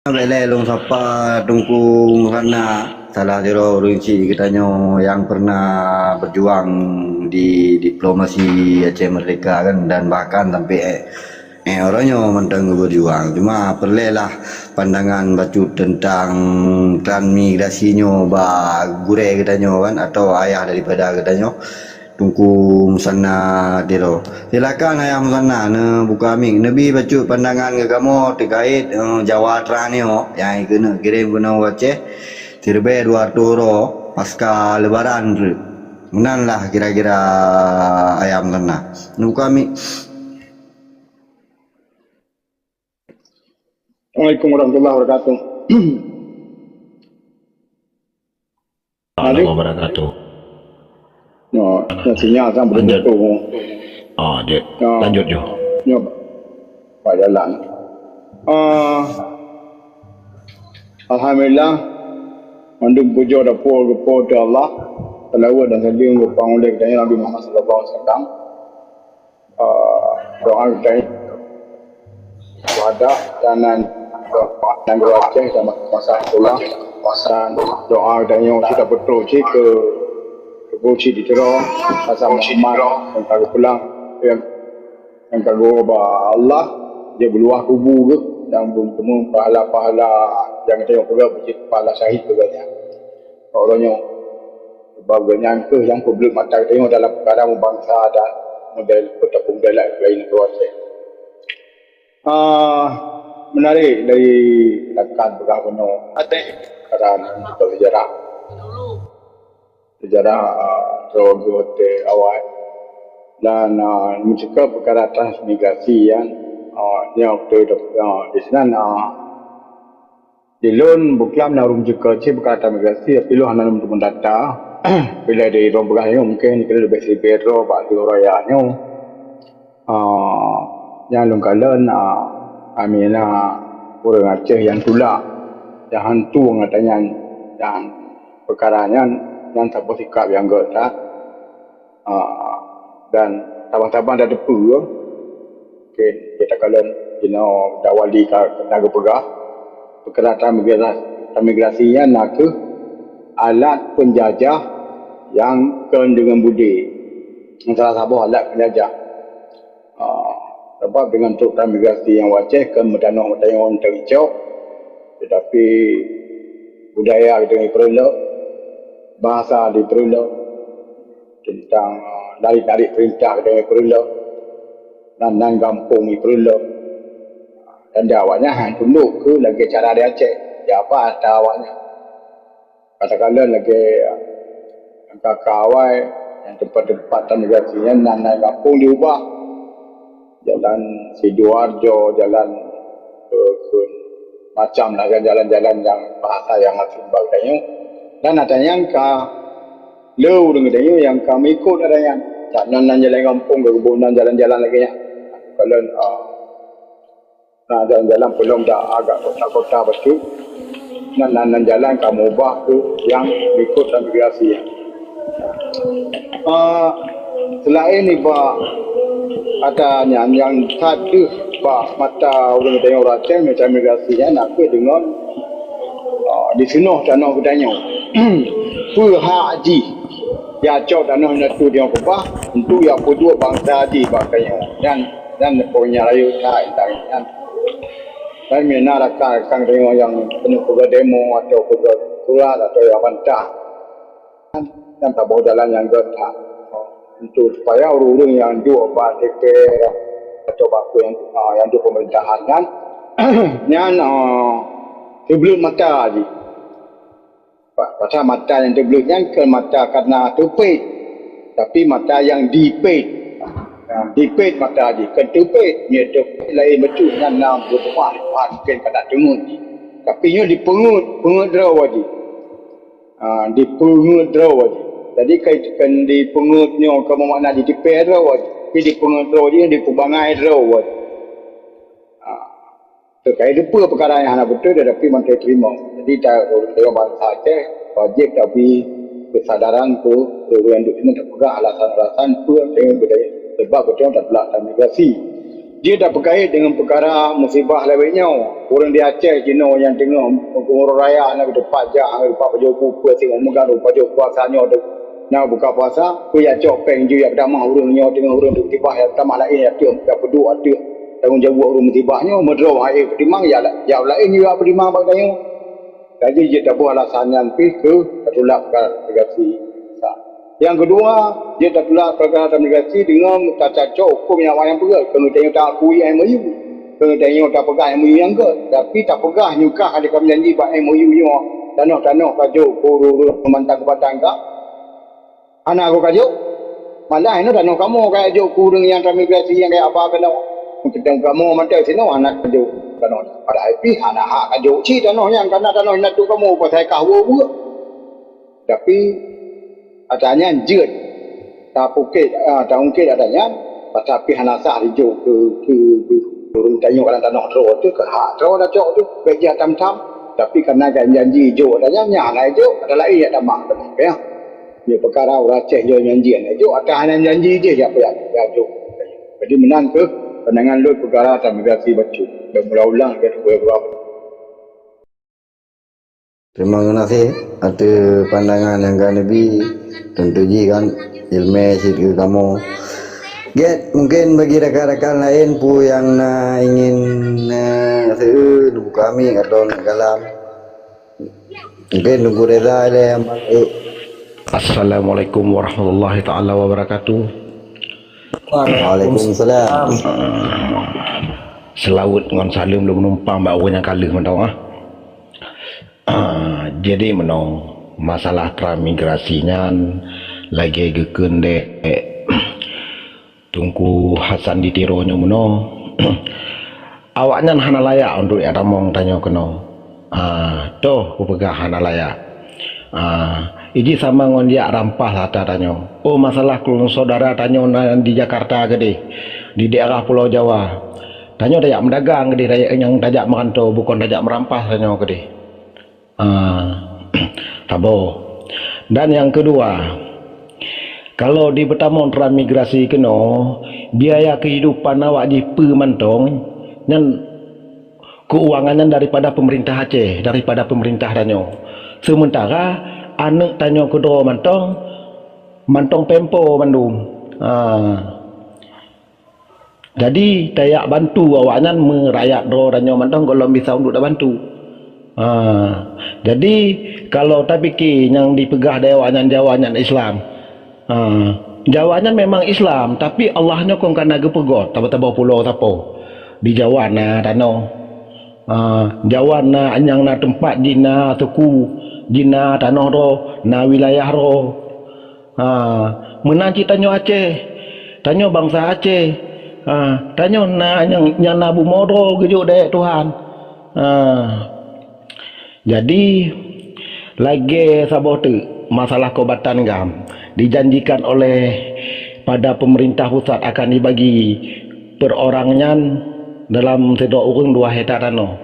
Bele long sapa tungkung sana salah diro runci katanya yang pernah berjuang di diplomasi Aceh Merdeka kan, dan bahkan sampai orangnya mentang berjuang, cuma perlelah pandangan bacu tentang transmigrasinya ba gure katanya kan, atau ayah daripada katanya tungku sana diro. Silakan ayam sana ne buka ming nabi bacu pandangan ke kamu terkait Jawatra ni yang kena kirim kena Aceh tirbe 200 ro pasca lebaran tu. Menan lah kira-kira ayam sana. Buka ming. Assalamualaikum warahmatullahi wabarakatuh. Assalamualaikum wabarakatuh. No, sinyal kan Lanjut. betul. Dia lanjut jo. Nyo, Pak jalan. Alhamdulillah, mandung puja dapur kepada Allah, telawat dan saling berpang oleh kedai Nabi Muhammad sallallahu alaihi wasallam. Doa kedai pada dan Aceh sama masa pula dan doa kedai yang sudah betul ke Boci di Tero, asal Muhammad yang kagak pulang, yang kagak bah Allah, dia berluah kubu ke, dan belum temu pahala-pahala yang kita yang pergi berjit pahala syahid beganya. Orangnya sebabnya ke yang publik mata tengok dalam perkara bangsa dan model kota model lain kuasa. Menarik dari lakukan berapa ada kerana sejarah Rogote awal dan mencegah perkara transmigrasi yang waktu di sana di lon bukan narum juga perkara transmigrasi tapi lo hanya untuk mendata bila di ruang bergaya mungkin kita lebih sibuk ro bagi orangnya yang longgalan amina orang Aceh yang tulak yang hantu ngatanya yang perkaranya yang tak bersikap yang tak dan tabang-tabang dah depu okay, kita kalian dawali naga pegah perkara transmigrasinya nak ke alat penjajah yang dengan budi yang salah satu alat penjajah sebab dengan untuk transmigrasi yang wajib ke medanah-medanah orang terhijau tetapi budaya dengan perlu bahasa diperlukan tentang tarik perintah dengan perlu dan kampung diperlukan dan dia awaknya tunduk ke lagi cara dia cek dia apa ada awaknya katakanlah lagi kakak awal yang tempat-tempat transmigrasinya dan kampung diubah jalan Sidoarjo jalan ke macam lah jalan-jalan yang bahasa yang asing bagainya dan adanya yang lu dengan dia yang kami ikut adanya tak nan jalan kampung ke kebunan jalan-jalan lagi ya kalau jalan-jalan belum dah agak kota-kota betul nan jalan kamu ubah tu yang ikut transmigrasi ya. Selain ni pak ada yang satu pak mata orang tengok rakyat transmigrasinya nak ke dengan di sini tanah kedanya haji ya cok tanah natu dia kubah untuk ya kedua bangsa haji pakainya dan punya rayu dan mina rakan tengok yang penuh pegang demo atau pegang surat atau yang bantah dan tak bawa jalan yang gertak untuk supaya orang-orang yang dua DPR atau baku yang dua pemerintahan dan yang sebelum mata haji pasal mata yang sebelumnya ke mata karena tupit tapi mata yang dipit mata haji ke tupit iaitu lain betul dengan nama berumah mungkin kena dengar tapi ia dipengut draw haji dipengut draw haji jadi kan dipengutnya kamu makna dipit draw haji tapi dipengut draw dia dipubangai draw haji terkait apa perkara yang betul tetapi menteri terima jadi dalam bahasa Aceh wajib tapi kesadaran tu orang yang duduk tak pegang alasan-alasan tu yang budaya sebab betul tak pelak transmigrasi dia dah berkait dengan perkara musibah lainnya. Orang di Aceh Cina yang tengah orang raya nak depan je depan baju buku tengok megang baju puasanya tu nak buka puasa ku ya cok peng je ya pertama orangnya dengan orang tu musibah yang pertama lain ya tium ya berdua ada tanggungjawab orang musibahnya medro air pedimang ya lain juga pedimang bagainya. Jadi dia tak buat alasannya pergi ke tertolak migrasi. Yang kedua, dia tertolak perkara migrasi dengan tak cocok hukum yang awak yang pegang. Kena tengok tak akui MOU. Kena tengok tak pegang MOU yang ke. Tapi tak pegang juga ada kami janji buat MOU yang tanah-tanah kajuk kuru memantang kebatang ke. Anak aku kajuk. Malah ini tanah kamu kajuk kuru yang migrasi yang kayak apa kena. Kita kamu mantai sini anak kajuk. Tanah pada IP anak hak kajuk. Si tanah yang tanah nak tu kamu pasal kahwa pula. Tapi adanya jut tak pukit tak mungkin adanya tapi hanasah hijau ke turun tayung kalau tanah terus tu ke hak terus dah cok tu bagi tam-tam tapi kerana janji hijau adanya nyala hijau ada lain yang tamak ya dia perkara orang Aceh jo janji hijau ada hanya janji je siapa yang hijau jadi menang ke pandangan lu perkara migrasi bacu berulang-ulang ke beberapa. Terima kasih atas pandangan yang kan lebih tentu je kan ilmu sikit kamu. Get mungkin bagi rakan-rakan lain pun yang ingin nunggu kami atau nak kalam. Mungkin nunggu reza ada yang balik. Assalamualaikum warahmatullahi taala wabarakatuh. Waalaikumsalam. Selawat dengan salam lu menumpang mbak orang yang kalah mentau jadi menong masalah transmigrasinya lagi geken dek Tungku Hasan ditironya menong awaknya hana layak untuk ada mong tanya keno toh kupegah hana layak iji sama ngon dia rampah lah tanya oh masalah kulung saudara tanya di Jakarta gede di daerah Pulau Jawa tanya dayak mendagang gede dayak yang dayak merantau bukan dayak merampah tanya gede tabo. Dan yang kedua, kalau di pertama transmigrasi kena biaya kehidupan awak di pemantong dan keuangannya daripada pemerintah Aceh, daripada pemerintah Danyo. Sementara anak Danyo kedua mantong pempo Bandung. Jadi tayak bantu awaknya merayak do Danyo mantong kalau bisa untuk dah bantu. Jadi kalau tapi yang dipegah dewan Jawanya Islam, Jawanya memang Islam, tapi Allahnya kong kana gepegot, taba-taba pulau tapo di Jawa na tano, Jawa na anyang na tempat jina tuku jina tanah ro na wilayah ro, menanci tanyo Aceh, tanyo bangsa Aceh, tanyo na yang nabu moro gejo dek Tuhan. Jadi lagi sabote masalah kobatan gam dijanjikan oleh pada pemerintah pusat akan dibagi perorangnya dalam sedok urang 2 hektar tano.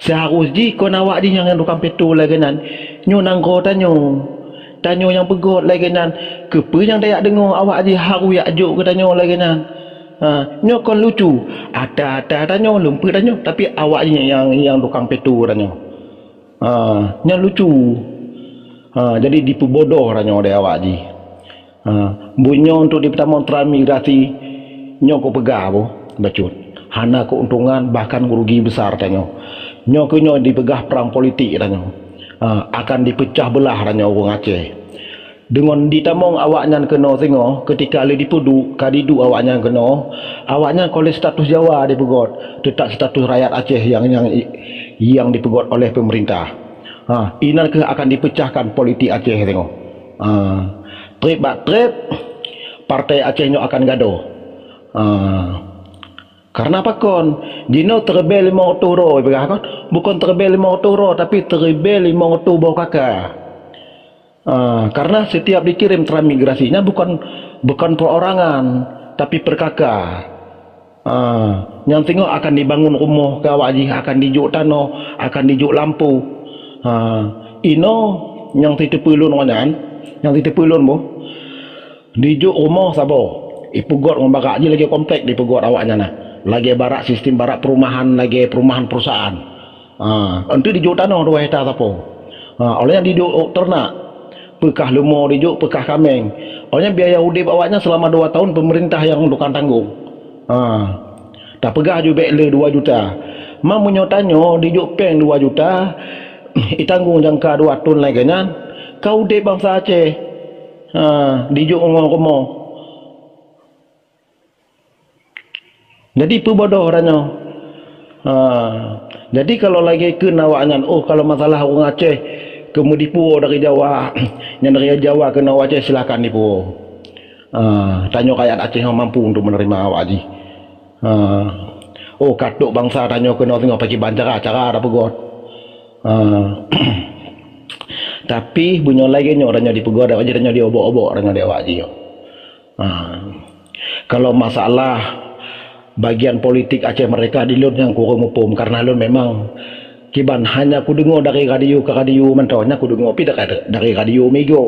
Seharusnya kon awak di yang dukang petu lagi nan nyonang ko tanyo yang pegot lagi nan kepe yang dayak dengar awak di haru yak juk ke tanyo lagi nan. Nyo kon lucu ada tanyo lumpur tanyo tapi awak yang dukang petu tanyo. Yang lucu. Jadi dipubodoh ranyo de awak ji. Bunyo untuk di pertama transmigrasi nyo ko pegah bo bacut. Hana keuntungan bahkan rugi besar tanyo. Nyo ke nyo dipegah perang politik tanyo. Akan dipecah belah ranyo orang Aceh. Dengan ditamong awaknya kena tengok ketika le dipudu kadidu awaknya kena awaknya oleh status Jawa dipegot tetap status rakyat Aceh yang dipegot oleh pemerintah. Ini akan dipecahkan politik Aceh tengok. Trip trip partai Acehnya akan gaduh. Karena apa kon? Dino terbel 5 otoro bukan terbel 5 otoro tapi terbel 5 oto bau kakak. Karena setiap dikirim transmigrasinya bukan perorangan tapi per kakak. Yang tengok akan dibangun rumah ke awak ji, akan dijuk tanah, akan dijuk lampu. Ino yang titipulun wanyan, yang titipulun bo. Dijuk rumah sabo. Ipugot ngombarak ji lagi komplek dipugot awaknya nah. lagi barak sistem barak perumahan lagi perumahan perusahaan. Nanti dijuk tanah 2 hektar tapo. Oleh yang dijuk ternak, pekah lemur dijuk, pekah kambing. Oleh biaya udip awaknya selama 2 tahun pemerintah yang bukan tanggung. Tak pegah ju bekle 2 juta. Mam menyotanyo dijuk peng 2 juta, itanggung jangka 2 tahun lagi kan. Kau udip bangsa Aceh. Dijuk ngomong-ngomong. Jadi pebodoh orangnya. Jadi kalau lagi ke nawaknya, kalau masalah orang Aceh kemudian dari Jawa, yang dari Jawa ke Nawak Aceh silakan dipu. Tanya rakyat Aceh yang mampu untuk menerima awak ji. Katuk bangsa tanya kena tengok pakai bancara cara ada pegot. Tapi bunyo lagi orangnya dipegot aja orangnya diobok-obok orangnya dia awak ji. Kalau masalah bagian politik Aceh mereka di lun yang kurang upum karena lun memang kiban hanya ku dengar dari radio ke radio mentaunya ku dengar pi dari radio Mego.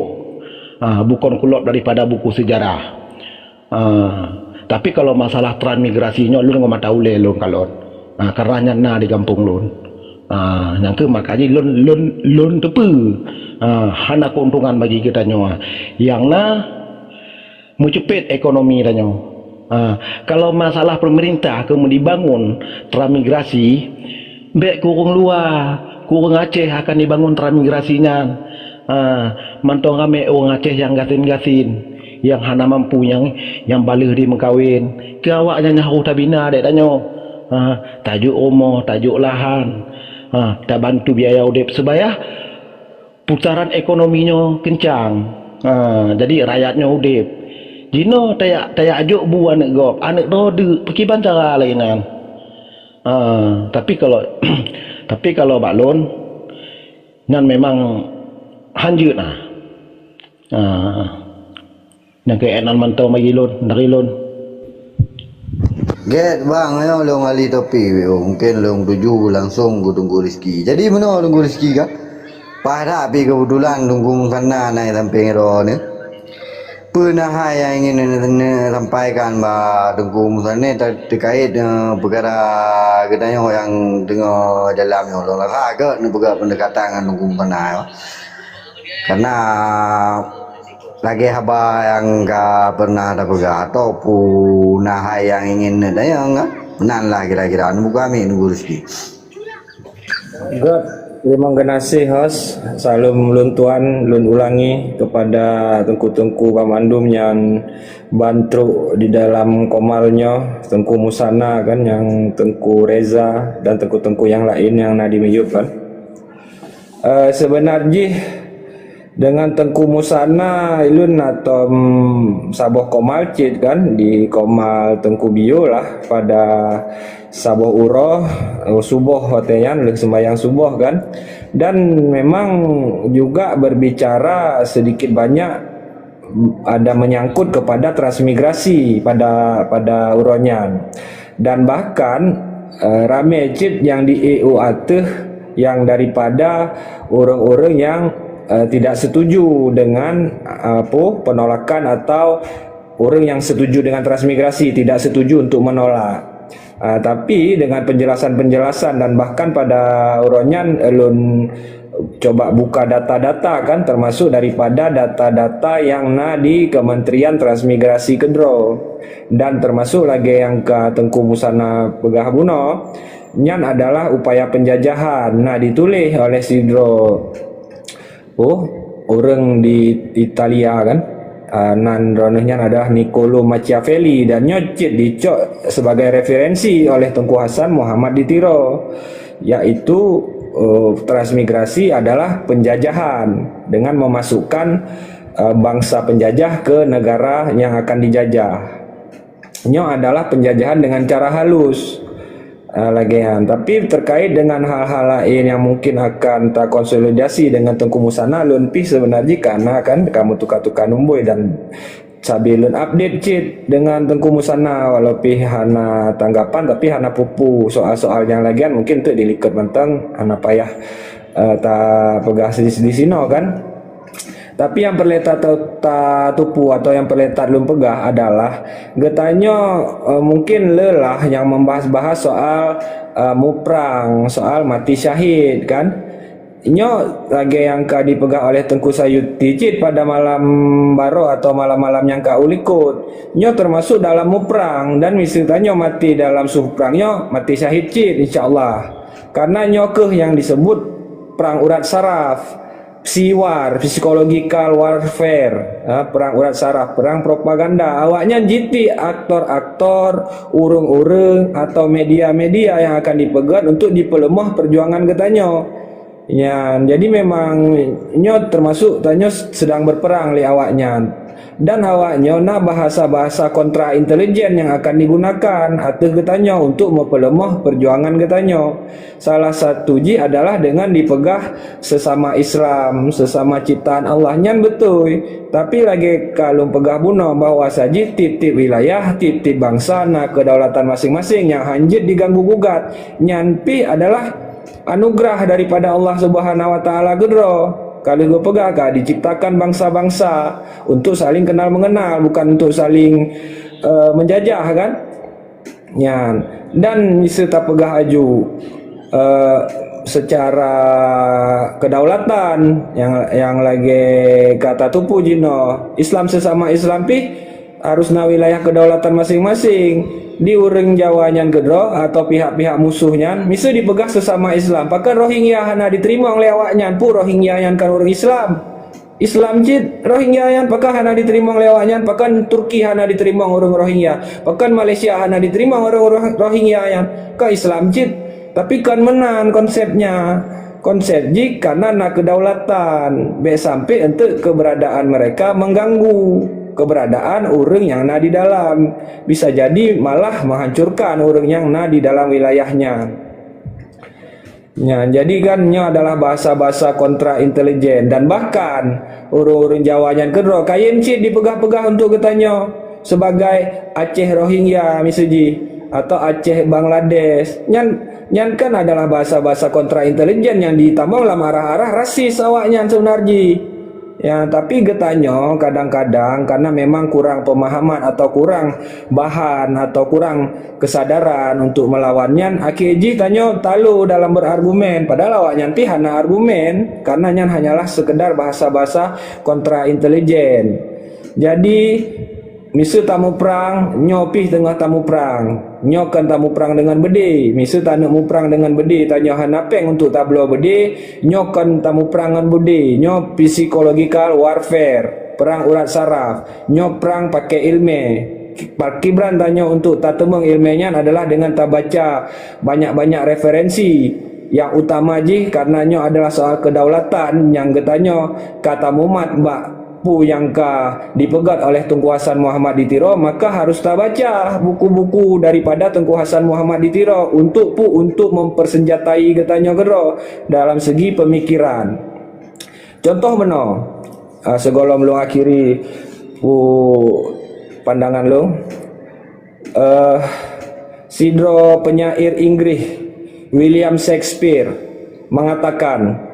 Bukan kulot daripada buku sejarah. Tapi kalau masalah transmigrasinya lun ngomong tahu le lun kalon. Karena nyana di kampung lun. Yang ke makanya lun tepu. Hana keuntungan bagi kita nyawa. Yang na mucepet ekonomi tanya. Kalau masalah pemerintah kemudian dibangun transmigrasi, bek kurung luar, kurung Aceh akan dibangun transmigrasinya. Mantong kami orang Aceh yang gasin-gasin, yang hana mampu, yang balik di mengkawin. Ke awaknya nyahu tabina dek tanya. Tajuk rumah, tajuk lahan, tak bantu biaya udip sebaya putaran ekonominya kencang. Jadi rakyatnya udip. Jino tayak ajuk bu anak gop, anak rode pergi bancara lainan. Tapi kalau baklon nan memang hanjut nah. Yang keenan mantau bagi lon dari lon. Get bang, ayo long ali topi, mungkin long tuju langsung gue tunggu rezeki. Jadi mana tunggu rezeki kan? Pada api kebetulan tunggu sana naik sampai ngero ni. Pernah yang ingin sampaikan bah tunggu sana terkait perkara katanya yang dengar dalam yang long lara ke ni perkara pendekatan dengan tunggu sana. Karena lagi haba yang gak pernah ada perkara ataupun yang ingin ada yang menan lah kira-kira nunggu kami nunggu rezeki. God, terima kasih host. Salam lun tuan, lun ulangi kepada tengku-tengku Kamandum yang bantu di dalam komalnya, Tengku Musana kan, yang Tengku Reza dan tengku-tengku yang lain yang Nadi Meyup kan. Sebenarnya dengan Tengku Musana ilun atau saboh komal cid kan di komal Tengku Bio lah pada saboh uroh subuh hoteyan sembahyang subuh kan, dan memang juga berbicara sedikit banyak ada menyangkut kepada transmigrasi pada uronya, dan bahkan rame cid yang di EU ateh yang daripada orang-orang yang tidak setuju dengan penolakan atau orang yang setuju dengan transmigrasi tidak setuju untuk menolak. Tapi dengan penjelasan-penjelasan dan bahkan pada uronyan elun coba buka data-data kan, termasuk daripada data-data yang di Kementerian Transmigrasi Kedro, dan termasuk lagi yang ke Tengku Musana Pegah Buno nyan adalah upaya penjajahan ditulis oleh Sidro orang di Italia kan, nan ronehnya adalah Niccolo Machiavelli, dan nyocit dicok sebagai referensi oleh Tengku Hasan Muhammad di Tiro, yaitu transmigrasi adalah penjajahan dengan memasukkan bangsa penjajah ke negara yang akan dijajah. Nyo adalah penjajahan dengan cara halus. Lagian, tapi terkait dengan hal-hal lain yang mungkin akan terkonsolidasi dengan Tengku Musana lun pi sebenarnya karena kan kamu tukar-tukar numbui dan sabi lun update cit dengan Tengku Musana walau pi hana tanggapan tapi hana pupu soal-soal yang lagian mungkin tu dilikat mentang hana payah tak pegah di sini kan. Tapi yang perletat tupu atau yang perletat lum pegah adalah getanya mungkin lelah yang membahas-bahas soal muprang, soal mati syahid kan. Nyo lagi yang ka dipegang oleh Tengku Sayuti cit pada malam baro atau malam-malam yang ka ulikut. Nyo termasuk dalam muprang dan misalnya mati dalam suh perang nyo mati syahid cit insyaallah. Karena nyo keh yang disebut perang urat saraf, psiwar, psychological warfare, perang urat saraf, perang propaganda. Awaknya jiti aktor-aktor, urung-urung atau media-media yang akan dipegat untuk dipelemah perjuangan getanyo. Ya, jadi memang nyo termasuk tanyo sedang berperang li awaknya. Dan awaknya nak bahasa-bahasa kontra intelijen yang akan digunakan atau getanyo untuk mempelemah perjuangan getanyo. Salah satu ji adalah dengan dipegah sesama Islam, sesama ciptaan Allah nyan betul. Tapi lagi kalau pegah buno bahwa saja tip-tip wilayah, tip-tip bangsa na kedaulatan masing-masing yang hanjit diganggu gugat. Nyan pi adalah anugerah daripada Allah Subhanahu wa taala gedro. Kalau gue pegang diciptakan bangsa-bangsa untuk saling kenal mengenal, bukan untuk saling menjajah kan. Ya. Dan serta pegah aju secara kedaulatan yang lagi kata tupu jino Islam sesama Islam pi harus na wilayah kedaulatan masing-masing. Di urang Jawanya gedro atau pihak-pihak musuhnya misalnya dipegang sesama Islam, pakai Rohingya hana diterima oleh awaknya pu Rohingya yang kan orang Islam jid Rohingya yang pakai hana diterima oleh awaknya, pakai Turki hana diterima orang Rohingya, pakai Malaysia hana diterima orang Rohingya yang ke Islam jid. Tapi kan menan konsepnya konsep jid karena nak kedaulatan be sampai untuk keberadaan mereka mengganggu keberadaan orang yang na di dalam, bisa jadi malah menghancurkan orang yang na di dalam wilayahnya. Ya, jadi kan nya adalah bahasa-bahasa kontra intelijen dan bahkan urung-urung Jawanya kedro kayen cit dipegah-pegah untuk getanyo sebagai Aceh Rohingya misalji atau Aceh Bangladesh. Nyan kan adalah bahasa-bahasa kontra intelijen yang ditambah dalam arah-arah rasis awaknya sebenarnya. Ya, tapi getanyo kadang-kadang karena memang kurang pemahaman atau kurang bahan atau kurang kesadaran untuk melawannya, akhirnya tanyo talu dalam berargumen. Padahal awaknya hana argumen karena nyan hanyalah sekedar bahasa-bahasa kontra intelijen. Jadi misal tamu perang, nyopih tengah tamu perang. Nyokan tamu perang dengan bedi. Misal tamu perang dengan bedi, tanya hanapeng untuk tablo bedi. Nyokan tamu perang dengan bedi. Nyok psychological warfare, perang urat saraf. Nyok perang pakai ilmu. Pak Kibran tanya untuk tak temeng ilmunya adalah dengan tak baca banyak-banyak referensi. Yang utama ji karenanya adalah soal kedaulatan yang getanya kata Muhammad mbak pu yang dipegat oleh Tengku Hasan Muhammad di Tiro, maka harus tak baca buku-buku daripada Tengku Hasan Muhammad di Tiro untuk mempersenjatai getanya gero dalam segi pemikiran. Contoh beno segolong lu akhiri pu pandangan lu sidro penyair Inggris William Shakespeare mengatakan,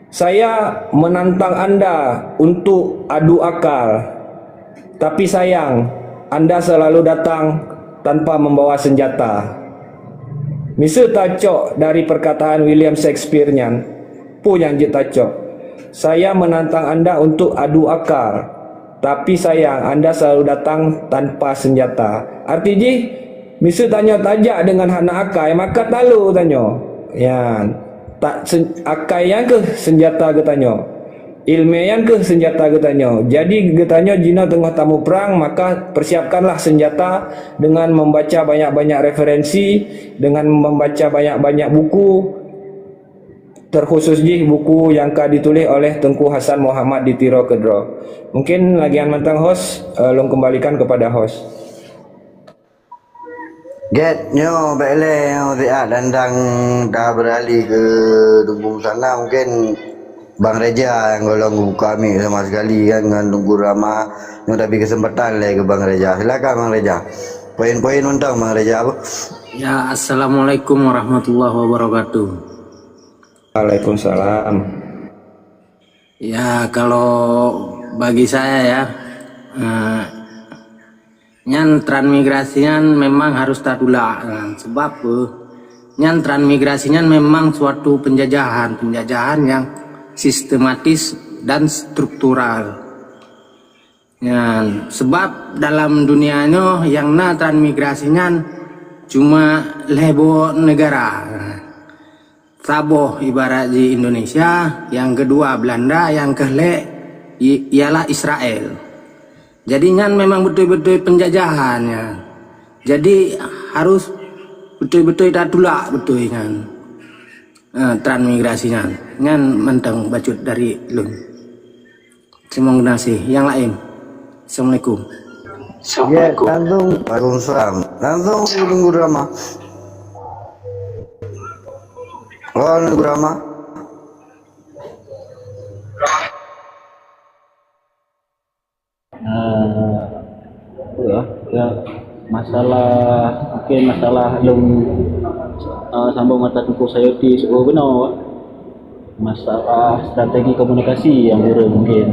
saya menantang Anda untuk adu akal, tapi sayang Anda selalu datang tanpa membawa senjata. Misal tacok dari perkataan William Shakespeare-nya, pu yang je tacok. Saya menantang Anda untuk adu akal, tapi sayang Anda selalu datang tanpa senjata. Artinya, misal tanya tajak dengan hana akai, maka talu tanya. Ya, tak akai yang ke senjata getanyo, ilmu yang ke senjata getanyo. Jadi getanyo jina tengah tamu perang, maka persiapkanlah senjata dengan membaca banyak-banyak referensi, dengan membaca banyak-banyak buku, terkhusus buku yang ditulis oleh Tengku Hasan Muhammad di Tiro Kedro. Mungkin lagian mantang host, long kembalikan kepada host. Get nyo bele nyo dia dandang dah beralih ke Dumbung sana, mungkin Bang Reja yang golong kami sama sekali kan dengan Tunggu Rama nyo tapi kesempatan lagi ke Bang Reja. Silakan Bang Reja. Poin-poin untuk Bang Reja apa? Ya, assalamualaikum warahmatullahi wabarakatuh. Waalaikumsalam. Ya kalau bagi saya ya, eh, nyan transmigrasinya memang harus tadula. Sebab nyan transmigrasinya memang suatu penjajahan yang sistematis dan struktural. Sebab dalam dunianya yang transmigrasinya cuma lebo negara. Sabo ibarat di Indonesia, yang kedua Belanda, yang kelek ialah Israel. Jadi nyan memang betul-betul penjajahannya. Jadi harus betul-betul datulak betul nyan. Transmigrasinya nyan menteng bacut dari lun. Terima kasih. Yang lain. Assalamualaikum. Ya, langsung. Waalaikumsalam. Langsung tunggu drama. Oh, nunggu drama. Ya, masalah yang sambung mata tuku saya di benar masalah strategi komunikasi yang buruk mungkin.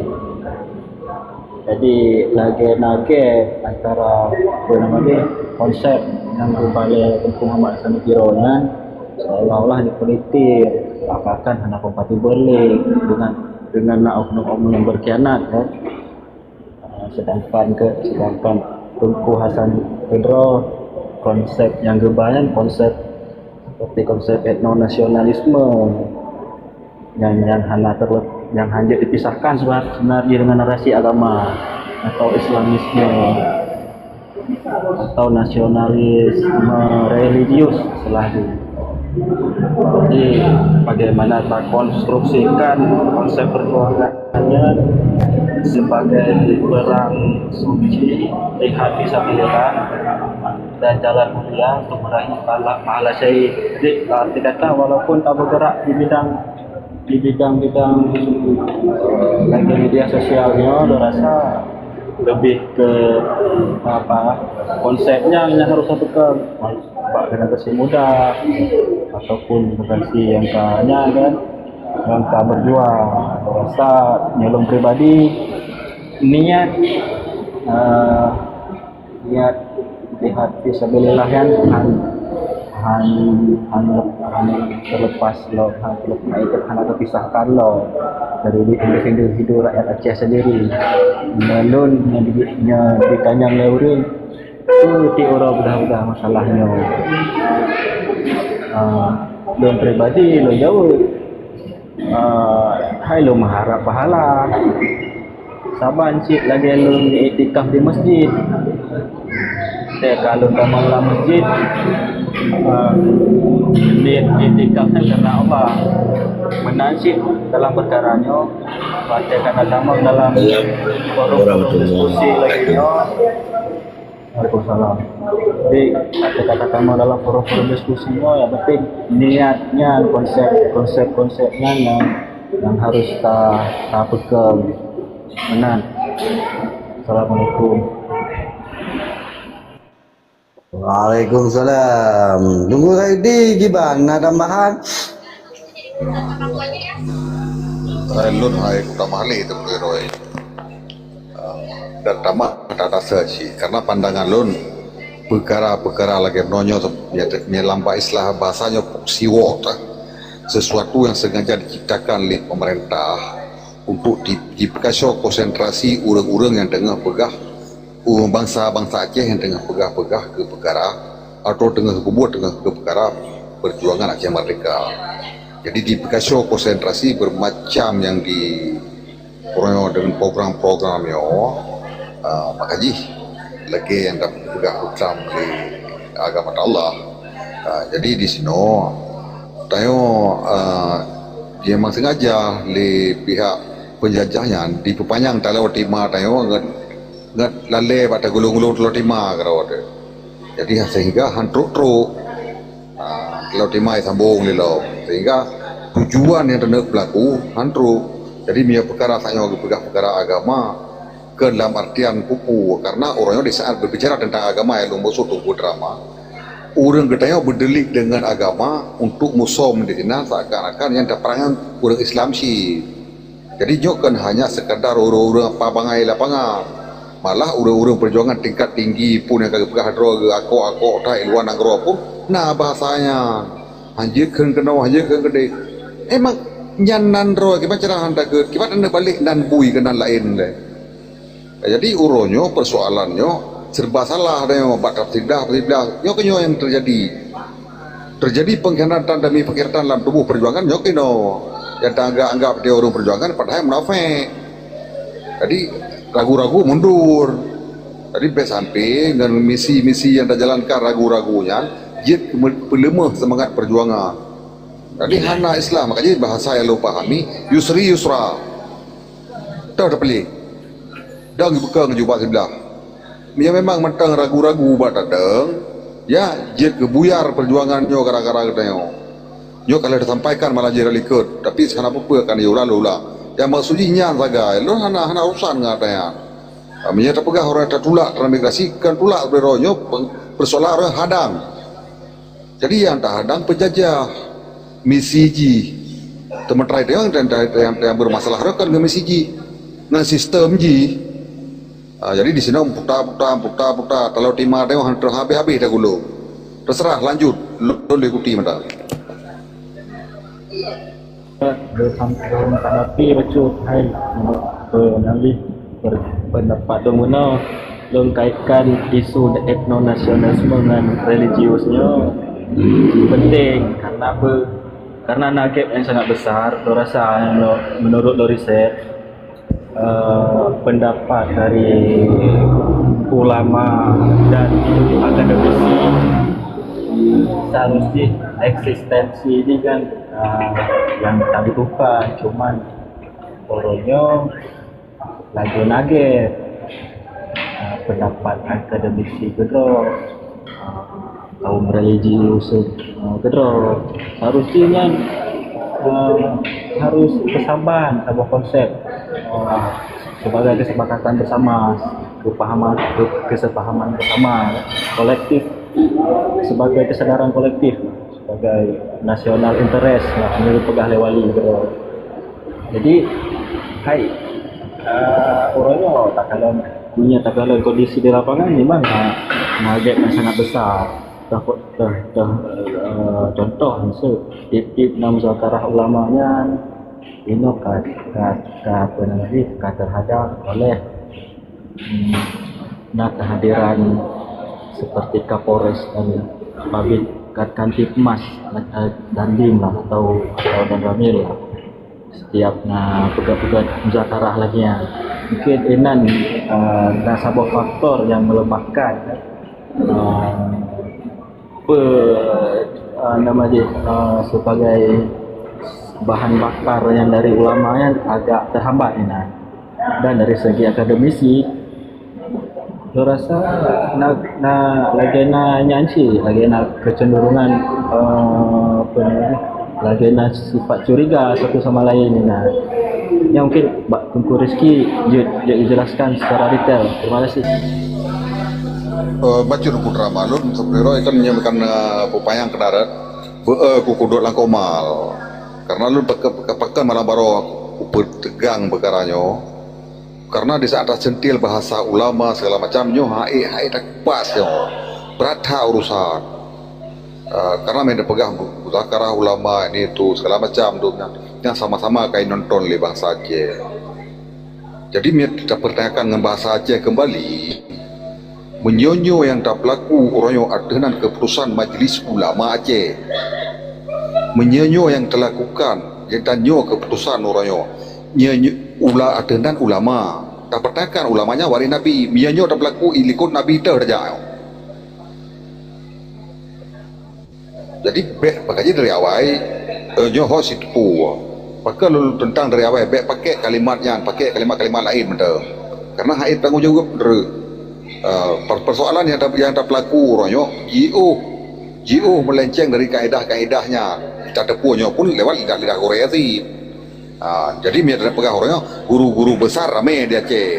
Jadi lagi antara konsep yang berbalik untuk Muhammad Sanukirona seolah-olah dipolitik apakah hanya kompatibel dengan oknum-oknum yang berkhianat kan. Sedangkan Tunku Hasan Pedro konsep yang gebayan konsep seperti konsep etno-nasionalisme yang hanya dipisahkan sebenarnya dengan narasi agama atau Islamisme atau nasionalisme religius selalu. Jadi bagaimana tak konstruksikan konsep perjuangannya sebagai perang suci, lihat fisabilillah dan jalan mulia untuk meraih pahala syahid. Jadi arti kata walaupun tak bergerak di bidang media sosialnya, saya rasa lebih ke konsepnya yang harus satukan generasi muda ataupun generasi yang kan berjuang. Saya rasa nyelom pribadi niat lihat fisabilillah kan terlepas lo terpisahkan lo dari individu rakyat Aceh sendiri. Melun yang ditanyang leureun itu ti ora budah masalahnya. Lo pribadi lo jauh hai lo mengharap pahala saban cik lagi lo iktikaf di masjid. Kalau dalam masjid niat iktikafnya karena Allah, menasib dalam perkaranya, bacakan agama dalam forum diskusi lagi. Waalaikumsalam. Jadi kata-kata kamu dalam forum diskusinya yang penting niatnya, konsepnya yang harus kita pegang. Benar. Assalamualaikum. Waalaikumsalam. Tunggu tadi gimana tambahan? Lun hai kutamali itu beroi. Dan tamak data search karena pandangan lun perkara lagi menonyo melampai istilah bahasanya siwot, sesuatu yang sengaja diciptakan oleh pemerintah untuk dipekasih konsentrasi orang-orang yang tengah pegah bangsa Aceh yang tengah pegah ke perkara atau tengah berbuat ke perkara perjuangan Aceh Merdeka. Jadi dipekasih konsentrasi bermacam yang di dengan program-programnya makanya lagi yang dapat pegah hukum di agama Allah. Jadi di sini tayo dia memang sengaja di pihak penjajahnya diperpanjang talau timah tayo ngat lale pada gulung-gulung telur timah kalau ada. Jadi sehingga hantruk telur timah sambung lilo sehingga tujuan yang hendak berlaku hantruk. Jadi dia perkara saya pegah perkara agama ke dalam artian kupu karena orangnya di saat berbicara tentang agama yang musuh tunggu drama orang katanya berdelik dengan agama untuk musuh mendidikan seakan-akan yang ada perangan orang Islam sih Jadi nyo kan hanya sekadar orang-orang pabangai lapangan, malah orang-orang perjuangan tingkat tinggi pun yang kagak pegah hadro ke akok-akok tak iluan agro pun nah bahasanya anjir kenau anjir gede emang nyanan ro gimana cara anda ke gimana anda balik nan bui ke nan lain deh. Jadi uronyo persoalannya serba salah deh bakat tidak nyo kenyo yang terjadi pengkhianatan demi pengkhianatan dalam tubuh perjuangan nyo keno yang anggap dia orang perjuangan padahal munafik. Jadi ragu-ragu mundur. Jadi sampai dengan misi-misi yang dijalankan ragu-ragunya jid pelemah semangat perjuangan. Jadi hana Islam makanya bahasa yang lo pahami yusri yusra. Tahu tak pilih. Dang buka ngejubah sebelah. Dia memang mentang ragu-ragu batadeng. Ya jid kebuyar perjuangannya gara-gara katanya. Yo kalau disampaikan malah jadi likut, tapi sekarang apa kan yo lalu lah. Yang maksudnya saja, lo hana urusan ngatanya. Menyata pegah orang tertulak transmigrasi kan tulak beronyo persoalan orang hadang. Jadi yang tak hadang penjajah misi ji teman terakhir yang bermasalah kan ke misi ji dengan sistem ji. Jadi di sini putar kalau timah dia habis dah gulu. Terserah lanjut lo ikuti mata. Tanggapi bacut hai penalih pendapat dong guna long kaitkan isu etnonasionalisme dengan religiusnya penting karena apa? Karena nugget yang sangat besar. Lo rasa menurut lo riset pendapat dari ulama dan akademisi seharusnya eksistensi ini kan yang tak dibuka, cuman orangnya lagi nugget pendapat akademisi kedro kaum religius kedro harusnya harus bersamaan sebuah konsep sebagai kesepakatan bersama, kesepahaman bersama kolektif sebagai kesadaran kolektif sebagai nasional interest menurut pegah lewali gitu. Jadi hai orangnya tak kalau kondisi di lapangan memang target yang sangat besar. Contoh misal tip-tip nama muzakarah ulamanya ini terhadap oleh kehadiran seperti Kapolres dan Babit Kantipmas dan Dim lah atau dan Ramil lah. Setiap pegat-pegat muzakarah lagi mungkin enan dan sebuah faktor yang melemahkan sebagai bahan bakar yang dari ulama yang agak terhambat ini. Dan dari segi akademisi saya rasa lagi nyanyi lagi kecenderungan lagi sifat curiga satu sama lain yang mungkin Mbak Tengku Rizky jelaskan secara detail. Terima kasih. Bacur putra malun sebenarnya kan menyampaikan upaya yang kedarat kukudut langkomal karena lu pakai malam baru tegang perkaranya karena di saat centil bahasa ulama segala macamnya hai tak pas yo berat urusan karena mereka pegang muzakarah ulama ini itu segala macam tuh yang sama-sama kayak nonton le bahasa Aceh. Jadi kita pertanyakan dengan bahasa Aceh kembali menyonyo yang tak berlaku orang yang adenan keputusan Majlis Ulama Aceh menyonyo yang terlakukan yang tanyo keputusan orang yang adenan ulama tak pertanyakan ulamanya wari Nabi menyonyo tak berlaku ilikut Nabi dah saja. Jadi pakai dari awal nyoho situ pakai lu tentang dari awal pakai kalimatnya pakai kalimat-kalimat lain betul karena haid tanggung jawab persoalan yang tak berlaku orangnya GO melenceng dari kaedah-kaedahnya kita tepuhnya pun lewat lidah Korea sih. Jadi ada pegah orangnya guru-guru besar ramai di Aceh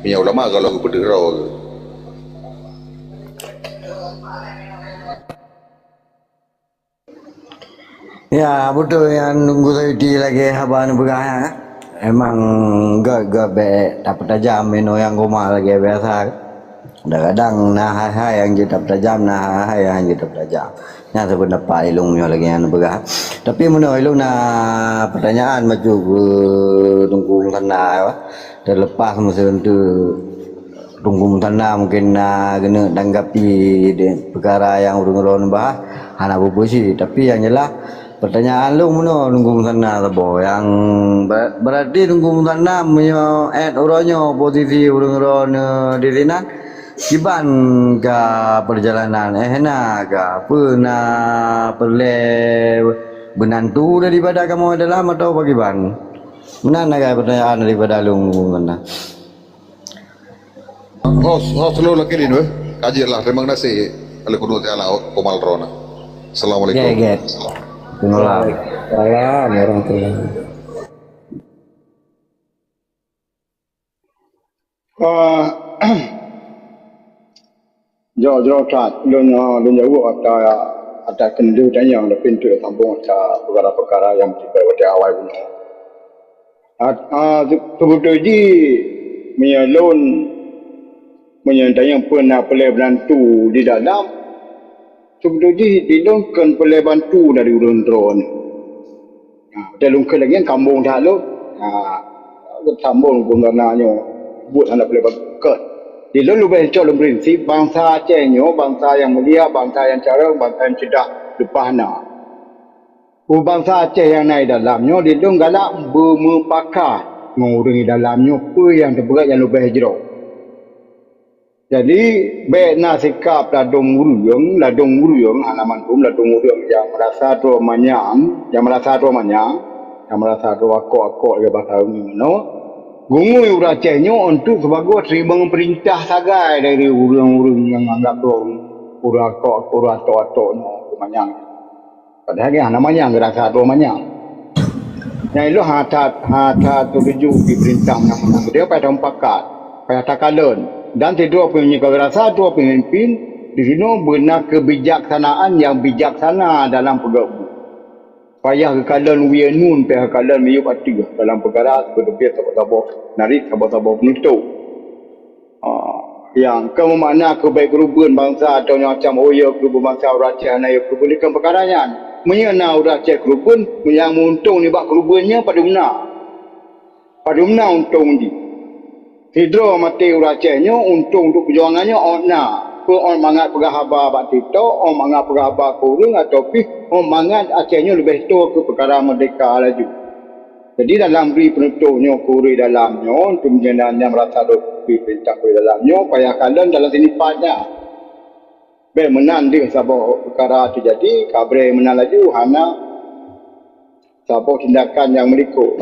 punya ulama kalau berdera. Ya betul yang nunggu saya lagi abang bergaya. Emang gak be dapat tajam meno yang goma lagi biasa. Kadang-kadang nah hai yang kita tajam nah hai yang kita tajam. Nya sebenarnya ilungnya lagi yang bergaya. Tapi meno ilung na pertanyaan maju tunggu sana terlepas musim tu tunggu sana mungkin kena tanggapi perkara yang urung-urung bah anak bubusi tapi yang jelas pertanyaan lu mana nunggu sana sabo yang berarti nunggu sana punya uronyo posisi urung-urung di sini kiban ke perjalanan na ke pernah benantu daripada kamu dalam atau bagaimana? Mana naga pertanyaan daripada lu nunggu sana? Host lu lagi ni tu. Kaji lah. Terima kasih. Oleh kudu tiala Komal Rona. Assalamualaikum. Ya. Tengoklah. Salam warahmatullahi. Jauh-jauh tak, dunia jauh ada kendu dan yang ada pintu sambung ada perkara-perkara yang tiba pada awal punya. Sebetulnya di menyalon menyandai yang pernah pelai bantu di dalam sebetulnya dilungkan pelai bantu dari urun-urun. Dilungkan lagi yang kampung dah lu. Sambung gunanya buat anak pelai bantu ke. Di lalu bencol prinsip bangsa Acehnya, bangsa yang mulia, bangsa yang cerah, bangsa yang cerdas lepasna. Bangsa Aceh yang naik dalamnya, di dalam galak bermepakat mengurangi dalamnya apa yang terberat yang lebih hijrah. Jadi, baik nak sikap ladung guruyang, halaman tu, ladung guruyang yang merasa tu manyang, yang merasa tu akok-akok ke bahasa ini, no? Gungui urang Acehnya untuk sebagai terima perintah sagai dari urang-urang yang anggap tu urang atok-atok no manyang. Padahal yang namanya gerasa tu manyang. Yang itu hata tuju di perintah menang. Dia pada pakat, pada takalan dan tidur punya gerasa tu pemimpin di sini benar kebijaksanaan yang bijaksana dalam pegabu. Payah kekalan wianun payah kekalan miyuk hati dalam perkara berdebit sabar-sabar narik sabar-sabar penutup yang kamu makna kebaik kerubuan bangsa atau macam ya kerubuan bangsa orang Aceh na ya kerubuan perkaranya menyana orang Aceh kerubuan yang untung ni bak kerubuannya pada untung di hidro mati orang Acehnya untung untuk perjuangannya ona orang mangat pegahaba bak tito orang mangat pegahaba kurung atau orang mangat Acehnya lebih tua ke perkara merdeka laju. Jadi dalam beri penutupnya kuri dalamnya untuk menjenanya merasa dopi perintah kuri dalamnya payah kalian dalam sini padnya. Baik menang dia sabah perkara terjadi kabre menang laju hana sabah tindakan yang melikut.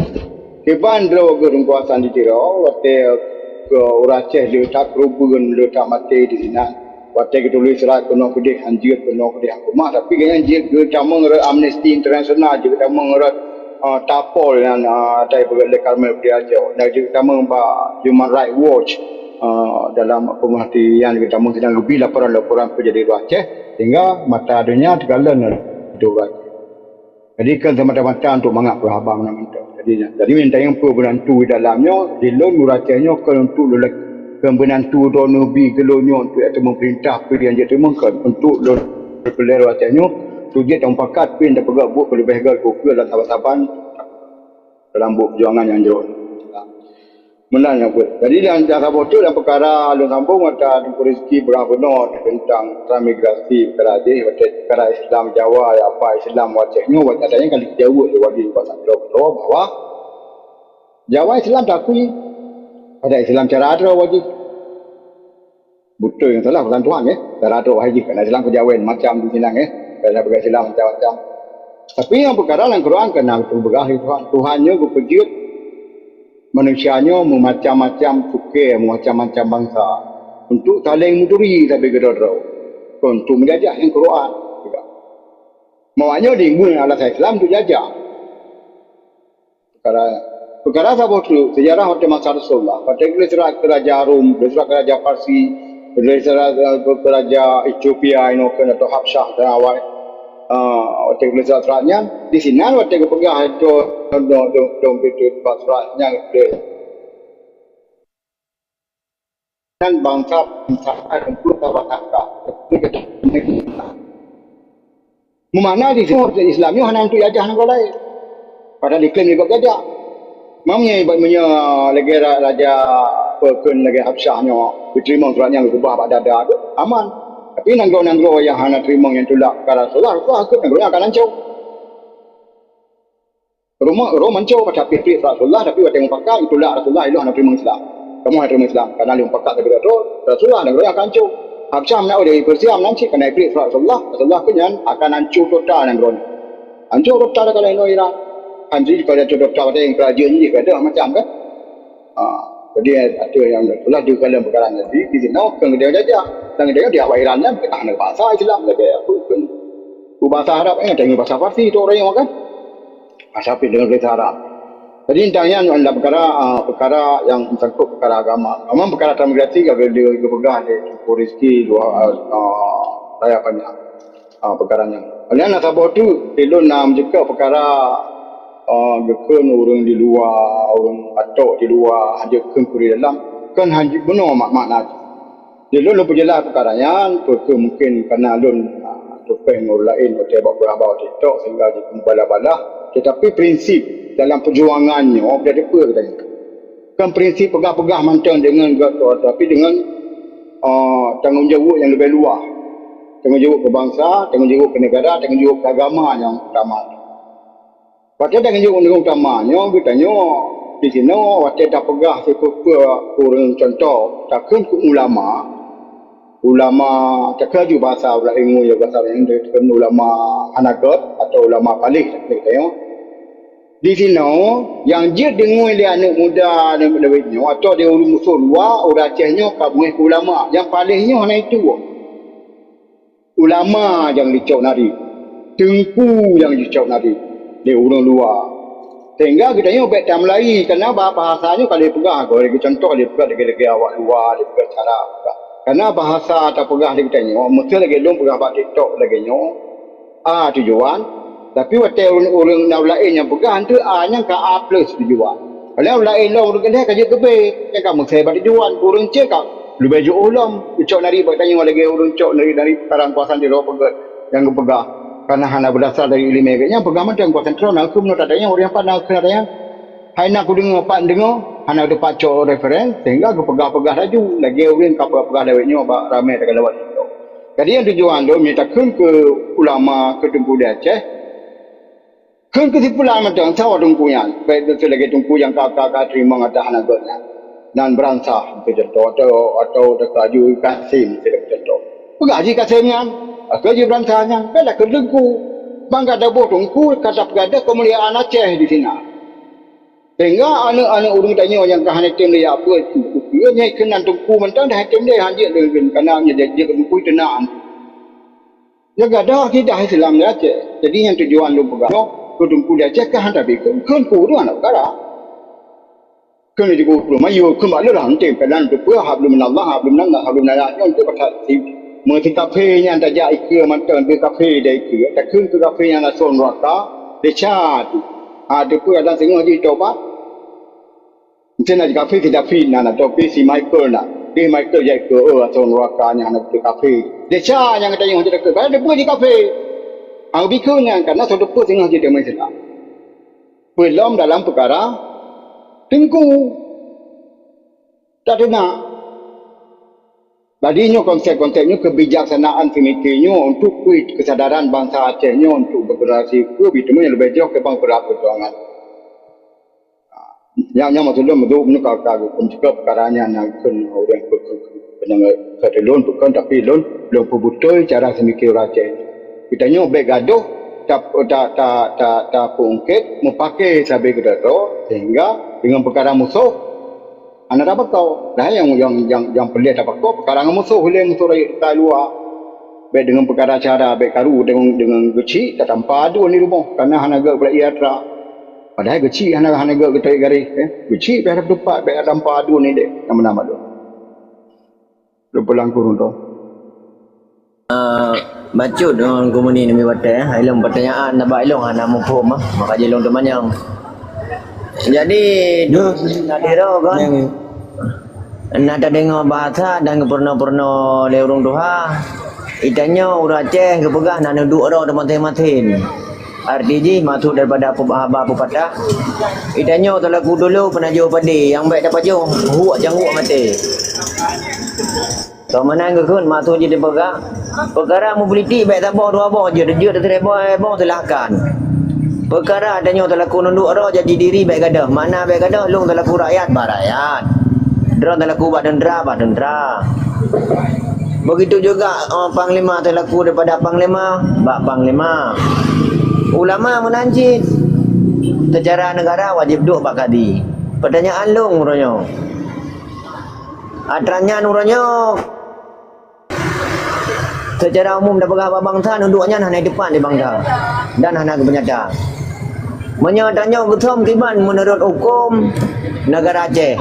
Keban dro gerung kuasaan di tiro wate ke orang Aceh letak kerubuan letak mati di sini. Waktu kita tulis surat kena kudih anjir kena kudih hukumah tapi kena anjir kita mengerat Amnesty International kita mengerat tapol yang dari berbagai Karmel Priajo dan kita mengerat Human Rights Watch dalam pemerhatian kita sedang lebih laporan-laporan kejadian Aceh sehingga mata dunia tergalan itu Aceh. Jadi kan semata-mata untuk mengak perhabang menang. Jadi minta yang berbantu di dalamnya di lon Acehnya kan untuk lelaki pembantu dono bi gelonyo untuk atau memerintah pilihan dia temukan untuk pelero Acehnya tujuh tahun pakat pin dah pegak buat lebih gal kokul dan saban-saban dalam buat perjuangan yang jauh. Menanya buat. Jadi yang jasa botol dan perkara lu sambung ada rezeki benar-benar tentang transmigrasi perkara dia perkara Islam Jawa apa Islam Acehnya katanya kali jauh lewat pasal bahwa Jawa Islam tak akui ada Islam cara ada wajib. Betul yang salah bukan Tuhan cara ada wajib kerana Islam kejawen macam di sini kerana bergaya Islam macam-macam. Tapi yang perkara yang Quran kena betul bergaya Tuhannya berpejut manusianya memacam-macam suke memacam-macam bangsa untuk saling muduri tapi gedor-gedor untuk menjajah yang Quran juga. Maunya diinggun alat Islam untuk jajah. Perkara sahabat dulu, sejarah waktu masa Rasulullah. Pada sejarah Raja Rum, sejarah Raja Parsi, sejarah Raja Ethiopia, atau Habsyah dan awal. Waktu kelesa seratnya di sini waktu kepegah itu dong itu pas seratnya dan bangsa dan pulau bangsa mana di sini Islamnya hanya untuk jajah negara lain padahal diklaim juga jajah mamnya ibadnya lagi raja Perken lagi Habsyahnya diterima suratnya berubah pada dada aman tapi nanggro yang hanya terima yang tolak ke Rasulullah aku nanggro yang akan hancur rumah hancur tapi Rasulullah tapi waktu yang pakai itulah Rasulullah itu hanya terima Islam kamu hanya terima Islam karena dia pakai kepada Rasulullah nanggro yang akan hancur Habsyah nak dari Persia nanti kena iblis Rasulullah kenyan akan hancur total nanggro hancur total kalau ini Iran hancur kalau hancur total yang kerajaan ini ada macam kan jadi ada yang itulah di dalam perkara jadi di sini kan dia jajah dan dia Irannya kita hanya bahasa Islam lagi aku kan bahasa Arab dengan bahasa Farsi itu orang yang kan bahasa dengan bahasa Arab jadi intinya adalah perkara yang menyangkut perkara agama memang perkara transmigrasi kalau dia berpegang di rezeki saya banyak perkaranya kalian nak tahu tu elok nak juga perkara gekun orang di luar orang atok di luar hanya kuri dalam kan hanya benar makna dia lu berjelas perkaranya mungkin kerana lun topeng orang lain macam bawa TikTok sehingga dikumpala-bala tetapi prinsip dalam perjuangannya dia ada apa katanya kan prinsip pegah-pegah mantan dengan tapi dengan tanggungjawab yang lebih luas tanggungjawab ke bangsa tanggungjawab ke negara tanggungjawab ke agama yang utama waktu tanggungjawab dengan utamanya katanya di sini waktu dah pegah sesuatu orang contoh takkan ke ulama terkaju bahasa ilmu ya bahasa yang dengan ulama Hanagat atau ulama Palih katanya di sini yang dia dengar dia anak muda dan duitnya atau dia orang musuh luar orang Acehnya kabung ulama yang palingnya hanya itu ulama yang dicok nari tengku yang dicok nari dia orang luar sehingga kita ni baik tak Melayu kerana bahasanya kalau dia pegang kalau dia contoh dia pegang lagi awak luar dia pegang cara kerana bahasa tak pegang dia kita ni mesti lagi long pegang bak TikTok lagi nyo tujuan tapi waktu orang lain yang pegang tu nya ke A plus tujuan kalau lain long orang kena kerja kebe yang kamu saya bak tujuan orang cekap lebih jauh ulam cok nari bak tanya lagi orang cok dari parang kuasaan dia pegang yang pegang karena hanya berdasar dari ilmu agaknya pegang macam kuasa kontrol aku menurut adanya orang pandang katanya hai nak aku dengar hanya ada pacok reference sehingga aku pegang laju lagi orang kapal pegang dawetnya ramai tak lewat itu jadi yang tujuan tu minta ke ulama ke Tengku di Aceh ke kesimpulan macam sawa tungkunya baik itu lagi tungku yang kakak terima ngata hanya gotnya dan beransah contoh atau terkaju Kasim contoh pegaji Kasimnya kerja beransahnya kan dah kedengku bangga dah tungku kata pegada kemuliaan Aceh di sini sehingga anak-anak orang tanya yang kahane tim dia apa dia nyai kenan tungku mentang dah tim dia hanya dengan kerana dia tungku tenang jaga dah kita Islam dia Aceh jadi yang tujuan lu pegang ke tungku dia Aceh kan tak bikin kan ku tu anak perkara kan dia ku mayu kembali lah tim pelan tu hablum minallah hablum minallah untuk pasal mesti kafe nya tak jadi ke mantan di kafe dia ke tak ke kafe yang nak son raka dia cat ada pun ada tengok di coba mungkin ada kafe tidak fin nak tapi si Michael nak dia Michael jadi ke son raka nya nak di kafe dia cat yang kata yang tidak ke ada pun di kafe ang bikunya karena sudah pun tengok di tempat sana belum dalam perkara tengku tak ada Badinya konsep-konsepnya kebijaksanaan semestinya untuk kesadaran bangsa Acehnya untuk bergenerasi ke bidang yang lebih jauh ke bangsa perjuangan. Yang maksudnya menukar mencegah perkaranya yang orang pendengar kata lon bukan tapi lon perbutul cara semestinya Aceh. Kita nyo baik gaduh tak pungkit memakai sabai kedato sehingga dengan perkara musuh anak dapat kau dah yang pelik dapat kau perkara musuh boleh musuh rakyat luar baik dengan perkara cara baik karu dengan kecil tak tanpa adu ni rumah kerana hanaga pula iatra padahal kecil hanaga kita garis kecil biar dapat baik tanpa adu ni dek nama-nama tu lu pulang kurun tu Bacut orang komuni ni batai ilong pertanyaan nak ilong ana mufhum maka jelong tu manyang. Jadi nadiro kan. Nak dengar bahasa dan pernah leurung doha. Itanya uraceh kepegah nak duduk dah teman-teman. Artinya masuk daripada apa patah. Itanya talaku dulu pernah jauh padi yang baik dapat jauh huak janguk mati. Kau mana ngekun masuk je dipegah. Perkara mobiliti baik tabah dua abah je. Dia dah tereba silahkan. Perkara adanya talaku nunduk dah jadi diri baik gadah. Mana baik gadah long talaku rakyat barakyat. Dera talaku bak dendra. Begitu juga panglima talaku daripada panglima bak panglima. Ulama menanjid. Secara negara wajib duduk bak kadi. Pertanyaan long uronyo. Atrannya uronyo. Secara umum dah pegawai bangsa duduknya hanya depan di bangsa dan hanya kepenyata. Menyatanya betul kiban menurut hukum negara Aceh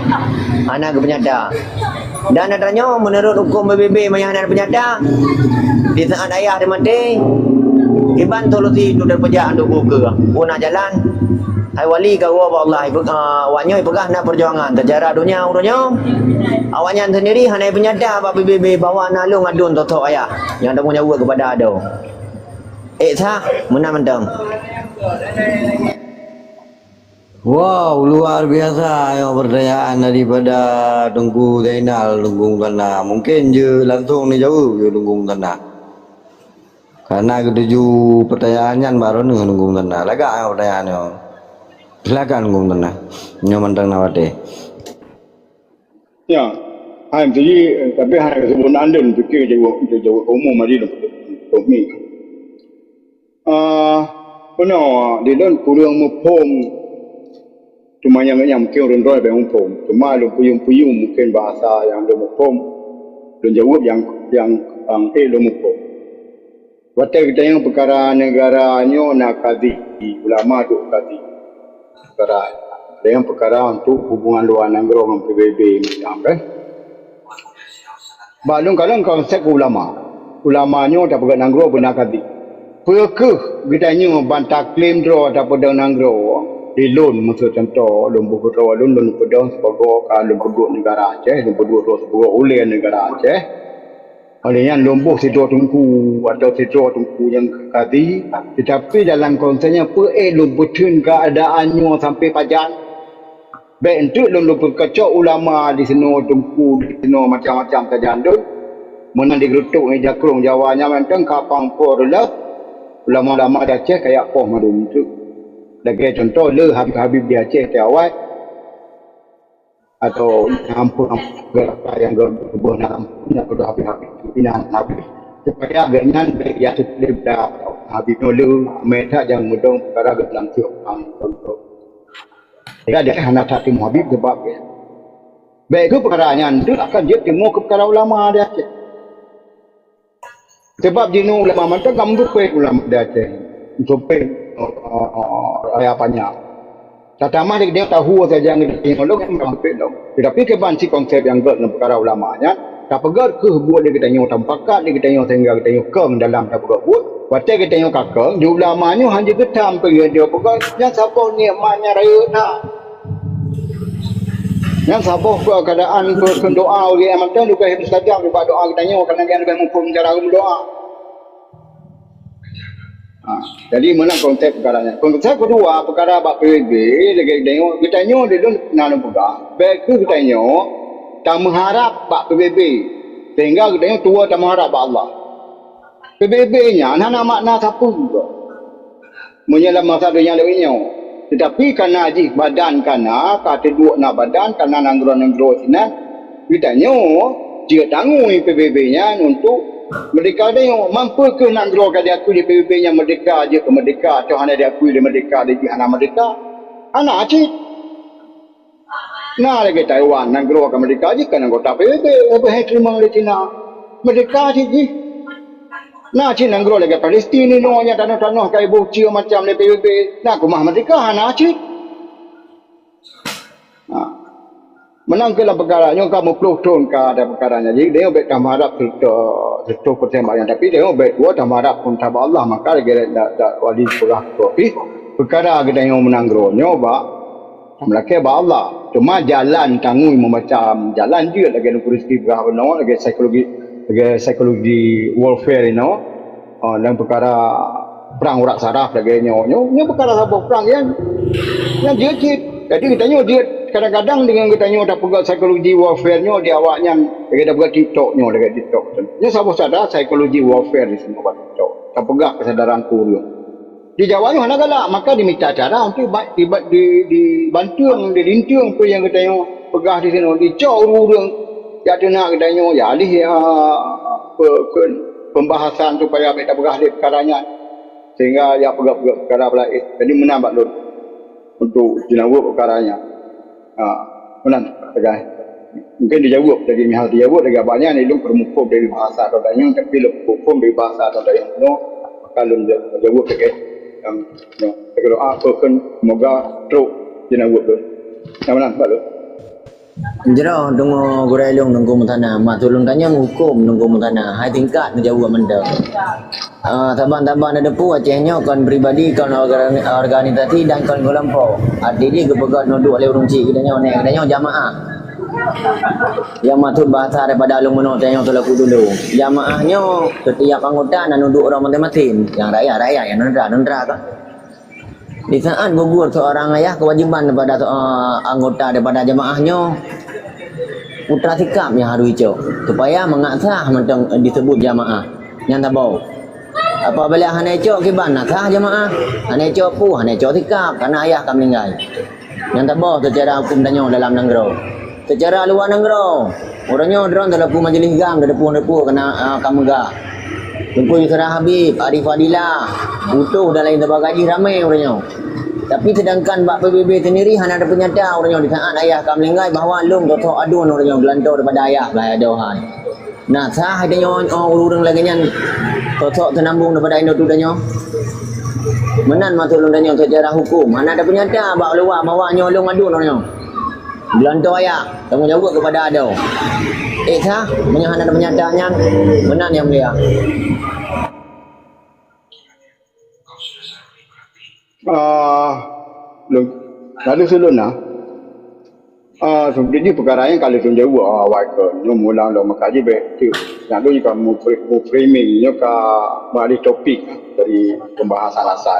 hanya kepenyata. Dan adanya menurut hukum PBB hanya penyata di saat ayah dia mati kiban solusi itu terpejak untuk buka pun jalan ai wali ka Allah awaknya pegah nak perjuangan sejarah dunia urutnya awaknya sendiri hanya penyata apa PBB bawa nalung adun totok ayah yang tak punya buat kepada ado sah menang-menang. Wow, luar biasa yang pertanyaan daripada Tengku Zainal Tunggung Tanah. Mungkin je langsung ni jauh je Tunggung Tanah. Karena ketujuh pertanyaannya baru ni Tunggung Tanah. Lagak yang pertanyaannya. Silakan Tunggung Tanah. Nyaman tang nawate. Ya, jadi tapi hanya sebut London fikir jawab umum mari untuk mi. Benar, di dalam kurang mufhum cuma yang mungkin orang roy mufhum. Cuma lu puyung mungkin bahasa yang lu mufhum dan jawab yang lu mufhum. Watai kita yang perkara negaranya nak kaji ulama duk kaji. Perkara yang perkara untuk hubungan luar negara dengan PBB macam kan. Balung kalau konsep ulamanya tak pegang negara benar kaji. Perkah kitanya bantah klaim draw tak pegang negara di loan maksud contoh loan buku draw loan pedang sebagai kalau penduduk negara Aceh loan penduduk sebagai oleh negara Aceh. Olehnya lombok sidro tungku atau sidro tungku yang kadi tetapi dalam konsepnya lombutun keadaannya sampai pajan baik untuk lombok kacau ulama di sini tungku di sini macam-macam kajian tu mana digerutuk ni jakrung Jawanya mentang kapang porlah ulama-ulama di Aceh kayak poh madum tu lagi contoh le Habib di Aceh tiawat atau ampun yang berbuah nak pada Habib pimpinan Habib supaya agaknya ya sudah Habib dulu mereka yang mudong perkara dalam tiap contoh jika dia hendak hati Habib sebab baik ke perkaranya itu akan dia temu ke perkara ulama dia Aceh sebab dino ulama mana gambar pe ulama dia Aceh untuk pe raya panjang. Tatama dia tahu saja yang tengok memang pedong. Tetapi kebanci konsep yang got dalam perkara ulamanya, tak pegar ke buat dia kita nyok tampakat dia kita nyok sehingga kita nyok keng dalam tak pegar buat. Waktu kita nyok kakeng, di ulamanya hanya ketam pergi dia pegar. Yang siapa nikmatnya raya nak. Yang siapa keadaan berdoa oleh amantan juga hidup saja lepas doa kita nyok kerana dia lebih mumpung cara berdoa. Jadi mana konsep perkaranya. Konsep kedua perkara bab PBB lagi tengok kita nyo dia nak pegang. Baik kita nyo tak mengharap bab PBB sehingga kita nyo tua tak mengharap bab Allah. PBB-nya nak makna siapa juga. Menyelam masa dunia lebih nyo. Tetapi kerana aji badan kerana kata dua nak badan kerana nanggro sini kita nyo dia tanggung PBB-nya untuk mereka ada yang mampu ke nak gerakkan dia akui di PBB yang merdeka je ke merdeka atau hanya dia akui di merdeka di anak merdeka anak Aceh nah lagi Taiwan nak gerakkan merdeka je kan anggota PBB apa yang terima di China merdeka je nah China gerak lagi Palestin ni nonya tanah-tanah kayak bocil macam di PBB nak kumah merdeka anak Aceh menang ke dalam perkara nyo kamu peluk tun ka ada perkaranya. Jadi dia bet tambah harap serta pertembak yang tapi dia bet dua tambah harap pun tabah Allah maka dia dak wali surah tapi perkara kita yang menang gronyo ba melake ba Allah. Cuma jalan tangui memacam jalan dia lagi rezeki berapa no lagi psikologi warfare dan perkara perang urat saraf lagi nyo perkara sabuk perang yang dia cip. Jadi kita dia kadang-kadang dengan kita dah pegang psikologi warfare-nya di awaknya dia dah pegang TikTok-nya dekat TikTok. Nya sabuk sadar psikologi warfare di semua TikTok. Tak pegang kesadaran kurio. Di Jawanya mana galak maka diminta cara untuk dibantu dilintung apa yang kita pegang di sini dicok urang jadi nak kita ya alih pembahasan supaya kita pegang di perkaranya sehingga ya pegang perkara lain. Jadi menambah lur untuk jenawab perkaranya. Menang tegas. Mungkin dijawab dari mihal dijawab dari banyak ni lu permukum dari bahasa atau dayang tapi lu hukum dari bahasa atau dayang maka lu jawab dekat kalau apa kan semoga teruk jenawab tu. Menang balu. Jero dungo gurelong nunggu mutana mak tulung tanya hukum nunggu mutana hai tingkat menjawab mendang. Taban-taban ada pu Acehnya kon pribadi kon organisasi dan kon kelompok. Adili kepegat noduk oleh urungci kedanya jamaah. Yang matur bahasa daripada alung meno tanya tolaku dulu. Jamaahnya setiap anggota dan noduk orang masing-masing. Yang raya yang nendra kan. Di saat gugur seorang ayah kewajiban kepada anggota daripada jamaahnya putra sikap yang harus hijau supaya mengasah mentang disebut jamaah yang tabau. Apabila hanya hijau kiban nasah jamaah hanya hijau pu hanya hijau sikap karena ayah kami meninggal. Yang tabau secara hukum danyo dalam negara. Secara luar negara orangnya drone dalam majlis gang depu kena kamu gak. Tunggu Yusra Habib, Arif Fadilah, Utuh dan lain sebagainya ramai orangnya. Tapi sedangkan Bak PBB sendiri hanya ada penyata orangnya di saat ayah kami meninggal bahawa lung totok adun orangnya gelantau daripada ayah lah adohan. Nah sah adanya urang lagi nya totok tenambung daripada Indo tudanya. Menan masuk lundanya secara hukum. Mana ada penyata Bak luar bahawa nyolong adun orangnya. Gelantau ayah tanggungjawab kepada ado. Sah menyahan ada penyataannya menan yang mulia. Lalu sebelumnya sebenarnya perkara yang kalau tunjuk awak ke mula lo makaji betul lalu jika mu framing nya ka balik topik dari pembahasan asal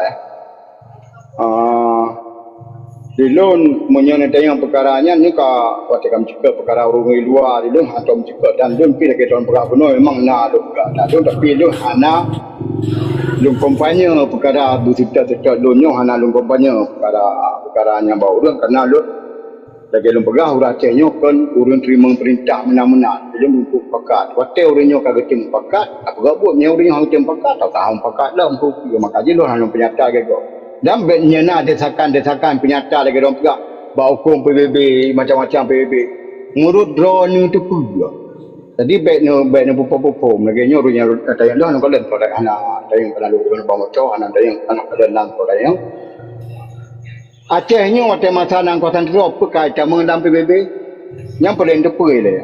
di lon menyana yang perkaranya ni ka waktu kami cakap perkara orang luar di lon atau cakap dan lon pi lagi dalam perkara benar memang nak lo tapi lon hana lung kompanya perkara bercerita-cerita lunyo hana lung kompanya perkaranya bau lun karena lun lagi lung pegah urang Acehnya kan urang terima perintah menang-menang jadi untuk pakat wate urangnya kagak tim pakat apa gabut nya urang hang tim pakat tak tahu pakat lah untuk maka je lun hana penyata gago dan nyana desakan penyata lagi dong pegah bau hukum PBB macam-macam PBB ngurut drone itu pula. Jadi baik ni pupu lagi nyo runya tayang dah nak kalen pada anak tayang kana lu kana bamoco anak tayang anak kalen lang pada yang Acehnya waktu masa nang kawasan tu pekai tamang dalam PBB yang paling depan le.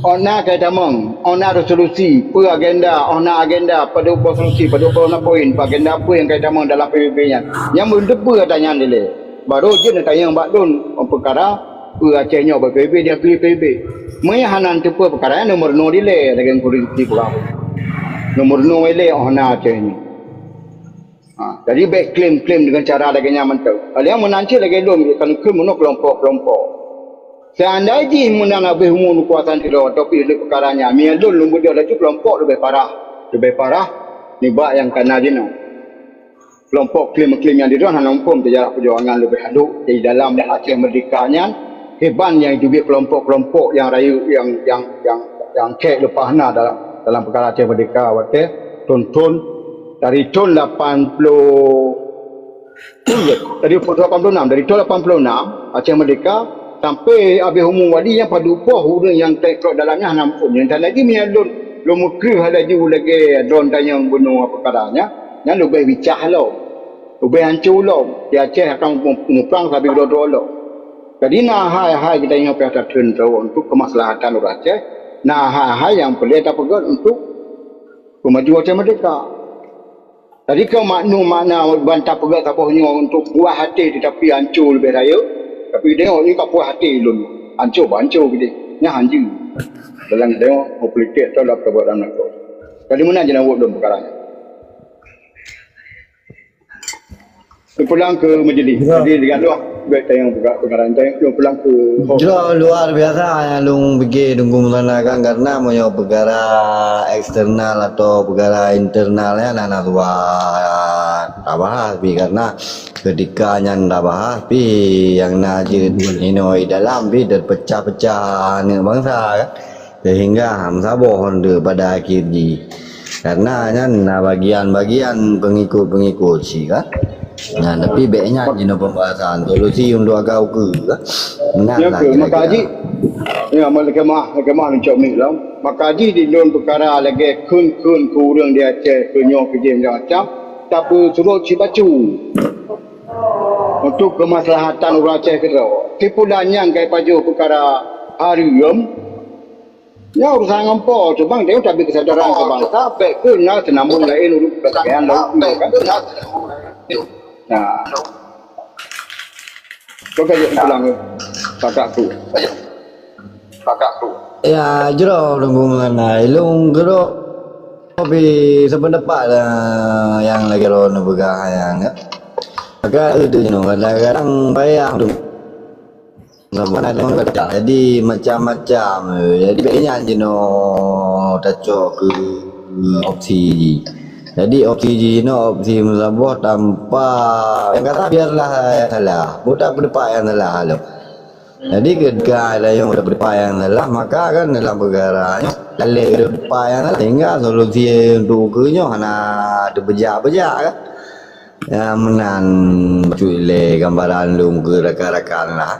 Ona kai tamang, ona resolusi, agenda pada resolusi pada poin agenda apa yang kai tamang dalam PBB nya. Yang mendepa tanya le. Baru je nak tayang bak dun perkara Acehnya PBB dia pilih PBB. Maya hanan tu perkara nomor 0 dile dengan kuriti pulang. Nomor 0 ile ona Acehnya. Jadi baik klaim dengan cara lagi nyaman tu. Kalau yang menanci lagi lom kan klaim kelompok. Seandainya menang lebih umum kuasaan tidak tapi perkaranya mialun lumbu dia lagi kelompok lebih parah ni bak yang kena dina. Kelompok klaim yang dia hanya hukum sejarah perjuangan lebih haduk di dalam dah Aceh merdekanya heban yang juga kelompok-kelompok yang rayu yang kek lepas dalam perkara Aceh merdeka waktu tonton dari tahun 86 dari tahun 86 Aceh Merdeka sampai habis umum wali yang pada upah orang yang tekok dalamnya hanya pun yang tak lagi mialun lumukri lagi don tanya bunuh perkaranya yang lebih bicah lo lebih hancur lo di Aceh akan perang sampai dua-dua lo Jadi hai kita yang pihak tertentu untuk kemaslahatan orang Aceh, hai yang boleh tak pegang untuk kemajuan Aceh Merdeka. Jadi kau makna bantah pegang sabahnya untuk buah hati tetapi hancur lebih raya. Tapi dia ni kau puas hati dulu, hancur dia, ni hancur. Dalam tengok politik tu lah perbuatan nak. Dari mana je nak buat dalam perkara ni? Pulang ke majlis. Jadi digaduh baik tayang perkara tayang pulang ke Luar biasa yang lung pergi tunggu melaksanakan karena punya perkara eksternal atau perkara internalnya nak buat tak bahas karena ketika yang tak bahas yang nak inoi dalam terpecah-pecah ni bangsa kan sehingga hamsa bohong pada akhirnya karena kan bagian-bagian pengikut sih kan. Nah, tapi baiknya jenis pembahasan solusi untuk agak maka haji ya mahkamah mencok ni lah maka haji di dalam perkara lagi kun kurang dia Aceh kenyong kerja macam tapi suruh cibacu untuk kemaslahatan orang Aceh kita tipulannya kayak paju perkara harium ya urusan ngampau tu bang dia tapi kesadaran kebangsa baik ke nak senamun lain urut kesehatan lain kan nah kau kaji pulang kakak tu ya jero tunggu mengenai lung gero tapi sependapat lah yang lagi lo nak pegang yang agak itu kadang-kadang payah tu jadi macam-macam jadi banyak tacok ke opsi jadi opsi opsi musabah tanpa yang kata biarlah salah bukan pendapat yang salah lo jadi ketika ada yang pendapat yang salah maka kan dalam perkara balik pendapat yang salah sehingga solusi untuk kenyo hana terpejak-pejak kan yang menan cuile gambaran lung ke rakan-rakan lah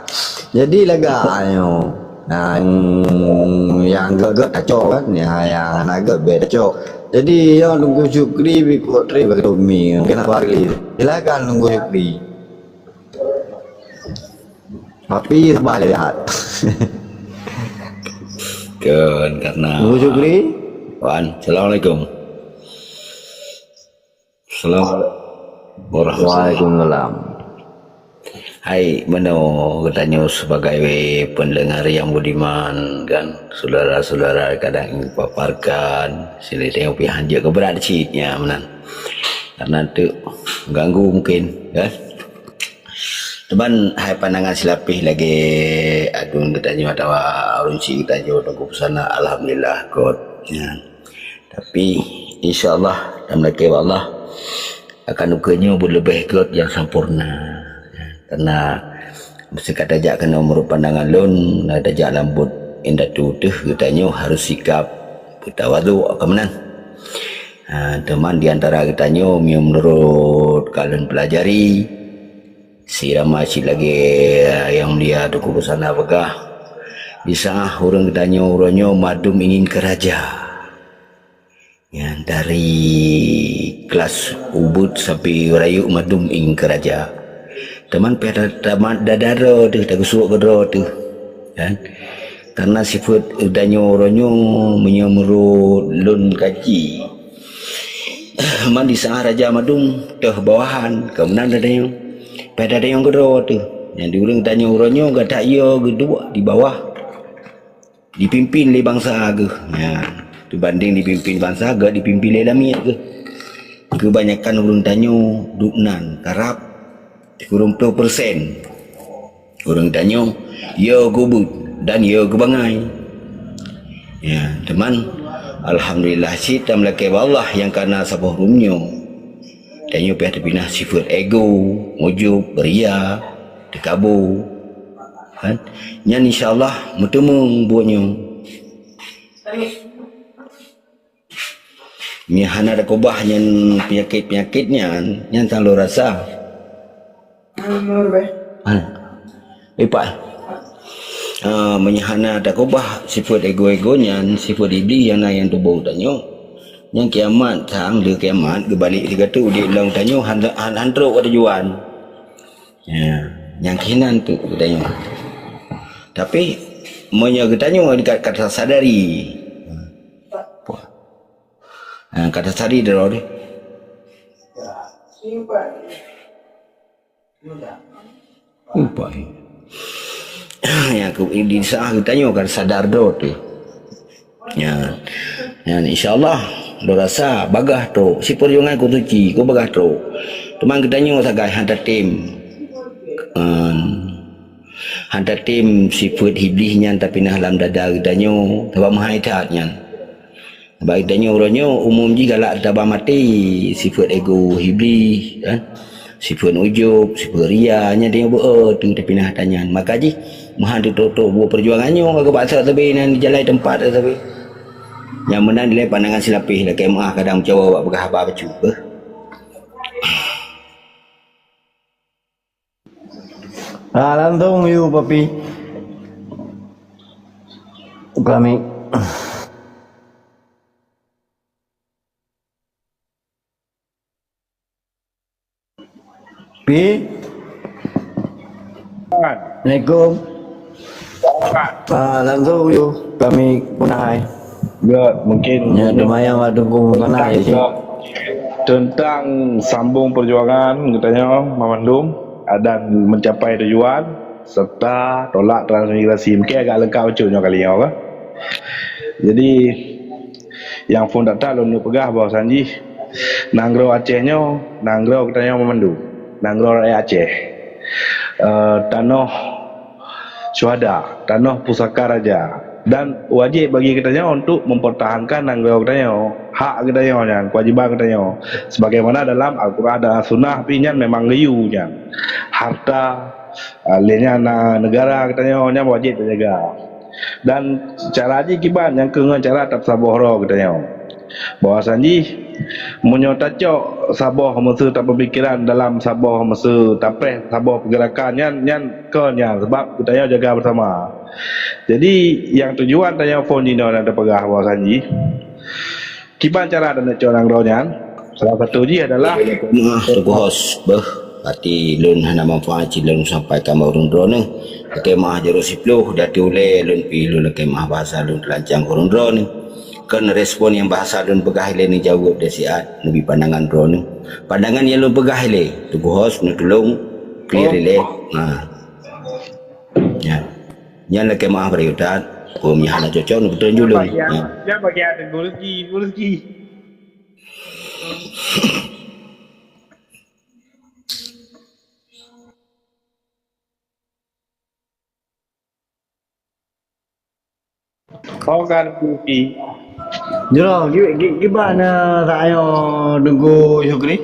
jadi lagaknya yang agak kacau kan yang agak beda cok jadi yang nunggu syukri ikut tri berdomi kenapa lagi silakan nunggu syukri tapi sebalik lihat kan karena nunggu syukri Assalamualaikum Waalaikumsalam. Hai mano katanya sebagai pendengar yang budiman kan saudara-saudara kadang paparkan sini tengok pihak je keberat ciknya menan karena tu ganggu mungkin kan teman hai pandangan silapih lagi adun katanya atau arun cik katanya tunggu pesana alhamdulillah kot ya. Tapi insyaallah dalam laki Allah akan ukanya berlebih kot yang sempurna karena mesti kata jak kena menurut pandangan lun ada jak lambut indah tu katanya harus sikap bertawadhu kemenan teman diantara katanya menurut kalian pelajari si ramai lagi yang dia duku kesana begah bisa orang katanya orangnya madum ingin keraja ya, dari kelas ubud sampai rayu madum ingin keraja teman pada tamat dadaro tu tak suak kedro tu kan karena sifat udahnya orangnya menyemurut lun kaji man di sang raja madum dah bawahan kemudian ada yang pada ada yang kedro tu yang diulang tanya orangnya gak tak ia kedua di bawah dipimpin oleh bangsa ke ya dibanding dipimpin bangsa gak dipimpin oleh lamiat ke kebanyakan orang tanya duknan karap kurang 20% orang tanya ya gubut dan ya kebangai ya teman alhamdulillah kita melaki Allah yang karena sabah rumnya tanya pihak terpinah sifat ego mujub beria dekabur kan yang insyaallah bertemu buatnya mihana ada kobah yang penyakit-penyakitnya yang selalu rasa menyahana ada kobah sifat ego-egonya sifat iblis yang tubuh tanya yang kiamat sang le kiamat kebalik dia kata dia long tanya handro ada juan ya yang kinan tu tanya Tapi monya getanyo dekat kata sadari. Kata sadari dah deh. Umpai. Yang aku di sah getanyo kan sadar do tu. Ya. Dan insyaallah do rasa bagah tu. Si perjuangan ku tuci, ku bagah tu. Teman getanyo sagai hantar tim. Hantar tim sifat iblisnya tapi nah dalam dada getanyo tabah mahaitatnya. Baik danyo uronyo umum juga lah tabah mati sifat ego iblis kan. Sifat ujub, sifat ria nya dia tu tapi nah tanya. Maka ji mahan ditutup buat perjuangannya kagak bahasa tapi nan jalan tempat tapi. Yang menang nilai pandangan silapih lah kemah kadang mencoba buat begah apa cuba. Langsung you papi. Kami Pi. Assalamualaikum. Langsung you kami punai. Mungkin Ya lumayan waktu punai sih. tentang sambung perjuangan katanya memandum dan mencapai tujuan serta tolak transmigrasi. Mungkin agak lengkap ucapnya kali ini apa. Jadi yang pun tak tahu lu pegah bahawa sanji nanggro Acehnya nanggro katanya memandu nanggro rakyat Aceh tanah syuhada, tanah pusaka raja, dan wajib bagi katanya untuk mempertahankan nanggro katanya hak katanya kewajiban katanya sebagaimana dalam Al-Quran dan Sunnah tapi memang gayunya harta lainnya negara katanya wajib terjaga. Dan cara haji kiban yang dengan cara tak sabar katanya bahwasannya menyotacok sabar masa tak berfikiran dalam sabar masa tapeh sabar pergerakan yang kenya sebab katanya jaga bersama. Jadi yang tujuan tanya phone ni ada pegah bahwasannya kiban cara dan orang ronya salah satu ji adalah Terkuhos Hati lun hana manfaat lun sampai kamar urun drone kemah jero sipluh dah diule lun pilu kemah bahasa lun telancang urun drone kan respon yang bahasa lun pegah ile ni jawab desiat lebih pandangan drone pandangan yang lun pegah ile Terkuhos nu tolong clear ile ya yang kemah beriutan pemihana cocok nu betul julung ya bagi ada rezeki kau kan rezeki Jero gimana saya tunggu Syukri?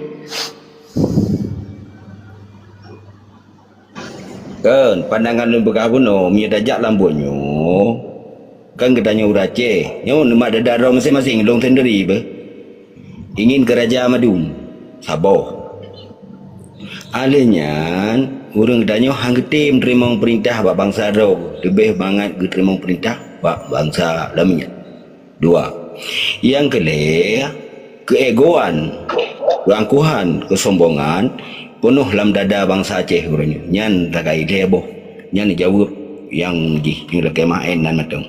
Kan pandangan lun berkabun mia dajak lambunyo kan katanya urace nyo nama dadaro masing-masing long sendiri be ingin ke Raja Madum Sabah alenya urang katanya hang gete menerima perintah bak bangsa ro lebih banget terima perintah bak bangsa lamnya. Dua yang kedua keegoan keangkuhan kesombongan penuh dalam dada bangsa Aceh urangnya nyan ragai leboh nyan jawab yang di kemain dan matang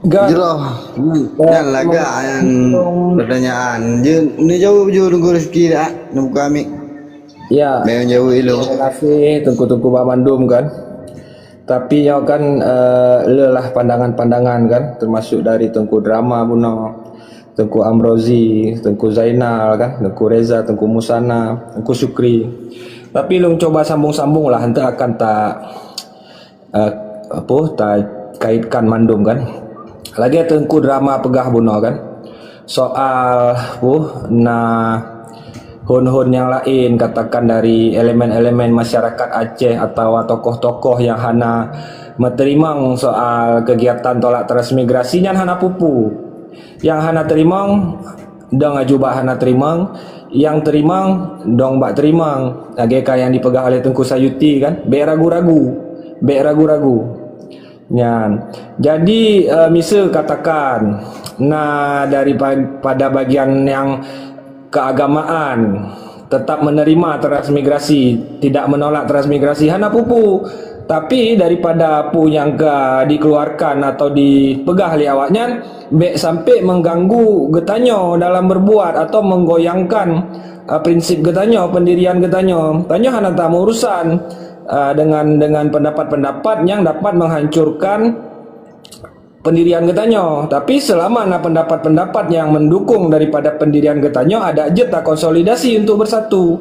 Jero yang laga yang pertanyaan ni jauh tunggu rezeki dah nak buka amik Ya, memang jauh ilo. terima kasih Tengku-tengku Bamandum kan. Tapi yang kan lelah pandangan-pandangan kan, termasuk dari Tengku Drama Buno, Tengku Amrozi, Tengku Zainal kan, Tengku Reza, Tengku Musana, Tengku Syukri. Tapi lu coba sambung-sambung lah, nanti akan tak tak kaitkan mandum kan. Lagi Tengku Drama Pegah Buno kan, soal hun-hun yang lain katakan dari elemen-elemen masyarakat Aceh atau tokoh-tokoh yang hana menerima soal kegiatan tolak transmigrasinya hana pupu yang hana terima dong ajuba hana terima yang terima dong bak terima agak yang dipegang oleh Tengku Sayuti kan be ragu-ragu nyan. Jadi misal katakan nah daripada bagian yang keagamaan tetap menerima transmigrasi, tidak menolak transmigrasi hana pupu. Tapi daripada pu yang ke dikeluarkan atau dipegah li awaknya, bek sampai mengganggu getanyo dalam berbuat atau menggoyangkan prinsip getanyo, pendirian getanyo. Tanyo hana tak urusan dengan pendapat-pendapat yang dapat menghancurkan pendirian getanyo. Tapi selama ada pendapat-pendapat yang mendukung daripada pendirian getanyo, ada aja tak konsolidasi untuk bersatu.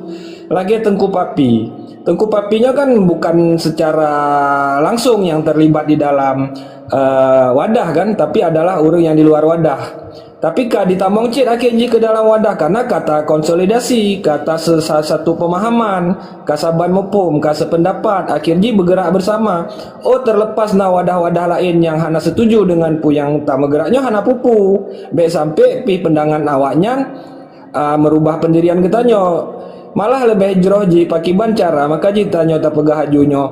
Lagi Tengku Papinya kan bukan secara langsung yang terlibat di dalam wadah kan, tapi adalah orang yang di luar wadah. Tapi kah ditamong cit akhirnya ke dalam wadah karena kata konsolidasi, kata satu pemahaman, kasaban mupum, kasa pendapat, akhirnya bergerak bersama. Oh, terlepas na wadah-wadah lain yang hana setuju dengan pu yang tak bergeraknya hana pupu. Baik sampai pi pendangan awaknya merubah pendirian getanyo. Malah lebih jroh ji pakiban cara maka jitanyo tak pegah hajunyo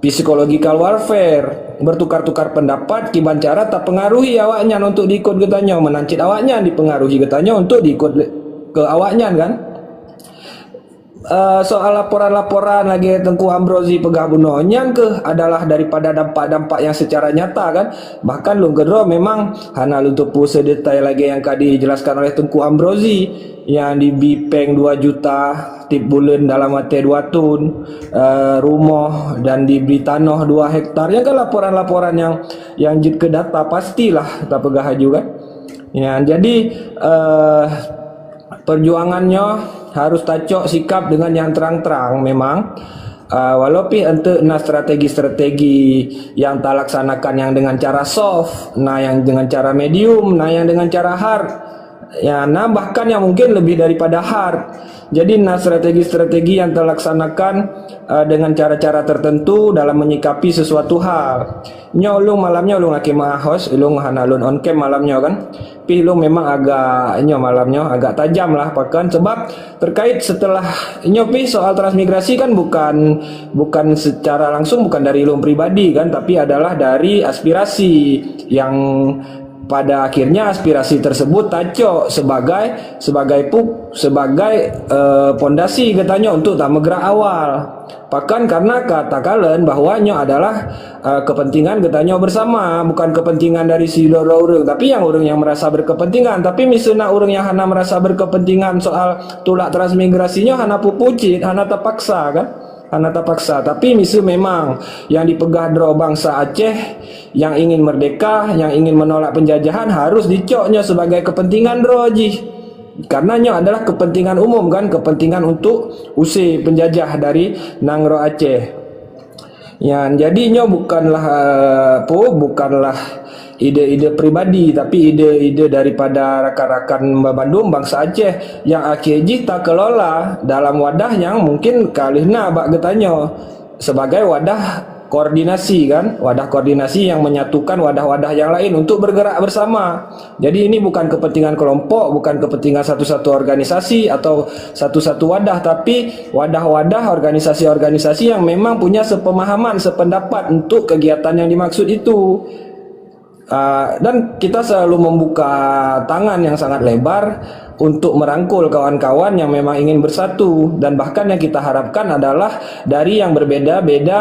psychological warfare, bertukar-tukar pendapat kiban cara tak pengaruhi awaknya untuk diikut getanyo, menancit awaknya dipengaruhi getanyo untuk diikut ke awaknya kan. Soal laporan-laporan lagi Tengku Ambrozi pegah bunonyan ke adalah daripada dampak-dampak yang secara nyata kan. Bahkan lu gedro memang hana lu tupu sedetail lagi yang tadi dijelaskan oleh Tengku Ambrozi yang di Bipeng 2 juta tip bulan dalam mate 2 tun rumah dan diberi tanah 2 hektar yang kan laporan-laporan yang jid ke data pastilah tak pegah haju kan ya. Jadi perjuangannya harus tacok sikap dengan yang terang-terang memang walaupun ente na strategi-strategi yang tak laksanakan yang dengan cara soft, nah yang dengan cara medium, nah yang dengan cara hard ya, nah bahkan yang mungkin lebih daripada hard. Jadi nah strategi-strategi yang terlaksanakan dengan cara-cara tertentu dalam menyikapi sesuatu hal. Nyo ulung malamnya ulung laki mahos, ulung hana ulun on cam malamnya kan. Pi ulung memang agak nyo malamnya agak tajam lah pakan sebab terkait setelah nyo pi soal transmigrasi kan bukan secara langsung bukan dari ulung pribadi kan, tapi adalah dari aspirasi yang pada akhirnya aspirasi tersebut taco sebagai pondasi katanya untuk tak megrak awal. Bahkan karena kata kalian bahwanya adalah kepentingan katanya bersama, bukan kepentingan dari si orang, tapi yang orang yang merasa berkepentingan. Tapi misalnya orang yang hana merasa berkepentingan soal tulak transmigrasinya hana pupucit, hana terpaksa kan? Hana terpaksa. Tapi misalnya memang yang dipegah dro bangsa Aceh yang ingin merdeka, yang ingin menolak penjajahan harus dicoknya sebagai kepentingan droji. Karenanya adalah kepentingan umum kan, kepentingan untuk usir penjajah dari Nangro Aceh. Ya, jadinya bukanlah ide-ide pribadi, tapi ide-ide daripada rakan-rakan Bandung bangsa Aceh yang akhirnya tak kelola dalam wadah yang mungkin kalihna bak getanyo sebagai wadah koordinasi kan, wadah koordinasi yang menyatukan wadah-wadah yang lain untuk bergerak bersama. Jadi ini bukan kepentingan kelompok, bukan kepentingan satu-satu organisasi atau satu-satu wadah, tapi wadah-wadah organisasi-organisasi yang memang punya sepemahaman, sependapat untuk kegiatan yang dimaksud itu. Dan kita selalu membuka tangan yang sangat lebar untuk merangkul kawan-kawan yang memang ingin bersatu, dan bahkan yang kita harapkan adalah dari yang berbeda-beda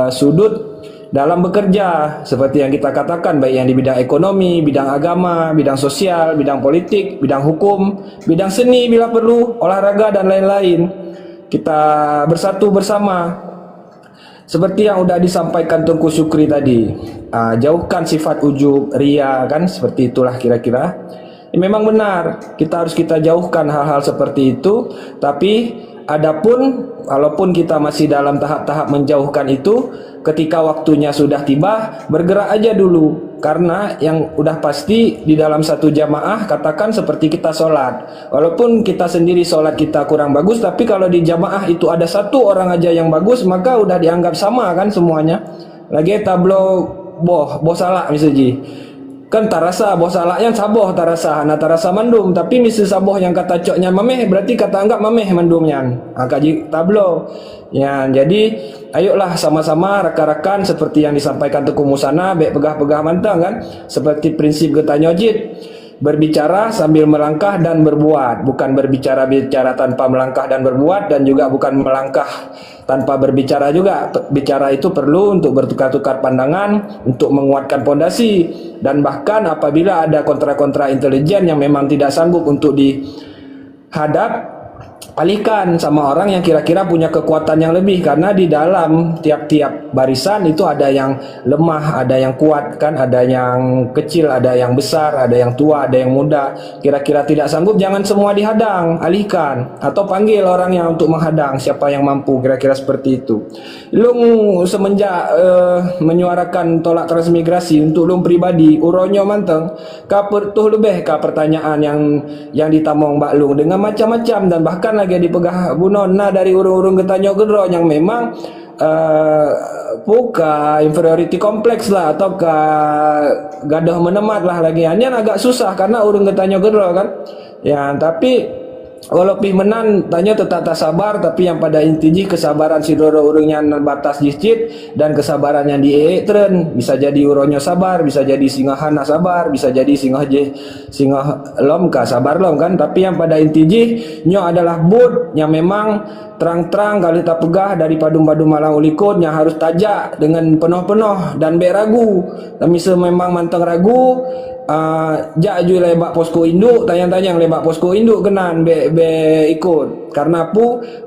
sudut dalam bekerja, seperti yang kita katakan, baik yang di bidang ekonomi, bidang agama, bidang sosial, bidang politik, bidang hukum, bidang seni bila perlu, olahraga dan lain-lain. Kita bersatu bersama. Seperti yang sudah disampaikan Tengku Syukri tadi, jauhkan sifat ujub, ria kan, seperti itulah kira-kira. Memang benar, kita jauhkan hal-hal seperti itu. Tapi adapun walaupun kita masih dalam tahap-tahap menjauhkan itu, ketika waktunya sudah tiba, bergerak aja dulu. Karena yang udah pasti di dalam satu jamaah, katakan seperti kita sholat, walaupun kita sendiri sholat kita kurang bagus, tapi kalau di jamaah itu ada satu orang aja yang bagus, maka udah dianggap sama kan semuanya. Lagi tablo boh salah misalnya kan tarasa boh salah yang saboh tarasa mandum, tapi misal saboh yang kata coknya mameh berarti kata anggap mameh mandumnya kaji tablo ya. Jadi ayolah sama-sama rakan-rakan seperti yang disampaikan Tengku Musana, bek pegah-pegah mantang kan, seperti prinsip getanyojit berbicara sambil melangkah dan berbuat, bukan berbicara-bicara tanpa melangkah dan berbuat, dan juga bukan melangkah tanpa berbicara juga. Bicara itu perlu untuk bertukar-tukar pandangan, untuk menguatkan pondasi, dan bahkan apabila ada kontra-kontra intelijen yang memang tidak sanggup untuk dihadap, alihkan sama orang yang kira-kira punya kekuatan yang lebih, karena di dalam tiap-tiap barisan itu ada yang lemah, ada yang kuat kan, ada yang kecil, ada yang besar, ada yang tua, ada yang muda. Kira-kira tidak sanggup, jangan semua dihadang, alihkan atau panggil orang yang untuk menghadang, siapa yang mampu, kira-kira seperti itu. Lung semenjak menyuarakan tolak transmigrasi untuk lung pribadi, uronyo manteng ka pertuh lebih ka pertanyaan yang ditamong Mbak Lung dengan macam-macam, dan bahkan lagi dipegah bunon nah dari urung-urung getanyo gedro yang memang puka inferiority complex lah, atau ka gadah menemat lah lagi, hanya agak susah karena urung getanyo gedro kan ya. Tapi walau pi menan tanya tetap tak sabar, tapi yang pada intinya kesabaran si doro urungnya batas jicit, dan kesabaran yang tren bisa jadi uronyo sabar, bisa jadi singahana sabar, bisa jadi singah lom ka sabar lom kan. Tapi yang pada intinya nyo adalah bud yang memang terang-terang kali tak pegah dari padum-padum malang ulikut yang harus tajak dengan penuh-penuh dan be ragu. Tapi memang manteng ragu, jak ju lebak posko induk, tanya-tanya lebak posko induk kenan be ikut. Karena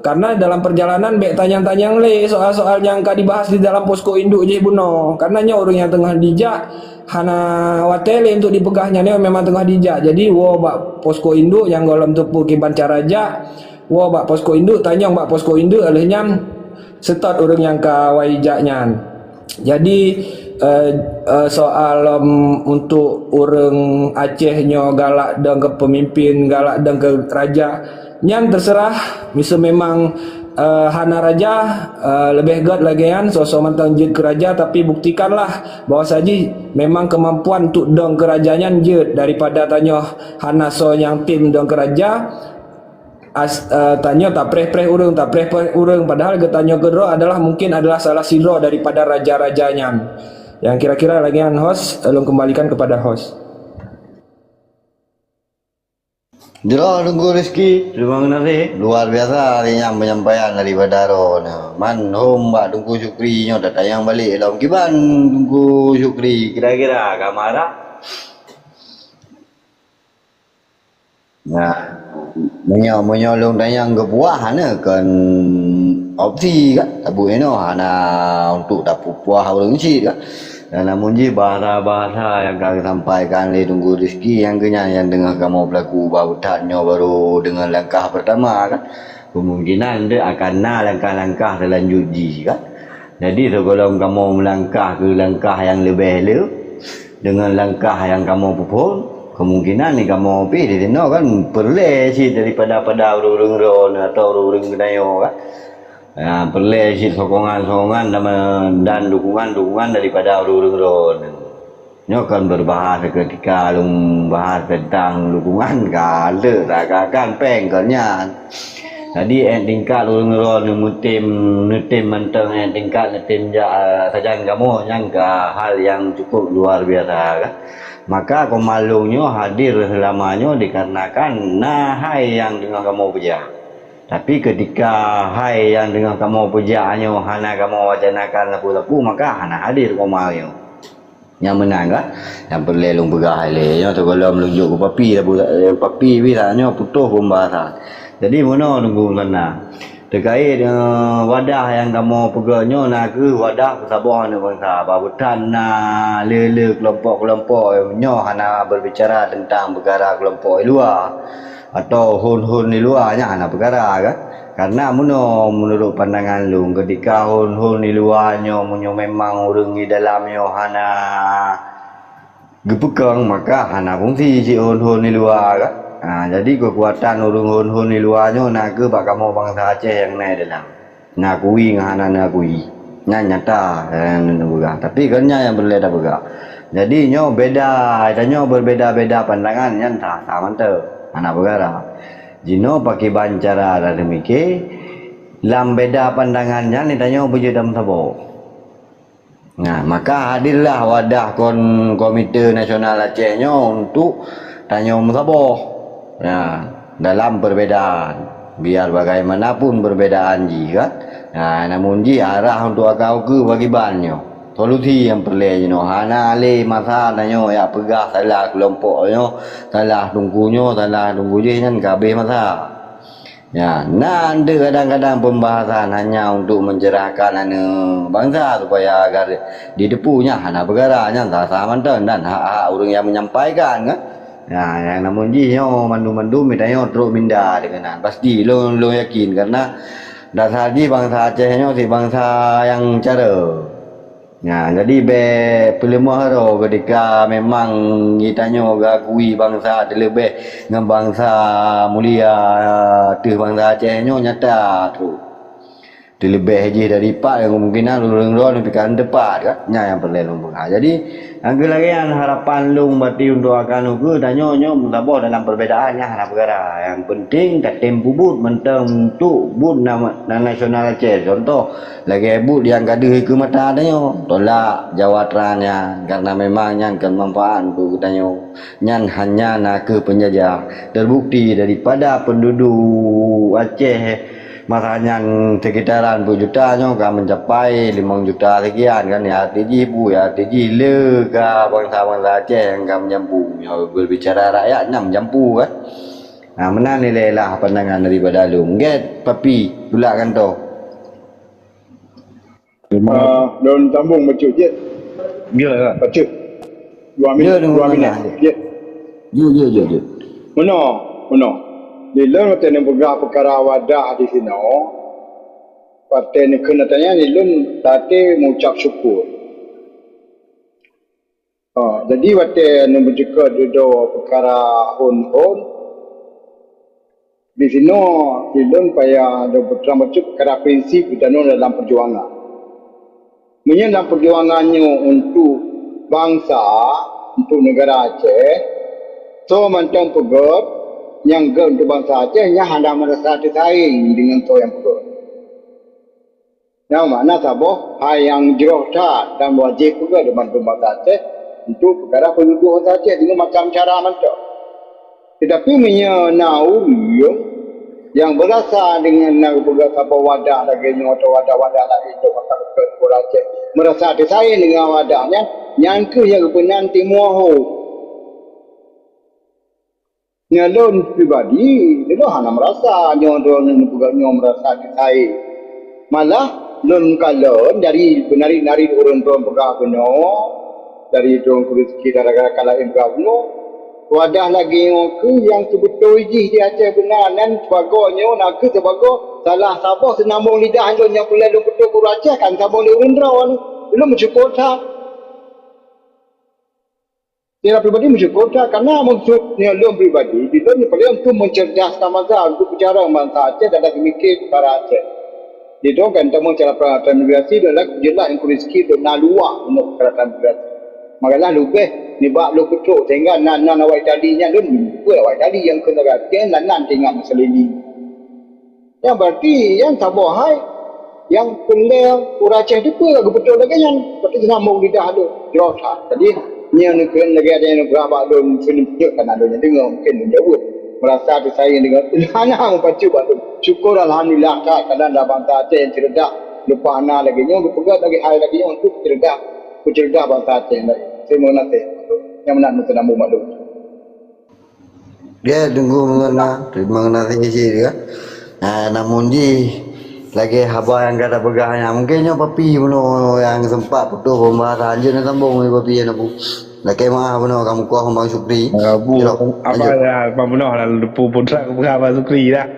karena dalam perjalanan be tanya-tanya le soal-soal yang ka dibahas di dalam posko induk je buno. Karena nya orang yang tengah dijak hana watele untuk dipegahnya ni memang tengah dijak. Jadi wo bak posko induk yang golom tupu kiban cara jak, wo bak posko induk tanya bak posko induk alehnya setot orang yang ka waijaknya. Jadi soal untuk orang Aceh nyo galak deng ke pemimpin, galak deng ke raja, nyan terserah. Bisa memang hana raja lebih god lagi kan sosok mantang jut ke raja, tapi buktikanlah bahwa saji memang kemampuan untuk deng ke rajanya jut daripada tanya hana so yang tim deng ke raja. Tanya tak preh-preh urung, padahal getanyo gedro mungkin adalah salah sidro daripada raja-rajanya. Yang kira-kira lagi host, belum kembalikan kepada host. Jero tunggu rezeki, terima kasih. Luar biasa harinya penyampaian daripada Ron. Man home mbak tunggu Syukri nyo datang yang balik dalam kiban tunggu Syukri. Kira-kira kamera. Nah, menyolong tayang ke buah kan opsi kan tabu eno hana untuk dapat buah orang cik kan. Dan namun je bahasa-bahasa yang kami sampaikan le tunggu rezeki yang kenya yang dengar kamu berlaku bautannya baru dengan langkah pertama kan, kemungkinan dia akan langkah-langkah selanjutnya kan. Jadi sebelum kamu melangkah ke langkah yang lebih dengan langkah yang kamu pupul, kemungkinan ni kamu pergi di sana kan perle sih daripada urung ron atau urung gedayo kan. Perle sih sokongan dan dukungan daripada urung ron. Nyo kan berbahas ketika lung bahas tentang dukungan kala ragakan pengkernya. Jadi tingkat urung ron tim menteng tingkat tim sajan kamu yang hal yang cukup luar biasa kan. Maka komalungnya hadir selamanya dikarenakan hai yang dengan kamu puja. Tapi ketika hai yang dengan kamu pujaannya hana kamu wacanakan lapu-lapu, maka hana hadir komalnya. Yang menang kan? Yang perlelung pegah le. Yang tu kalau melunjuk ke papi bilanya putus pembahasan. Jadi mana tunggu sana. Terkait wadah yang kamu pegahnya nak ke wadah persabaan bangsa babutan na lele kelompok-kelompok nyo hana berbicara tentang perkara kelompok luar atau hun-hun di luarnya hana perkara kan. Karena menurut pandangan lu ketika hun-hun di luarnya memang orang di dalamnya hana gepekang, maka hana fungsi si hun-hun di luar kan. Jadi kekuatan urung hun di luarnya nak ke bak kamu bangsa Aceh yang naik dalam nak kui ngana nak kui nyata tapi kerja yang berbeda juga. Jadi nyo beda, nyo berbeda-beda pandangan nyata sama tu anak perkara. Jino pakai bancara dan demikian lam beda pandangannya ni tanya berjudam sabo. Nah, maka hadirlah wadah Komite Nasional Aceh nyo untuk tanya Sabah. Ya, dalam perbedaan, biar bagaimanapun perbedaan ji kan. Namun ji arah untuk kau ke bagi banyo. Solusi yang perlu no. Hana ale masalahnya ya pegah salah kelompoknya, salah tunggunya, salah tunggu je kan kabeh masalah. Ya, ada kadang-kadang pembahasan hanya untuk mencerahkan bangsa supaya agar didepunya hana perkaranya sama dan hak-hak orang yang menyampaikan kan. Ya, yang namun ji yo mandu-mandu mitanya terus minda dengan pasti lo yakin karena dasar ji bangsa Aceh nyo si bangsa yang cara. Ya, jadi pelemah ro ketika memang kita nyo gakui bangsa terlebih dengan bangsa mulia tu bangsa Aceh nyo nyata tu. Terlebih je dari pak yang kemungkinan lu pikiran depan kan nya yang perlu lu. Jadi angge lagi harapan lu berarti untuk akan lu tanya nyo musabah dalam perbedaannya harap negara. Yang penting tak tempu but mentang tu but nama nasional Aceh. Contoh lagi but yang gaduh ke mata tanya tolak jawatannya karena memang yang kan manfaat tu tanya nyan hanya nak ke penjajah. Terbukti daripada penduduk Aceh masanya sekitaran 2 juta nyo kan mencapai 5 juta sekian kan ya arti bu ya arti le ka bangsa-bangsa Aceh yang kan menyambung ya, berbicara rakyatnya menyambung kan. Nah mana nilai lah pandangan daripada lu nget papi pula kan to. Don sambung baca je. Gila tak? Baca. 2 minit. 2 minit. Je. Mana? Di dalam tanya perkara wadah di sini, partai ni kena tanya ni lun tadi mengucap syukur. Jadi waktu ni berjika duduk perkara hon di sini di lun payah ada berterima perkara prinsip dan dalam perjuangan. Menyen dalam perjuangannya untuk bangsa, untuk negara Aceh, so macam pegot yang untuk bangsa Aceh nya hendak merasa tersaing dengan tu yang betul. Yang mana sabah yang jeroh tak dan wajib juga dibantu bangsa Aceh untuk perkara penduduk bangsa Aceh dengan macam cara macam. Tetapi menyenau yang berasa dengan nak sabah wadah lagi atau wadah lagi untuk bangsa Aceh merasa tersaing dengan wadahnya yang ke yang kebenaran timuahu. Nyalon pribadi, dia hanya merasa nyon merasa disai. Malah lon kalon dari benari orang tuan pegah beno, dari tuan kuriski darah kala impah beno, wadah lagi ke yang sebetul ji di Aceh benar dan sebagainya nak ke sebagai salah sabah senambung lidah lon yang pula lon betul kur Aceh kan sabang di Undra lu mencukup tak. Dia pribadi mencukup tak karena maksudnya lu pribadi di dalam paling tu mencerdaskan masa untuk bicara bangsa Aceh dan mikir para Aceh. Di dalam kan temu cara transmigrasi adalah jelas yang kuriski dan nalua untuk transmigrasi. Makalah lebih ni bak lu ketuk sehingga nan awak tadinya lu awak tadi yang kena gatian dan nan tinggal masalah ini. Yang berarti yang tabahai yang pendek orang Aceh itu pun lagi betul lagi yang berarti senambung lidah tu jerotan. Jadi yang kena lagi ada yang berapa don tunjuk kan ada yang dengar mungkin jauh merasa disayang dengan hanya membaca batu syukur alhamdulillah tak kadang dah bangsa Aceh yang cerdak lupa anak lagi yang berpegat lagi hal lagi yang untuk cerdak bangsa Aceh lagi saya mau nanti yang menang untuk namu maklum Dia tunggu mengenai sisi dia. Namun ji lagi haba yang kata pegahnya mungkinnya papi puno yang sempat putus pembahasan je nak sambung ni papi yang aku lagi maaf puno kamu kuah Bang Sukri Bu apa ya pembunuh lalu putra Abang Sukri dah.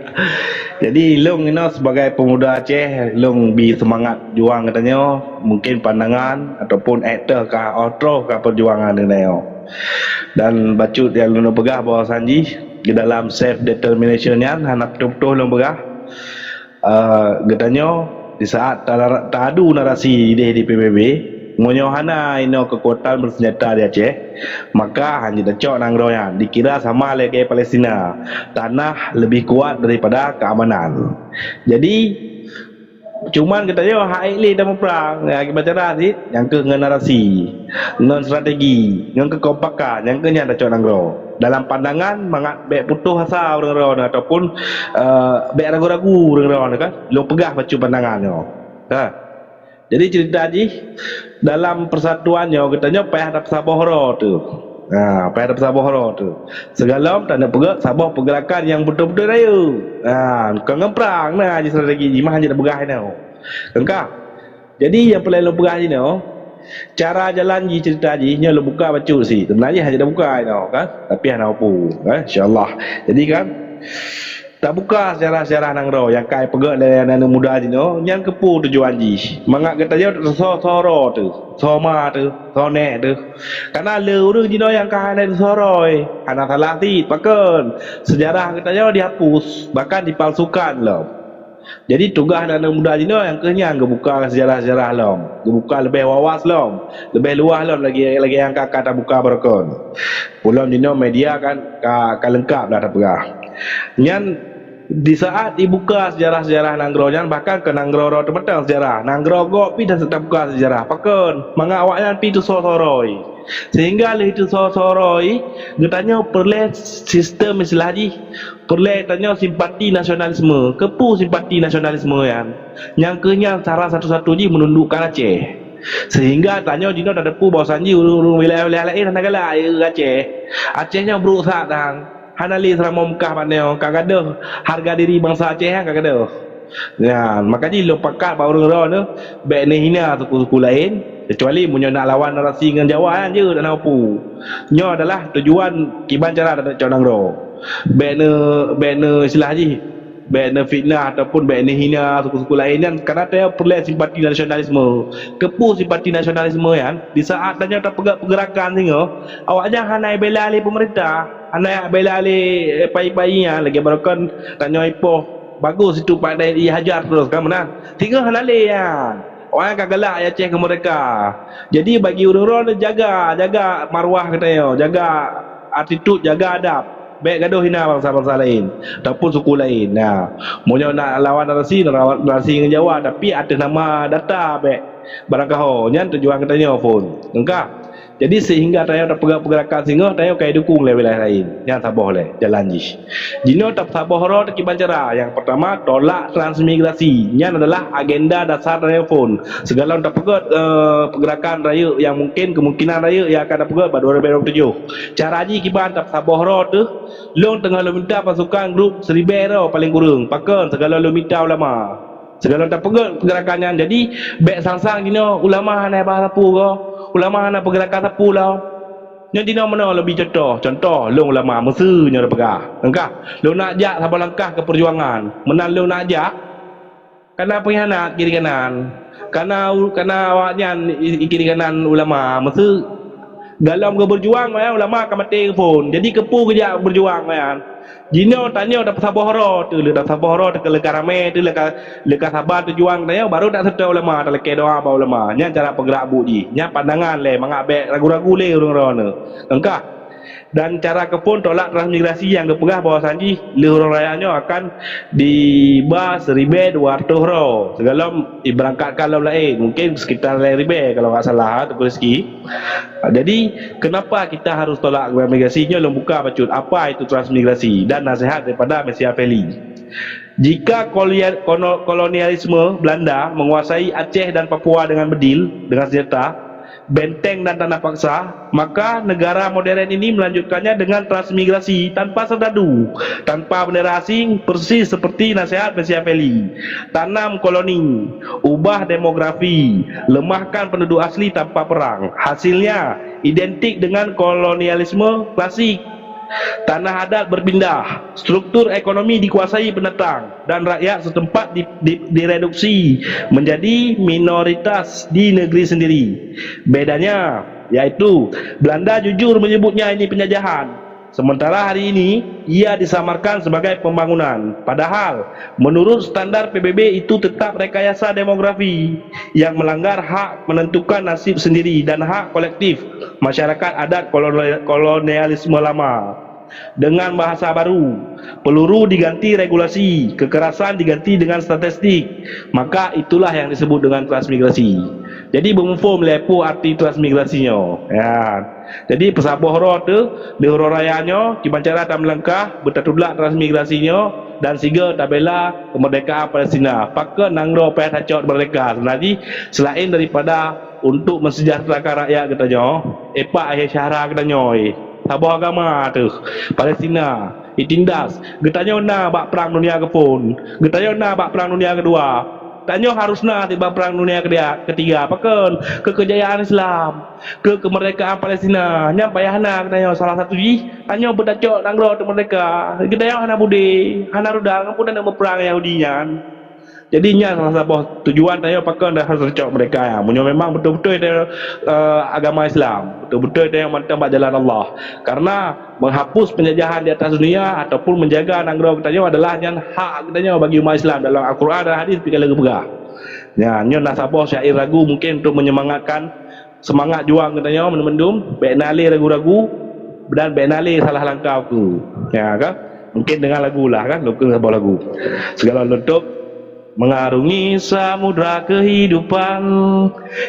Jadi Long ini sebagai pemuda Aceh, Long bi semangat juang katanya, mungkin pandangan ataupun aktor kah outro kah perjuangan ini. Dan bacut yang Long pegah bahawa Sanji di dalam self determination yang anak betul-betul Long pegah. Katanya di saat tak ada narasi di PBB menyohana ino kekuatan bersenjata di Aceh, maka hanya decok nang royan dikira sama lagi Palestina, tanah lebih kuat daripada keamanan. Jadi cuman katanya hak ini dah perang akibat cara sih yang ke narasi non strategi yang kekompakan yang ke nya decok nang ro dalam pandangan mangat bek putus asa orang-orang ataupun bek ragu-ragu orang-orang kan lo pegah baca pandangannya. Jadi cerita ji dalam persatuannya katanya payah ada sabahro tu. Payah ada sabahro tu. Segala tanda pegak sabah pergerakan yang betul-betul raya. Kau ngemprang nah ji strategi ji mah hanya begah ni. Engkau. Jadi yang paling lo pegah ji ni cara jalan ji cerita ji nya lo buka baca si. Sebenarnya hanya dah buka ni kan. Tapi hana apa insya-Allah. Jadi kan tak buka sejarah-sejarah nang ro yang kai pegak layanan muda ji no yang kepu tujuan ji mangak kata dia soro tu soma tu sone tu karena leu ji no yang kai lain soroi anak salah ti paken sejarah kata dia dihapus bahkan dipalsukan lo. Jadi tugas anak muda ji no yang kenyang buka sejarah-sejarah lo buka lebih wawas lo lebih luas lo lagi yang kakak tak buka berkon pulau ji no media kan lengkap dah tak pegah nyan di saat dibuka sejarah-sejarah Nanggrojan bahkan ke Nanggro temetang sejarah Nanggro go pi dah tetap buka sejarah paken mangak awaknya pi tu soroi sehingga le itu soroi getanya perle sistem istilah ji perle tanya simpati nasionalisme kepu simpati nasionalisme yang kenyang cara satu-satu ji menundukkan Aceh sehingga tanya dino dah depu bawasan ji wilayah-wilayah lain negara Acehnya berusaha tang hanali selama Mekah paneo kagada harga diri bangsa Aceh kagada. Ya, makanya lo pakat ba orang-orang tu baik ni hina suku-suku lain kecuali munyo nak lawan narasi dengan Jawa je tak nak apa. Nyo adalah tujuan kiban cara dak conang ro. Baik ne istilah ji baik fitnah ataupun baik hina suku-suku lain kan kerana dia perlu simpati nasionalisme kepu simpati nasionalisme di saat tanya tak pergerakan sehingga awaknya hanai bela ahli pemerintah hanai bela ahli pai-painya lagi barukan tanya ipoh bagus itu pandai dihajar terus kan mana tinggal hanale orang akan galak Aceh ke mereka. Jadi bagi orang-orang jaga maruah katanya jaga attitude jaga adab baik gaduh hina bangsa-bangsa lain ataupun suku lain. Munyo nak lawan narasi dengan Jawa tapi ada nama data baik barang kau nyan tujuan katanya phone engkau. Jadi sehingga tanya tak pergerakan sehingga tanya kai dukung le wilayah lain yang sabah le jalan ji jino tak sabah ro kiban cara yang pertama tolak transmigrasi nyan adalah agenda dasar tanya phone segala tak pergerakan raya yang kemungkinan raya yang akan dapat pada 2027 cara ji kiban tak sabah ro tu long tengah lo minta pasukan grup 1000 ro paling kurang paken segala lo minta ulama segala tak pergerakannya jadi baik sang-sang gino ulama hanai bahasa pu ko ulama nak pergerakan sapu lah yang dina mana lebih contoh long ulama Mesir nya dah pegah engkau long nak ajak sabar langkah ke perjuangan menang long nak ajak kerana pengkhianat kiri kanan kerana awaknya kiri kanan ulama Mesir dalam ke berjuang ulama akan mati pun jadi kepu kerja berjuang jino tanya dah sabah ro tu dah sabah ro ke lekar ramai tu lekar sabar tujuan tanya baru tak serta ulama tak lekar doa ba ulama nya cara bergerak bu ji nya pandangan le mangak bek ragu-ragu le orang-orang engkau dan cara kepun tolak transmigrasi yang kepegah bahawasan ji lehurang rayanya akan dibas 1200 ro segala berangkatkan lalu lain mungkin sekitar 1000 kalau tak salah tu rezeki. Jadi kenapa kita harus tolak transmigrasinya lo buka bacut apa itu transmigrasi dan nasihat daripada Mesia Feli. Jika kolonialisme Belanda menguasai Aceh dan Papua dengan bedil dengan senjata benteng dan tanah paksa, maka negara modern ini melanjutkannya dengan transmigrasi tanpa serdadu, tanpa bendera asing, persis seperti nasihat Mesia Feli. Tanam koloni, ubah demografi, lemahkan penduduk asli tanpa perang. Hasilnya identik dengan kolonialisme klasik. Tanah adat berpindah, struktur ekonomi dikuasai pendatang dan rakyat setempat direduksi menjadi minoritas di negeri sendiri. Bedanya yaitu Belanda jujur menyebutnya ini penjajahan, sementara hari ini ia disamarkan sebagai pembangunan. Padahal menurut standar PBB itu tetap rekayasa demografi yang melanggar hak menentukan nasib sendiri dan hak kolektif masyarakat adat kolonialisme lama. Dengan bahasa baru, peluru diganti regulasi, kekerasan diganti dengan statistik, maka itulah yang disebut dengan transmigrasi. Jadi bermufum lepo arti transmigrasinya. Jadi pesabah roh tu di huruf rayanya kibancara dan melangkah bertatulak transmigrasinya dan siga tabela kemerdekaan Palestina. Paka nangro payah tacot merdeka. Jadi selain daripada untuk mensejahterakan rakyat katanya, epak akhir syahra katanya Sabah agama tu Palestina ditindas. Getanya nak bak perang dunia kepun. Getanya nak bak perang dunia kedua. Tanya harusnya tiba perang dunia ketiga apakah ke kejayaan Islam, ke kemerdekaan Palestina. Nya payahna katanya salah satu tanya berdacok nangro tu merdeka. Getanya hana budi, hana rudang pun nak berperang Yahudinya. Jadinya salah satu tujuan tanya apakah dah harus dacok mereka ya. Munyo memang betul-betul dia agama Islam, betul-betul dia yang mantap jalan Allah. Karena menghapus penjajahan di atas dunia ataupun menjaga nangro katanya adalah yang hak katanya bagi umat Islam dalam Al-Quran dan hadis pikir lagu pegah. Ya, nyo nasabah syair ragu mungkin untuk menyemangatkan semangat juang katanya mendum benali ragu-ragu dan benali salah langkah aku. Ya kan? Mungkin dengan lagu lah kan, sebuah lagu. Segala letup mengarungi samudra kehidupan,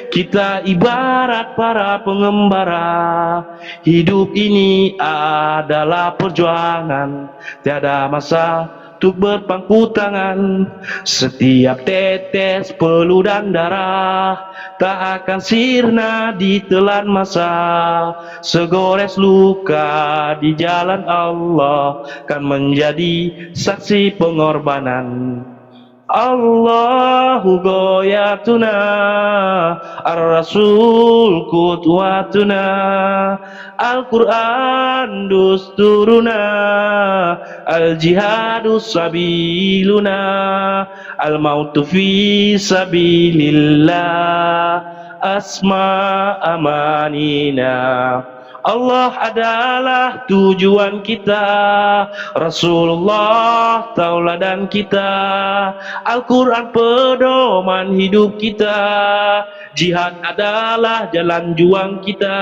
kita ibarat para pengembara. Hidup ini adalah perjuangan, tiada masa untuk berpangku tangan. Setiap tetes peluh dan darah tak akan sirna ditelan masa. Segores luka di jalan Allah kan menjadi saksi pengorbanan. Allahu goyatuna, Ar-Rasul kutwatuna, Al-Quran dusturuna, Al-Jihadu sabiluna, Al-Mautu fi sabilillah, Asma amanina. Allah adalah tujuan kita, Rasulullah tauladan kita, Al-Quran pedoman hidup kita, jihad adalah jalan juang kita,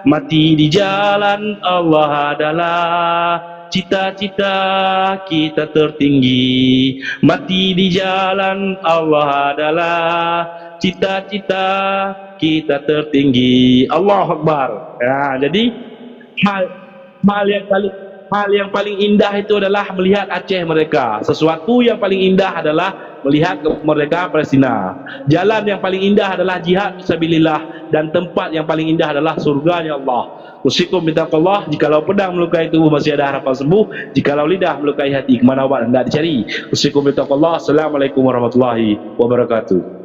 mati di jalan Allah adalah cita-cita kita tertinggi. Mati di jalan Allah adalah cita-cita kita tertinggi. Allahu Akbar. Ya, jadi hal yang paling indah itu adalah melihat Aceh mereka. Sesuatu yang paling indah adalah melihat kemerdekaan Palestina. Jalan yang paling indah adalah jihad fisabilillah, dan tempat yang paling indah adalah surganya Allah. Usikum bitaqallah, jikalau pedang melukai tubuh masih ada harapan sembuh, jikalau lidah melukai hati kemana obat hendak dicari. Usikum bitaqallah. Assalamualaikum warahmatullahi wabarakatuh.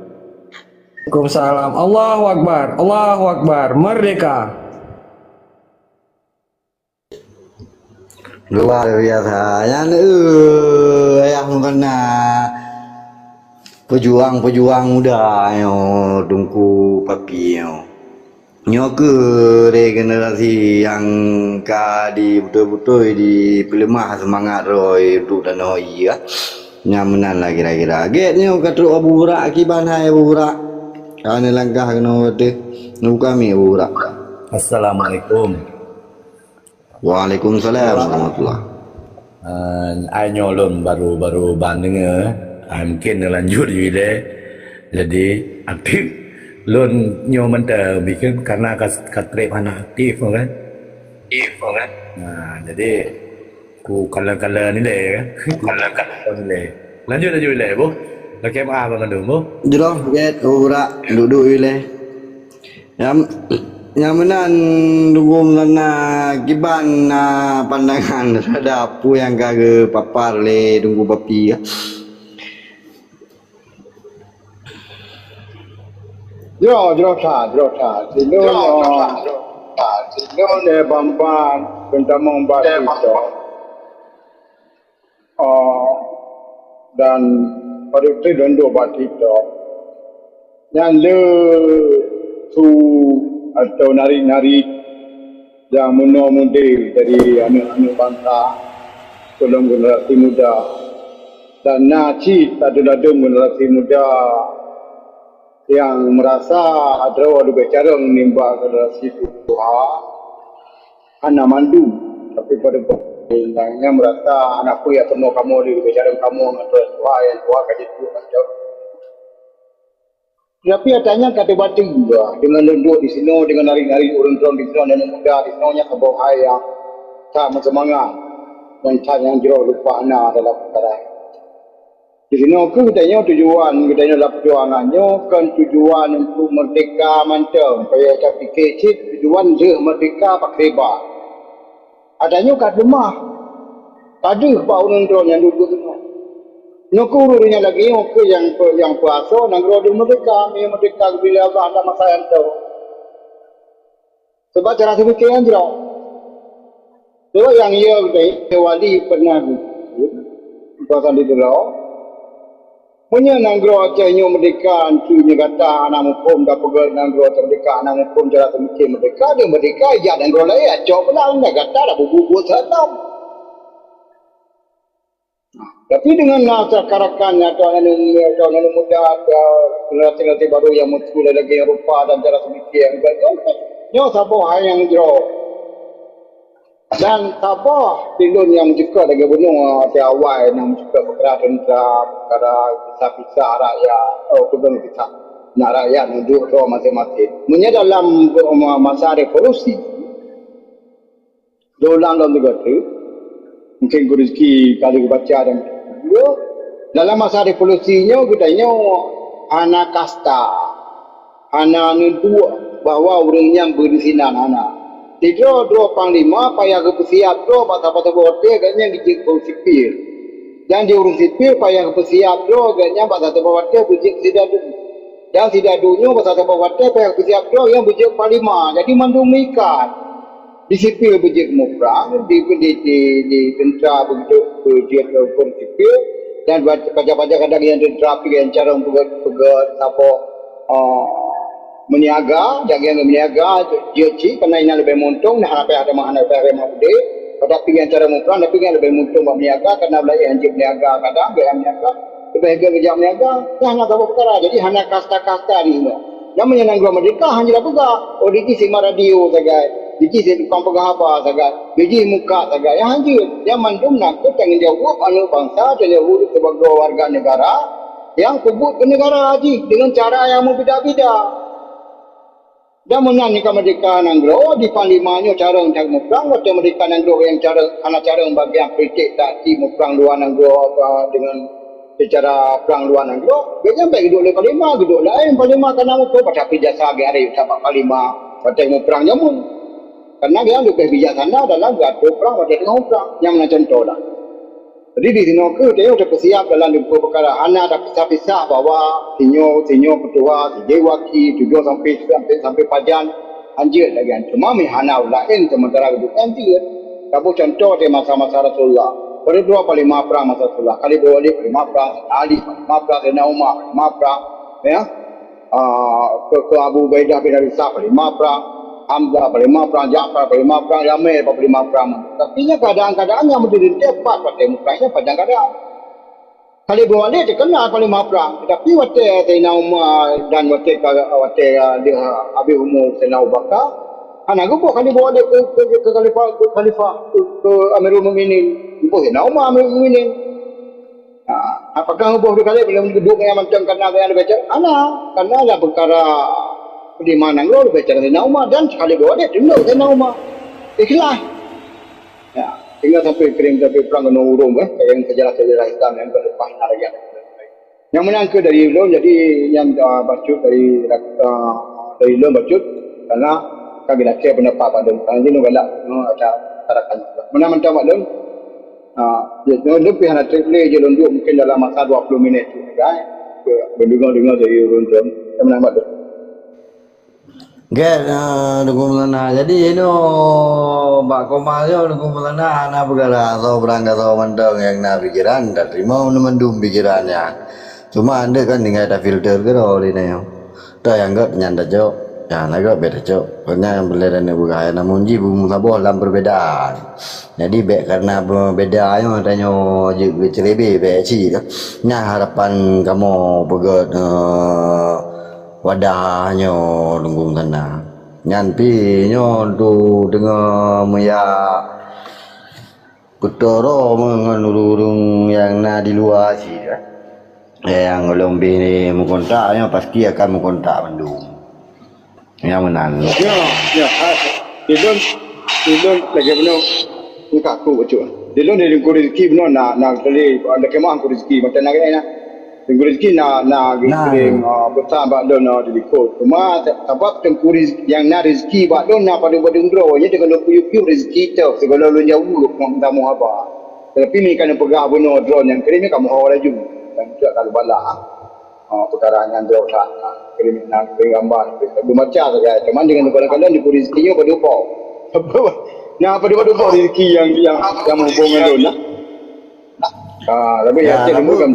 Waalaikumsalam. Allahu Akbar. Allahu Akbar. Merdeka. Luar biasa. Yang yang kena pejuang muda yo Tunku Papi yo. Nyo ke regenerasi yang di betul-betul di pelemah semangat roy untuk tanah iya. Nyamanan lah kira-kira. Getnya kata Abu Burak akiban hai Abu Burak. Kau langkah kena kata nu kami Abu Burak. Assalamualaikum. Waalaikumsalam warahmatullah. Ayo lon baru banding mungkin lanjut juga. Jadi aktif lon nyo mentah bikin karena katrep anak aktif kan. Nah, jadi ku kala-kala ni le kan. Kala-kala ni le. Lanjut le bu. Lakem A apa mandum bu? Jero get ora duduk ile. Yang menan dugum sana kiban pandangan terhadap apa yang kage papar le Tunku Papi ya. Jero ta. Sino ne bamban pentamong basito. Dan pada itu dondo batito. Yang le tu atau nari-nari yang muda-mudi dari anak-anak bangsa tolong generasi muda dan naci tadu-tadu generasi muda yang merasa ada wadu bicara menimba generasi tua anak mandu, tapi pada yang merasa anakku ya temu kamu di bicara kamu atau tua yang tua kaji tu macam Tapi adanya kata batin juga dengan duduk di sini, dengan hari-hari orang-orang di sini dan muda di sini nya kebawa hayang tak semangat dan tak yang jauh lupa anak dalam perkara. Di sini aku katanya tujuan katanya dalam perjuangannya kan tujuan untuk merdeka mantap. Saya tak fikir cik tujuan je merdeka pak reba. Adanya kat rumah. Tak ada pak orang-orang yang duduk sini. Nukurunya lagi yang puasa nangro di merdeka, ni merdeka bila Allah ada masa yang tahu. Sebab cara fikir yang jauh. Sebab yang ia wali pernah kawasan di Pulau. Punya nangro acahnya merdeka, ancunya kata anak hukum dah pegal nangro merdeka, anak hukum cara fikir merdeka, dia merdeka, ya nangro lain, acah belang dah kata dah bubu-bubu satam. Tapi dengan karakan atau anak muda atau generasi baru yang muncul lagi yang rupa dan cara fikir yang nyo sabo yang jero dan sabo tilun yang juga lagi bunuh di awal yang juga perkara tentang perkara pisah-pisah rakyat bukan pisah nak rakyat duduk tu masing-masing. Punya dalam masa revolusi dolang dalam negara tu mungkin rezeki kali baca dan dalam masa revolusinya katanya anak kasta anak dua bahawa orang yang berisinan anak tidak dua panglima payah bersiap dua pasal-pasal hotel katanya dijik sipil dan di urus sipil payah bersiap dua katanya pasal-pasal hotel bijik sidadu dan sidadunya pasal-pasal hotel payah bersiap dua yang bijik panglima jadi mandumikan di sipil bijik mukrang di tentera begitu bijik sipil dan baca-baca kadang yang tentera yang cara pegat apa meniaga jaga yang meniaga jeci kerana ini lebih muntung nah apa ada mana apa ada bude pada pilihan cara mukrang tapi yang lebih muntung meniaga kerana belai anjing meniaga kadang dia meniaga lebih kerja meniaga hanya tahu perkara jadi hanya kasta-kasta di sini namanya nangro merdeka hanya juga oh di sini radio saja biji di kampung apa saga biji muka saga yang hancur yang mandum nak tanggung jawab anu bangsa dan jawab sebagai warga negara yang kubut ke negara haji dengan cara yang berbeza-beza dan menyanyikan merdeka nanggro di panlimanya cara untuk mukrang macam merdeka nanggro yang cara anak cara bagi yang kritik tadi mukrang luar nanggro dengan secara perang luar nanggro biasanya baik duduk oleh panlima duduk lain panlima kerana muka pada jasa hari sahabat panlima pada mukrang jamun karena dia lebih bijaksana dalam gaduh perang pada tengah perang yang mana contoh dah. Jadi di sini dia sudah bersiap dalam dua perkara. Anak dah pisah-pisah bahawa sinyo ketua, si waki, 7 sampai pajan anjir lagi. Cuma mihana lain sementara geduk anjir. Kamu contoh di masa-masa Rasulullah. Pada 25 perang masa Rasulullah. Kali dua Ali 5 perang, Ali 5 perang, Sayyidina Umar 5 perang, ya. Ke Abu Ubaidah bin Abi Sa'd 5 perang. Hamzah berlima perang, Ja'far berlima perang, Yamil berlima perang. Tapi kadang-kadang yang berdiri tepat pada mukanya kadang-kadang. Kali berwali terkenal berlima perang. Tetapi waktu Sayyidina Umar dan waktu dia Abi Umar Sayyidina Abu Bakar, anak gubuk kali berwali ke khalifah ke Amirul Mukminin. Gubuk Sayyidina Umar Amirul Mukminin. Apakah gubuk kali belum duduk yang macam kerana yang dibaca? Anak, kerana ada perkara di mana nggak ada bicara Sayyidina Umar dan sekali dua dia tunduk Sayyidina Umar ikhlas ya tinggal sampai kirim sampai perang dengan urung yang sejarah-sejarah Islam yang berlepas naraya yang menangka dari ulun jadi yang bacut dari ulun bacut karena kami nak share pendapat pada ini nolak ada tarakan mana-mana ulun lebih nak play je ulun mungkin dalam masa 20 minit kan mendengar dari ulun yang menambah ulun. Get dukung melana. Jadi Pak Komal dukung melana anak bergerak atau berangkat atau mendong yang nak pikiran dan terima mendung pikirannya. Cuma anda kan tinggal ada filter ke roh ini yo. Dah yang got nyanda cok. Ya naga beda cok. Karena yang berleran yang bergaya namun jibu musabah dalam perbedaan. Jadi karena berbeda ayo tanya juga cerebe beci kan. Nya harapan kamu pegot wadahnya tunggu sana nyampi nyo tu dengan maya kutoro mengenurung yang na di luar sih Yang Lombi ni mengkontaknya pasti akan mengkontak Bandung. Yang menang. Ya, Dilun lagi benar. Muka aku betul. Dilun dari rezeki benar nak kali ada kemah aku rezeki macam nak kena. Rezeki nak kering besar bak don di kod. Cuma sebab tengku yang nak rezeki bak don nak pada bro nya dengan piu rezeki tu segala lu jauh kamu apa. Tapi ni kan pegah benar drone yang kering ni kamu awal laju. Dan juga kalau balak perkara yang drone tak kering nak gambar. Bermacam saja. Cuma dengan kadang-kadang di rezekinya pada upah. Nah, pada rezeki yang menghubungkan tu lah. Tapi ya, cik bukan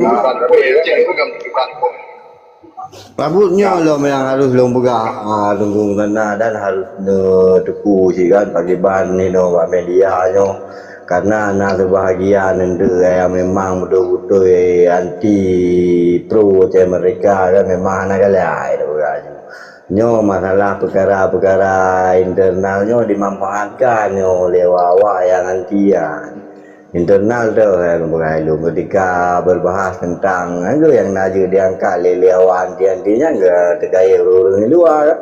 Rambutnya lo yang harus lo pegang tunggu sana dan harus tepu sih kan pagi ban ni no media nyo karena nak sebahagian ende yang memang betul-betul anti pro macam mereka kan memang nak galai tu kan. Nyo masalah perkara-perkara internalnya dimanfaatkan oleh awak yang antian. Internal tu yang berlalu ketika berbahas tentang itu yang naja diangkat oleh awak anti-antinya ke terkait orang luar.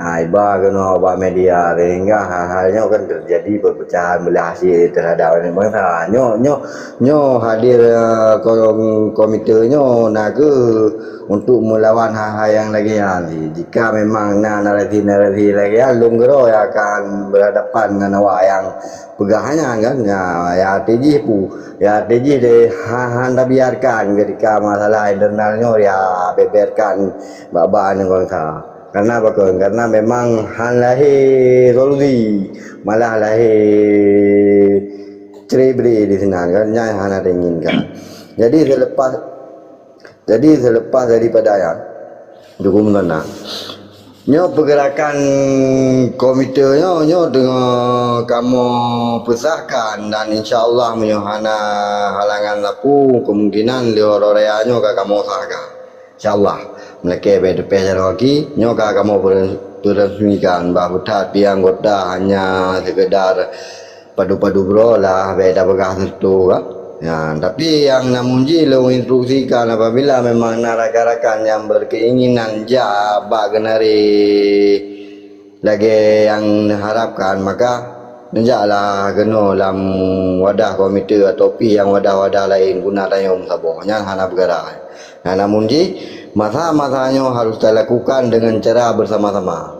Iba kena awak media sehingga hal-halnya kan terjadi perpecahan belah hasil terhadap orang bangsa. Nyo hadir komitenya nak ke untuk melawan hal-hal yang lagi jika memang narasi-narasi lagi long gero yang akan berhadapan dengan awak yang pegahannya kan ya TJ deh anda biarkan ketika masalah internalnya ya beberkan babaan bangsa. Karena apa? Karena memang hal lahir solusi malah lahir cerebri di sini kan yang hana inginkan. Jadi selepas daripada ya dukung mana nyo pergerakan komitenya nyo dengan kamu pesahkan dan insyaallah menyohana halangan lapu kemungkinan liororeanyo ka kamu sahkan insyaallah mereka berdepan lagi nyo ka kamu beresmikan bahawa tapi anggota hanya sekedar padu-padu bro lah beda begah tentu kan. Ya, tapi yang namun lo instruksikan apabila memang rakan-rakan yang berkeinginan jabak genari lagi yang harapkan maka menjaklah kena dalam wadah komite atau yang wadah-wadah lain guna tayong sabohnya hana bergerak. Nah, namun masa-masanya harus dilakukan dengan cara bersama-sama.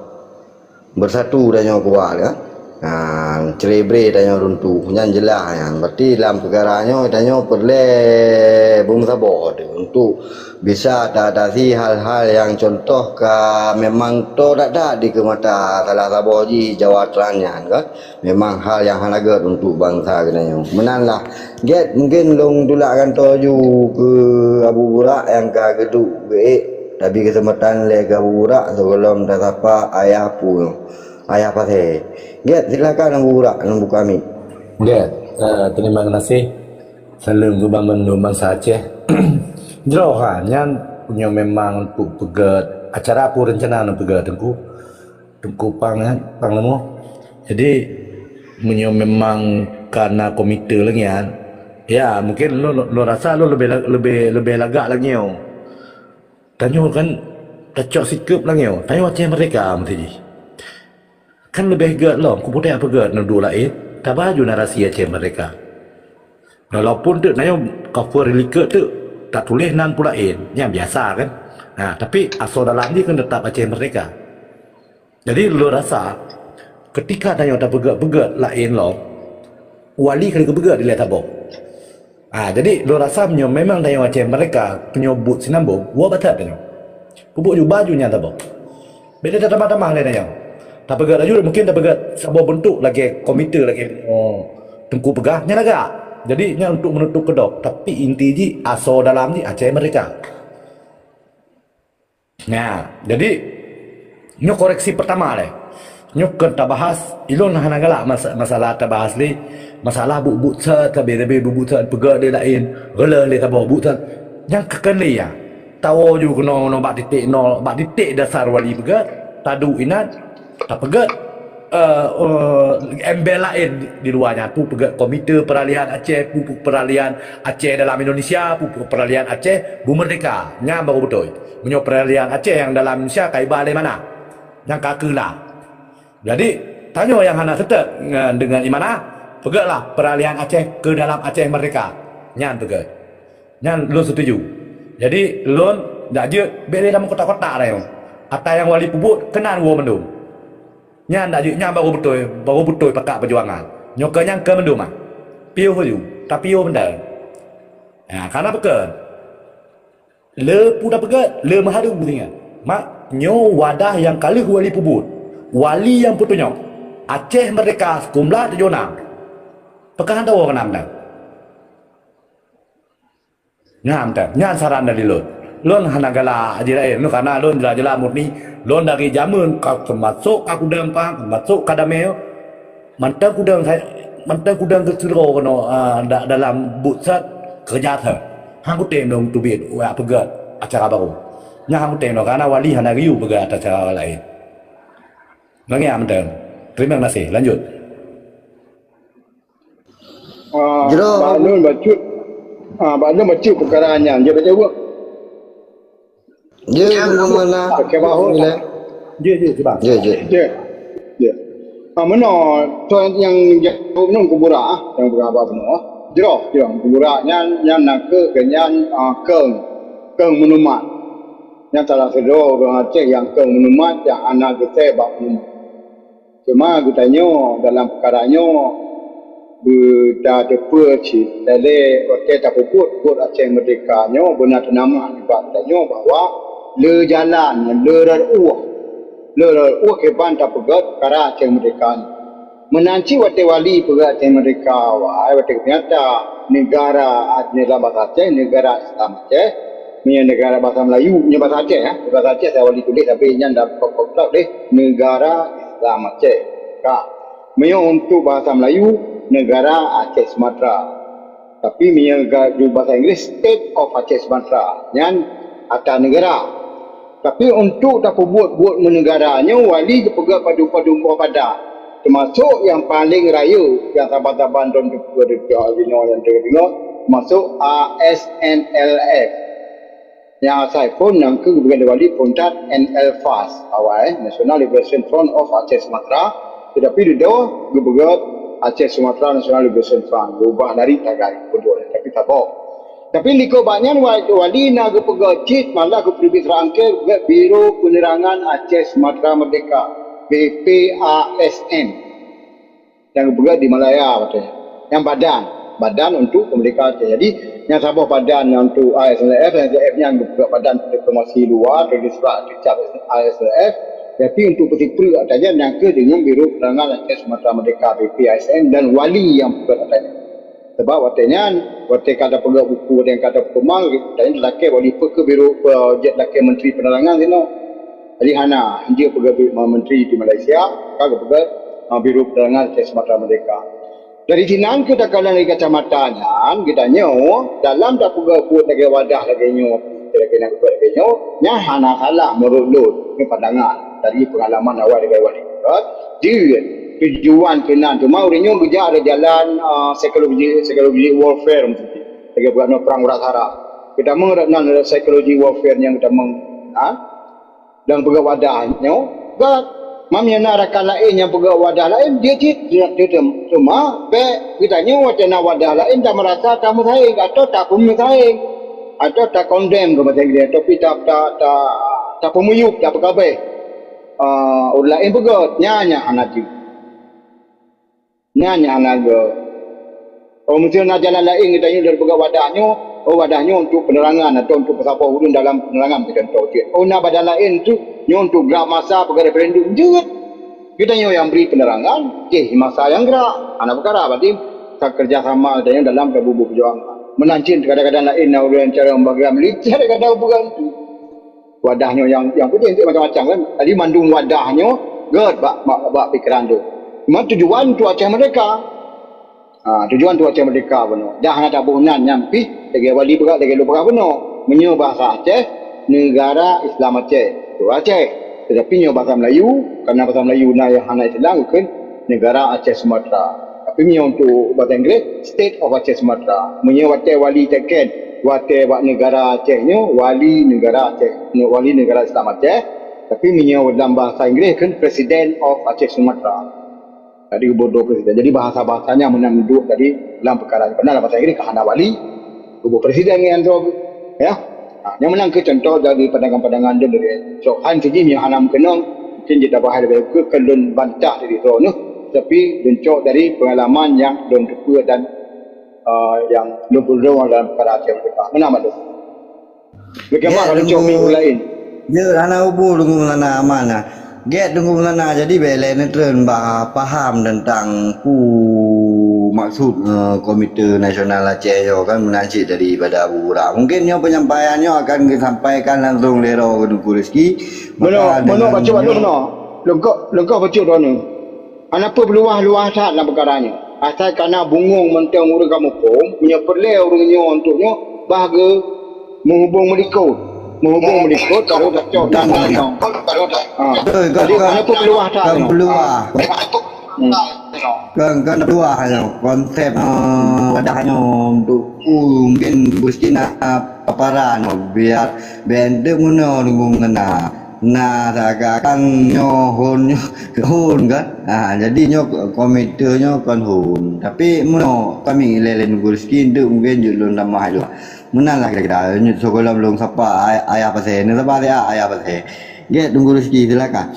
Bersatu dan yang kuat kan. Cerebre danyo runtuh yang jelas yang berarti dalam perkaranya danyo perlu bumsabot untuk bisa atasi hal-hal yang contoh ke memang to ada di kemata salah saboji jawatannya kan memang hal yang halagat untuk bangsa danyo menanlah get mungkin long tulakan toju ke Abu Burak yang ke geduk tapi kesempatan le ke Abu Burak sebelum tatapa ayah pun ayah pasai. Get silakan Abu Burak nombor kami. Get, terima kasih. Salam Gubang Bandung Bangsa Aceh. Jerohan yang punya memang untuk pegat acara apa rencana untuk pegat tengku panglemu. Jadi punya memang karena komite lagi kan. Ya mungkin lo rasa lo lebih lagak lagi yo. Tanya kan kacau sikap lagi yo. Tanya macam mereka mesti. Kan lebih gak loh, kemudian apa gak nadu lain, tak baju narasi Aceh mereka. Walaupun tu, nanya cover reliket tu tak tulis nan pula yang biasa kan. Nah, tapi asal dalam ni kan tetap Aceh mereka. Jadi lo rasa ketika nanya tak begat lain lo, wali kali kebegat dilihat apa? Jadi lo rasa memang nanya Aceh mereka penyebut sinambung, wah batat nanya. Pupuk ju bajunya tak apa. Beda tak tamah-tamah le nanya. Tak pegat lagi mungkin tak pegat sebuah bentuk lagi komite lagi tengku pegahnya lagak. Jadi nya untuk menutup kedok tapi inti ji asal dalam ni Aceh mereka. Nah, jadi nyo koreksi pertama le. Nyo kita bahas ilon hana galak masalah ta bahas li masalah buk sa tabe buk sa pegat dia lain. Gela le ta buk sa yang kekeni ya. Tahu ju kena no bak titik dasar wali pegat tadu inat tak pegat embel lain di luarnya. Pupuk Komite Peralihan Aceh, Pupuk Peralihan Aceh dalam Indonesia, Pupuk Peralihan Aceh Bumerdeka. Nya baru betul. Menyo peralihan Aceh yang dalam Indonesia kaiba le mana? Yang kakela. Jadi tanya yang hana setek dengan imana? Pegaklah peralihan Aceh ke dalam Aceh Merdeka. Nyan pegak. Nyan lun setuju. Jadi lun dak je bele dalam kota-kota lah yang. Atau yang wali pubut kenan gua mendung. Nyan dak je nyan baru betul pakak perjuangan. Nyoka nyang ke mendung ah. Piu hu tapi piu benda. Ya, karena pegak. Le puda pegat, le mahadu punya. Mak nyo wadah yang kali wali pubut. Wali yang putunya. Aceh Merdeka sekumlah 76. Pekan tahu kan anda? Nyam tak? Nyan saran dari lon. Lon hanagala ajirai. Nu karena lon jelas murni. Lon dari zaman kau termasuk aku dampang, termasuk kadameo. Mantap kudang kesiro kono dalam butsat kerja ter. Hangku tendong tu bit wa pegat acara baru. Nya hangku tendong karena wali hanariu pegat acara lain. Lagi amdan. Terima kasih. Lanjut. Baknun bacut. Baknun bacut perkaraannya. Dia baca buat. Je mana? Pakai bahu. Je coba. Je. Mana tu yang jauh nun kubura yang berapa benar. Jero kubura yang nak ke kenyan keng menumat. Yang salah satu orang Aceh yang keng menumat yang anak kita bak menumat. Cuma kita tanya dalam perkaranya dah depa cik dari hotel tak puput buat Aceh Merdeka nya benar nama juga tanya bahawa le jalan le keban tak pegat kara Aceh Merdeka ni menanci wate wali pegat Aceh Merdeka wai wate ternyata negara bahasa Aceh negara Islam Aceh punya negara bahasa Melayu punya bahasa Aceh bahasa Aceh saya wali tulis tapi yang dah pokok deh negara Islam Aceh untuk bahasa Melayu negara Aceh Sumatera. Tapi di bahasa Inggeris State of Aceh Sumatera. Yang atas negara. Tapi untuk tak buat menegaranya wali dipegang padu pada. Termasuk yang paling raya yang sahabat-sahabat dan yang dengar masuk ASNLF. Yang asal pun yang kemudian wali puntat NLFAS awal National Liberation Front of Aceh Sumatera. Tetapi di bawah gebegat Aceh Sumatera National Liberation Front berubah dari Tagari kedua tapi tak apa. Tapi liko banyak wali nak gebegat cit malah ke pribis rangke Biro Penerangan Aceh Sumatera Merdeka BPASN yang gebegat di Malaya katanya. Yang badan untuk kemerdekaan Aceh. Jadi yang sabah badan untuk ASLF yang gebegat badan diplomasi luar registrasi dicap ASLF. Tapi untuk persipri katanya yang ke dengan Biro Penerangan Aceh Sumatera Merdeka BPASN dan wali yang pegang katanya. Sebab katanya waktu kata pegang buku dan kata pemal katanya lelaki wali ke Biro lelaki Menteri Penerangan sini. Jadi hana dia pegang menteri di Malaysia, kagak pegang Biro Penerangan Aceh Sumatera Merdeka. Dari sini kita kalau dari kacamatanya kita nyo dalam tak pegang buat lagi wadah lagi nyo lagi nak buat lagi nyo nya hana salah merulur ni pandangan dari pengalaman awal dengan wali. Dia tujuan kena cuma orangnya kerja ada jalan psikologi warfare mesti. Lagi bukan perang urat harap. Kita mengeratkan psikologi warfare yang kita dan pegawai wadahnya. Gak mamnya rakan lain yang pegawai wadah lain dia cuma kita nyawa cina wadah lain tak merasa kamu saing atau tak punya saing atau tak condemn ke macam dia tapi tak pemuyuk tak berkabar. Lain pegot nyanya anak mesti nak jalan lain kita ni dari pegat wadahnya untuk penerangan atau untuk pesapa ulun dalam penerangan kita tahu dia nak badan lain tu untuk gerak masa perkara referendum juga kita yang beri penerangan masa yang gerak anak perkara berarti tak kerjasama dengan dalam bubuh perjuangan menancin kadang-kadang lain orang cara membagian militer kadang-kadang bukan tu wadahnya yang putih itu macam-macam kan. Tadi mandung wadahnya bak pikiran tu. Cuma tujuan tu Aceh Merdeka. Tujuan tu Aceh Merdeka benar. Dah nak tabunan nyampi lagi wali berat lagi lu berat benar. Menyo bahasa Aceh negara Islam Aceh. Tu Aceh. tetapi nyo bahasa Melayu, karena bahasa Melayu na yang hanai selang kan negara Aceh Sumatera. Tapi nyo untuk bahasa Inggeris State of Aceh Sumatera. Menyo wate wali teken, wate wak negara Aceh nyo wali negara Aceh, wali negara Islam Aceh. Tapi menyo dalam bahasa Inggeris kan President of Aceh Sumatera. Jadi bodoh presiden. Jadi bahasa-bahasanya menanduk tadi dalam perkara ini. Benar bahasa Inggeris kahana wali, kubu presiden yang tu, ya. Yang menang ke contoh dari pandangan-pandangan dia dari so han siji yang hanam kenong mungkin kita bahas lebih ke kelun bantah dari so noh. Tapi doncok dari pengalaman yang don kedua dan yang lebih dalam perkara Aceh Merdeka. Mana malu? Bagaimana kalau doncok minggu lain? Dia anak ubu tunggu mana mana. Get tunggu mana jadi belen tren bah paham tentang maksud Komite Nasional Aceh yo kan menajik daripada Abu Burak. Mungkin yo penyampaiannya akan disampaikan langsung lero Tengku Rizki. Mana baca waktu mana? Lengkap baca mana? Apa peluah-luah saat dalam perkaranya? Asal kerana bungung mentang urang hukum punya perlu orangnya untuknya bahagia menghubung melikut. Menghubung melikut baru dah cok dan jadi apa peluah tak? Peluah. Kan peluah konsep wadahnya untuk mungkin bustina paparan biar bende muno nunggu ngena. Nah, kan nyohon kan. Jadi komitenya kan hun. Tapi muno kami lelen Rizki itu mungkin julun nama itu. Menang lah kira-kira. Sekolah belum siapa ayah pasal ni siapa dia ayah pasal. Get Tengku Rizki silakan.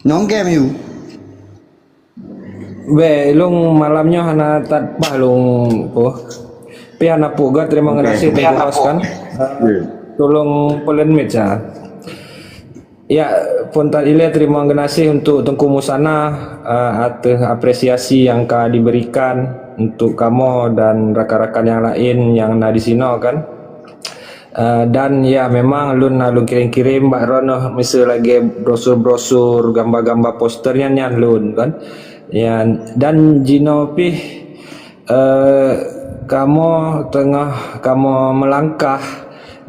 Nongkem you. Be, lung malamnya hana tatbah lung po. Pi hana puga terima kasih terus kan. Tolong polen meja. Ya, Pontan Ile terima kasih untuk Tengku Musana atas apresiasi yang ka diberikan untuk kamu dan rakan-rakan yang lain yang na di sini kan. Dan ya memang lun kirim-kirim Mbak Rono misal lagi brosur-brosur gambar-gambar posternya nyan lun kan. Ya, dan Jino pi kamu melangkah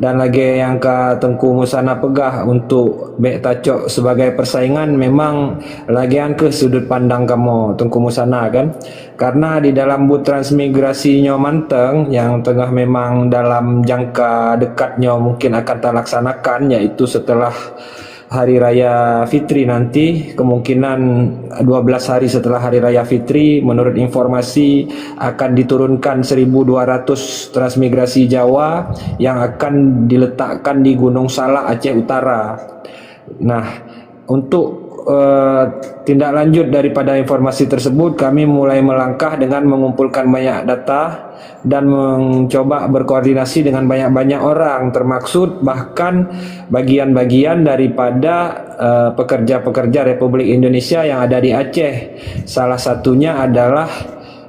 dan lagi yang ke Tengku Musana pegah untuk bek tacok sebagai persaingan memang lagian ke sudut pandang kamu Tengku Musana kan, karena di dalam but transmigrasinya manteng yang tengah memang dalam jangka dekatnya mungkin akan terlaksanakan, yaitu setelah Hari Raya Fitri nanti, kemungkinan 12 hari setelah Hari Raya Fitri menurut informasi akan diturunkan 1.200 transmigrasi Jawa yang akan diletakkan di Gunung Salak, Aceh Utara. Nah, untuk tindak lanjut daripada informasi tersebut, kami mulai melangkah dengan mengumpulkan banyak data dan mencoba berkoordinasi dengan banyak-banyak orang, termaksud bahkan bagian-bagian daripada pekerja-pekerja Republik Indonesia yang ada di Aceh. Salah satunya adalah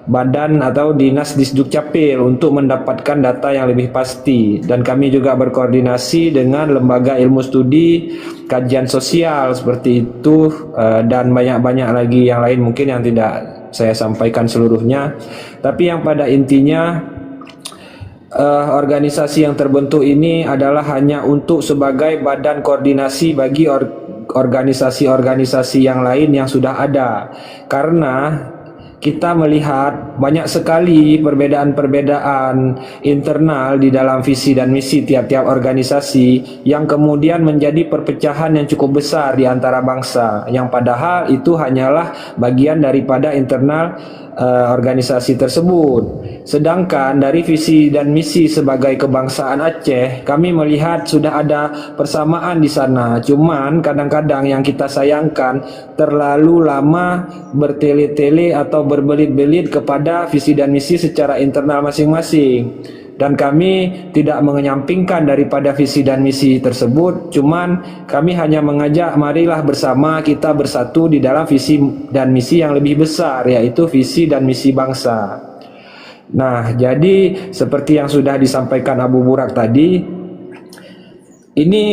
Badan atau Dinas Disdukcapil untuk mendapatkan data yang lebih pasti, dan kami juga berkoordinasi dengan lembaga ilmu studi kajian sosial seperti itu, dan banyak-banyak lagi yang lain mungkin yang tidak saya sampaikan seluruhnya. Tapi yang pada intinya organisasi yang terbentuk ini adalah hanya untuk sebagai badan koordinasi bagi organisasi-organisasi yang lain yang sudah ada, karena kita melihat banyak sekali perbedaan-perbedaan internal di dalam visi dan misi tiap-tiap organisasi yang kemudian menjadi perpecahan yang cukup besar di antara bangsa, yang padahal itu hanyalah bagian daripada internal organisasi tersebut. Sedangkan dari visi dan misi sebagai kebangsaan Aceh, kami melihat sudah ada persamaan di sana. Cuman kadang-kadang yang kita sayangkan terlalu lama bertele-tele atau berbelit-belit kepada visi dan misi secara internal masing-masing. Dan kami tidak menyampingkan daripada visi dan misi tersebut, cuman kami hanya mengajak marilah bersama kita bersatu di dalam visi dan misi yang lebih besar, yaitu visi dan misi bangsa. Nah, jadi seperti yang sudah disampaikan Abu Burak tadi, ini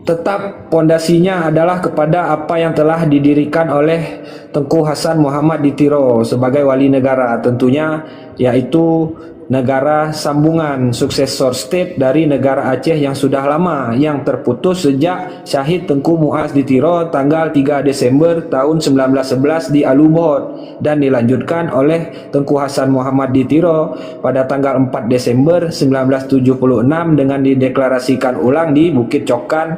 tetap pondasinya adalah kepada apa yang telah didirikan oleh Tengku Hasan Muhammad Ditiro sebagai wali negara, tentunya yaitu negara sambungan suksesor state dari negara Aceh yang sudah lama, yang terputus sejak Syahid Tengku Muaz di Tiro tanggal 3 Desember tahun 1911 di Alubot, dan dilanjutkan oleh Tengku Hasan Muhammad di Tiro pada tanggal 4 Desember 1976 dengan dideklarasikan ulang di Bukit Cokan,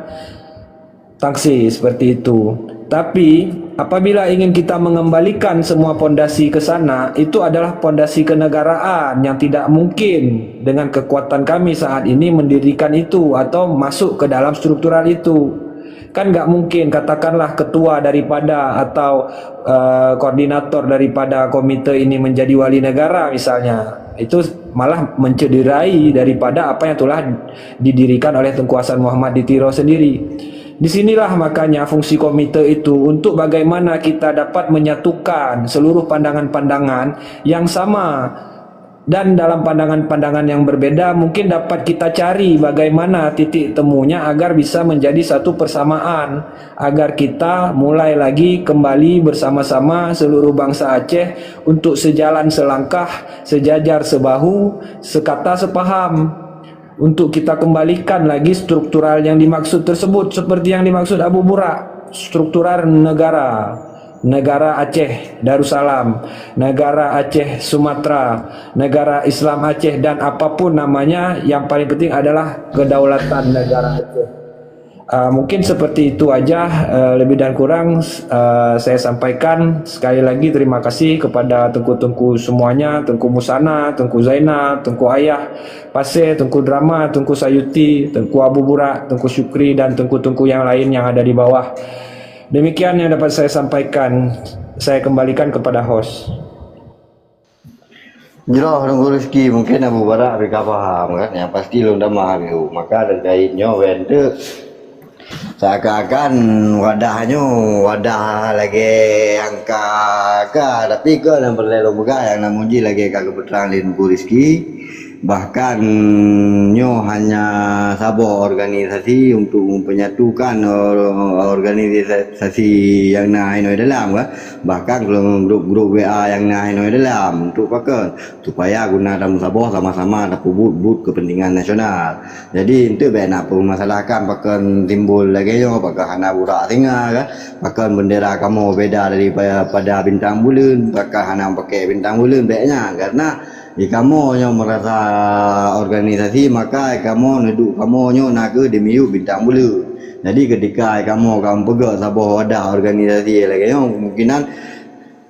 Tangsi, seperti itu. Tapi apabila ingin kita mengembalikan semua pondasi ke sana, itu adalah pondasi kenegaraan yang tidak mungkin dengan kekuatan kami saat ini mendirikan itu atau masuk ke dalam struktural itu. Kan nggak mungkin katakanlah ketua daripada atau koordinator daripada komite ini menjadi wali negara misalnya. Itu malah mencederai daripada apa yang telah didirikan oleh Tengku Hasan Muhammad di Tiro sendiri. Disinilah makanya fungsi komite itu, untuk bagaimana kita dapat menyatukan seluruh pandangan-pandangan yang sama, dan dalam pandangan-pandangan yang berbeda mungkin dapat kita cari bagaimana titik temunya agar bisa menjadi satu persamaan, agar kita mulai lagi kembali bersama-sama seluruh bangsa Aceh untuk sejalan selangkah, sejajar sebahu, sekata sepaham, untuk kita kembalikan lagi struktural yang dimaksud tersebut, seperti yang dimaksud Abu Burak, struktural negara, negara Aceh Darussalam, negara Aceh Sumatera, negara Islam Aceh, dan apapun namanya, yang paling penting adalah kedaulatan negara Aceh. Mungkin seperti itu aja, lebih dan kurang saya sampaikan. Sekali lagi terima kasih kepada tengku-tengku semuanya, Tengku Musana, Tengku Zainal, Tengku Ayah Pasir, Tengku Drama, Tengku Sayuti, Tengku Abu Burak, Tengku Syukri, dan tengku-tengku yang lain yang ada di bawah. Demikian yang dapat saya sampaikan. Saya kembalikan kepada host. Jelah nunggu rezeki mungkin Abu Barak mereka faham kan, yang pasti lu dah mahal maka terkaitnya wente seakan-akan wadahnya wadah lagi angka tapi ke yang berlelo yang namunji lagi kagak berterang rezeki, bahkan nyo hanya sabo organisasi untuk menyatukan organisasi yang naik dalam bahkan grup WA yang naik dalam untuk pakai supaya guna dalam sabo sama-sama ada but kepentingan nasional. Jadi itu nak permasalahkan pakai timbul lagi yo pakai hana burak tinggal kan, pakai bendera kamu beda daripada bintang bulan, pakai hana pakai bintang bulan baiknya karena kamu yang merasa organisasi maka kamu neduk kamu nyo nak ke demiu bintang bulu. Jadi ketika kamu pegang sabah wadah organisasi lagi kemungkinan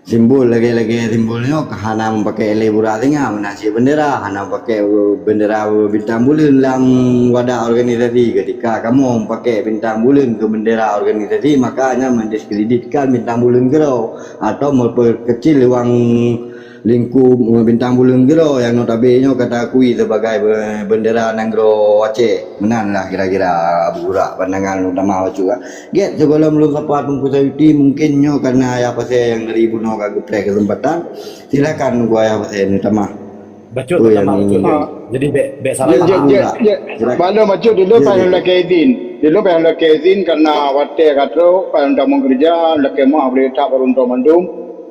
simbol lagi simbolnya hana pakai lebura tengah menasi bendera, hana pakai bendera bintang bulan dalam wadah organisasi. Ketika kamu pakai bintang bulan ke bendera organisasi makanya mendiskreditkan bintang bulan kau atau memperkecil ruang lingkup bintang bulan gero yang notabene kata akui sebagai bendera Nanggro Aceh. Menanlah kira-kira Abu Burak pandangan utama juga. Get sebelum belum sempat Tengku Sayuti mungkinnya karena ya pasal yang dari Ibu No kagak kesempatan. Silakan gua ya pasal utama. Bacut utama bacut. Jadi be salah. Balo bacut dulu pengen lagi izin. Dulu pengen lagi izin karena waktu katro pengen dah kerja lagi mau boleh tak beruntung mandum.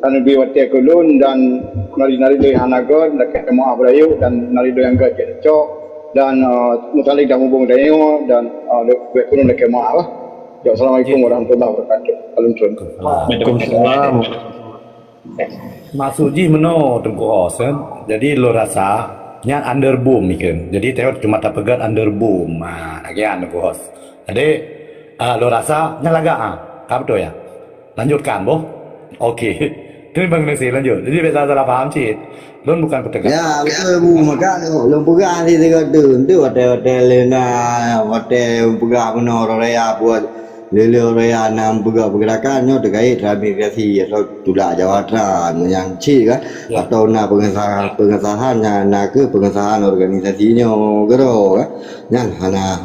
Dan lebih waktu kulun dan nari-nari do hanagon dekat temu abrayu dan nari do yang gajah cok dan mutalik dah hubung dayo dan lebih kulun dekat mau. Assalamualaikum warahmatullahi wabarakatuh. Waalaikumsalam. Masuji meno Tengku Hasan. Jadi lo rasa nya underboom ikan. Jadi tengok cuma tak pegat underboom. Agian Tengku Hos. Jadi lo rasa nya laga Kap betul ya? Lanjutkan boh. Okey. Ini Bang Nasi lanjut. Jadi biasa salah paham cik. Lon bukan petegas. Ya betul bu, maka lu pegang di tiga tu hotel pegang menor raya buat lele raya nam pegang pergerakannya terkait transmigrasi atau tulak jawatan yang cik kan atau nak pengesahannya nak ke pengesahan organisasinya gero kan. Yang hana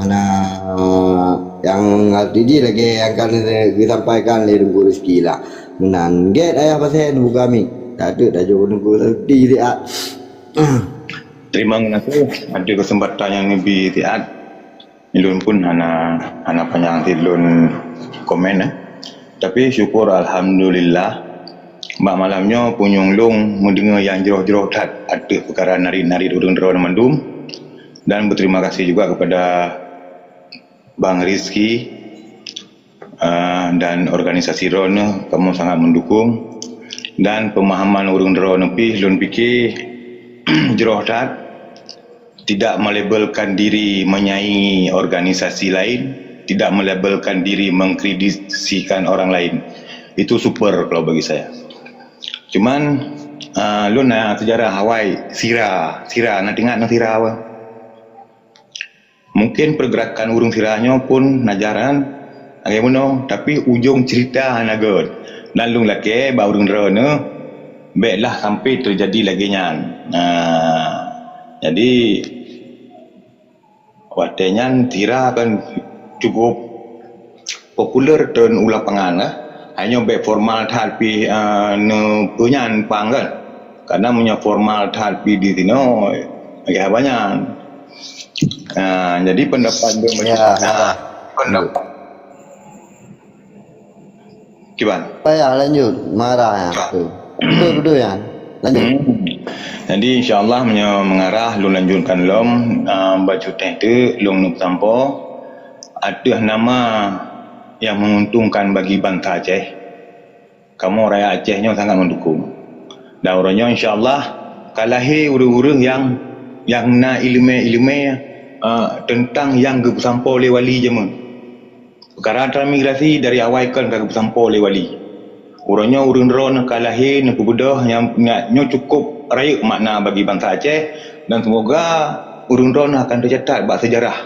yang tadi lagi yang akan disampaikan oleh Tengku Rezeki lah. Menan get ayah pasal nunggu kami. Tak ada dah jauh nunggu di tiap. Terima kasih ada kesempatan yang lebih tiap. Ilun pun hana panjang tilun komen Tapi syukur alhamdulillah Mak malamnya punyung long mendengar yang jeroh-jeroh tat ada perkara nari-nari urang dero mandum. Dan berterima kasih juga kepada Bang Rizki dan organisasi Rona, kamu sangat mendukung. Dan pemahaman urang dero nepi lun fikir jeroh tat tidak melabelkan diri menyaingi organisasi lain, tidak melabelkan diri mengkritisikan orang lain. Itu super kalau bagi saya. Cuman lu nak sejarah Hawaii, Sira nak ingat nak Sira apa? Mungkin pergerakan urung Siranya pun najaran bagaimana, tapi ujung cerita nagot. Dan lu laki ba urung derana baiklah sampai terjadi lagi nyan. Jadi waktunya Sira kan cukup popular dan ulah pangan lah. Hanya baik formal tapi punyan pang kan. Karena punya formal tapi di sini agak banyak. Jadi pendapat dia pendapat. Gimana? Ya lanjut marah ya. Betul ya. Lanjut. Jadi insyaAllah mengarah lu lanjutkan lom baju teh tu long nup sampo ada nama yang menguntungkan bagi bangsa Aceh. Kamu rakyat Acehnya sangat mendukung. Dan orangnya insyaAllah kalahi urang-urang yang na ilmu tentang yang bersampo oleh wali je mun. Perkara transmigrasi dari awal kan bersampo oleh wali. Orangnya urang dron kalahi nak budah yang cukup raya makna bagi bangsa Aceh, dan semoga urang dron akan tercatat bak sejarah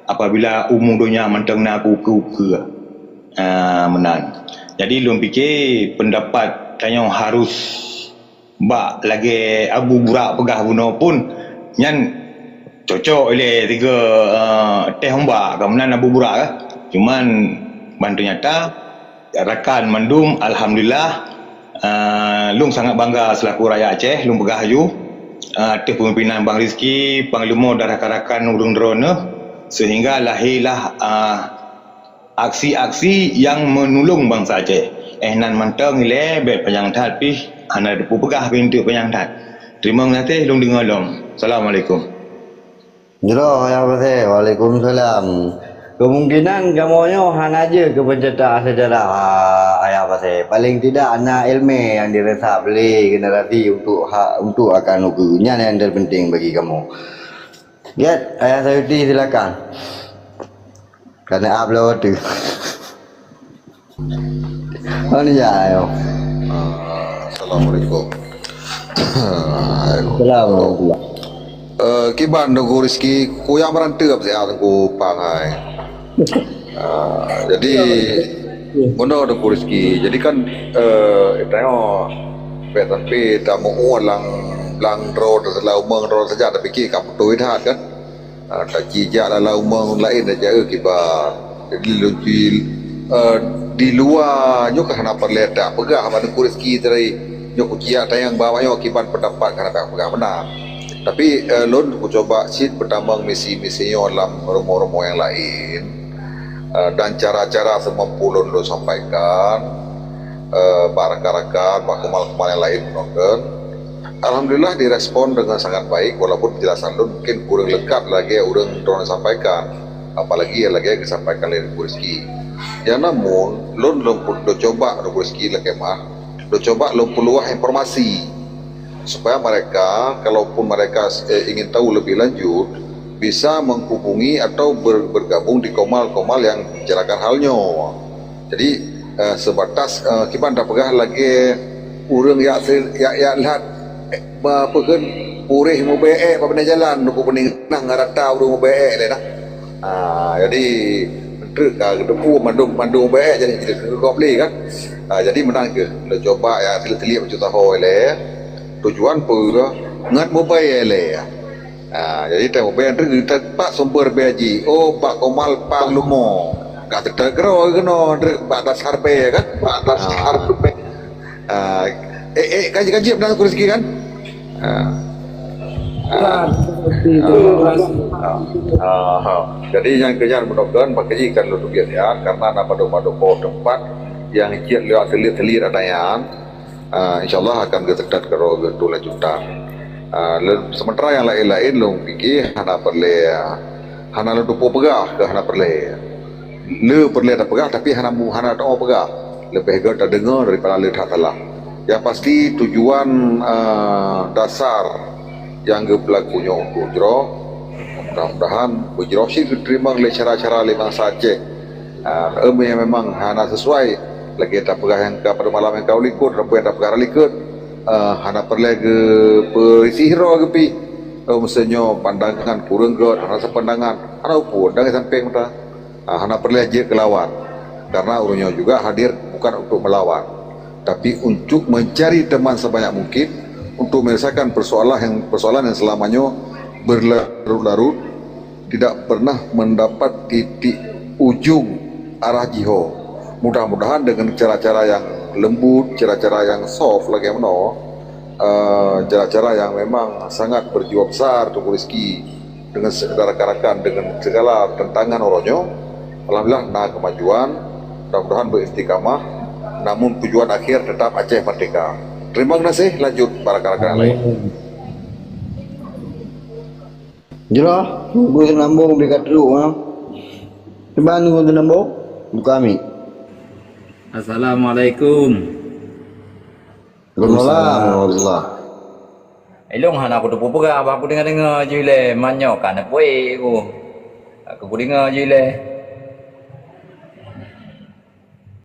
apabila umur dunia manteng na uka-uka menang. Jadi lu fikir pendapat tanya harus bak lagi abu burak pegah buno pun nyan cocok oleh tiga teh ombak kemudian abu burak lah. Cuman bantu nyata rakan mandum alhamdulillah lung sangat bangga selaku rakyat Aceh lung pegah ayu atas pemimpinan Bang Rizki, Panglima dan rakan-rakan urang drone sehingga lahirlah aksi-aksi yang menolong bangsa Aceh. Nan mantang ile baik panjang tat pi ana depu pegah pintu panjang tat. Terima kasih lung dengar lom. Assalamualaikum. Jero ya pasal. Waalaikumsalam. Kemungkinan kamunya hang aja ke pencetak sejarah ayah pasal. Paling tidak anak ilmu yang diresap oleh generasi untuk akan ukunya yang terpenting bagi kamu. Get ayah Sayuti silakan. Karena upload tu. Oh ni ayo. Assalamualaikum. Assalamualaikum. Kiban Tengku Rizki ku yang merantau apa sih Tengku Pangai. Jadi mana Tengku Rizki. Jadi kan tengok sampai tamu lang road setelah umang road saja tapi kamu tu itu kan. Tak jijak lah umang lain saja kibar. Jadi lucu di luar nyok kena perletak pegah pada Tengku Rizki tadi nyok ujian tayang bawahnya kiban pendapat kena pegah benar. Tapi lon aku coba sit bertambang misi-misinya dalam rumah-rumah yang lain dan cara-cara semampu lon sampaikan rakan-rakan kumal-kumal yang lain menonton. Alhamdulillah direspon dengan sangat baik walaupun penjelasan lon mungkin kurang lengkap lagi urang drone sampaikan, apalagi yang lagi disampaikan oleh Rizki. Ya namun lon pun coba Rizki lagi mah coba lon peluang informasi supaya mereka kalaupun mereka ingin tahu lebih lanjut bisa menghubungi atau bergabung di komal-komal yang bicarakan halnya. Jadi sebatas kita dah pegah lagi urang ya lihat apa kan purih mau BE apa benda jalan aku pening nang ngarata urang mau BE dah. Jadi truk depu mandung BE jadi kau beli kan. Jadi menang ke coba ya telit-telit macam tahu tujuan pun ngat mobile le. Jadi tak mobile tu tempat sumber beji. Oh pak komal pak lumo. Kat tergero kena batas harpe kan? Batas harpe. Kaji pernah aku rezeki kan? Jadi yang kejar mudah-mudahan pakai kan lu biasa ya karena nama doa tempat yang kiat lewat telir-telir ada yang InsyaAllah akan ketedat karo tu lanjutan. Sementara yang lain-lain long fikir hana perle hana lu dupo pegah ke hana perle le perle tak pegah tapi hana tak pegah lebih gak tak dengar daripada le tak salah. Yang pasti tujuan dasar yang berlakunya untuk jero mudah-mudahan berjero sih diterima oleh cara-cara lemang saja yang memang hana sesuai lagi tak pegah yang pada malam yang kau likut apa yang tak pegah likut hana perle ke perisihro ke pi maksudnya pandangan kurang ke hana sepandangan hana pun dan sampai mata hana perle aja ke lawan karena urunnya juga hadir bukan untuk melawan tapi untuk mencari teman sebanyak mungkin untuk menyelesaikan persoalan yang selamanya berlarut-larut tidak pernah mendapat titik ujung arah jihad. Mudah-mudahan dengan cara-cara yang lembut, cara-cara yang soft lagi cara-cara yang memang sangat berjiwa besar untuk rezeki dengan segala karakan dengan segala tantangan orangnya, alhamdulillah nah kemajuan, mudah-mudahan beristiqamah, namun tujuan akhir tetap Aceh merdeka. Terima kasih, lanjut para karakan lain. Jelah, gue nambung dekat dulu Coba gue nambung buka kami. Assalamualaikum. Waalaikumsalam. Ilong hana aku tu pura apa aku dengar je le manyok kan apa aku dengar je le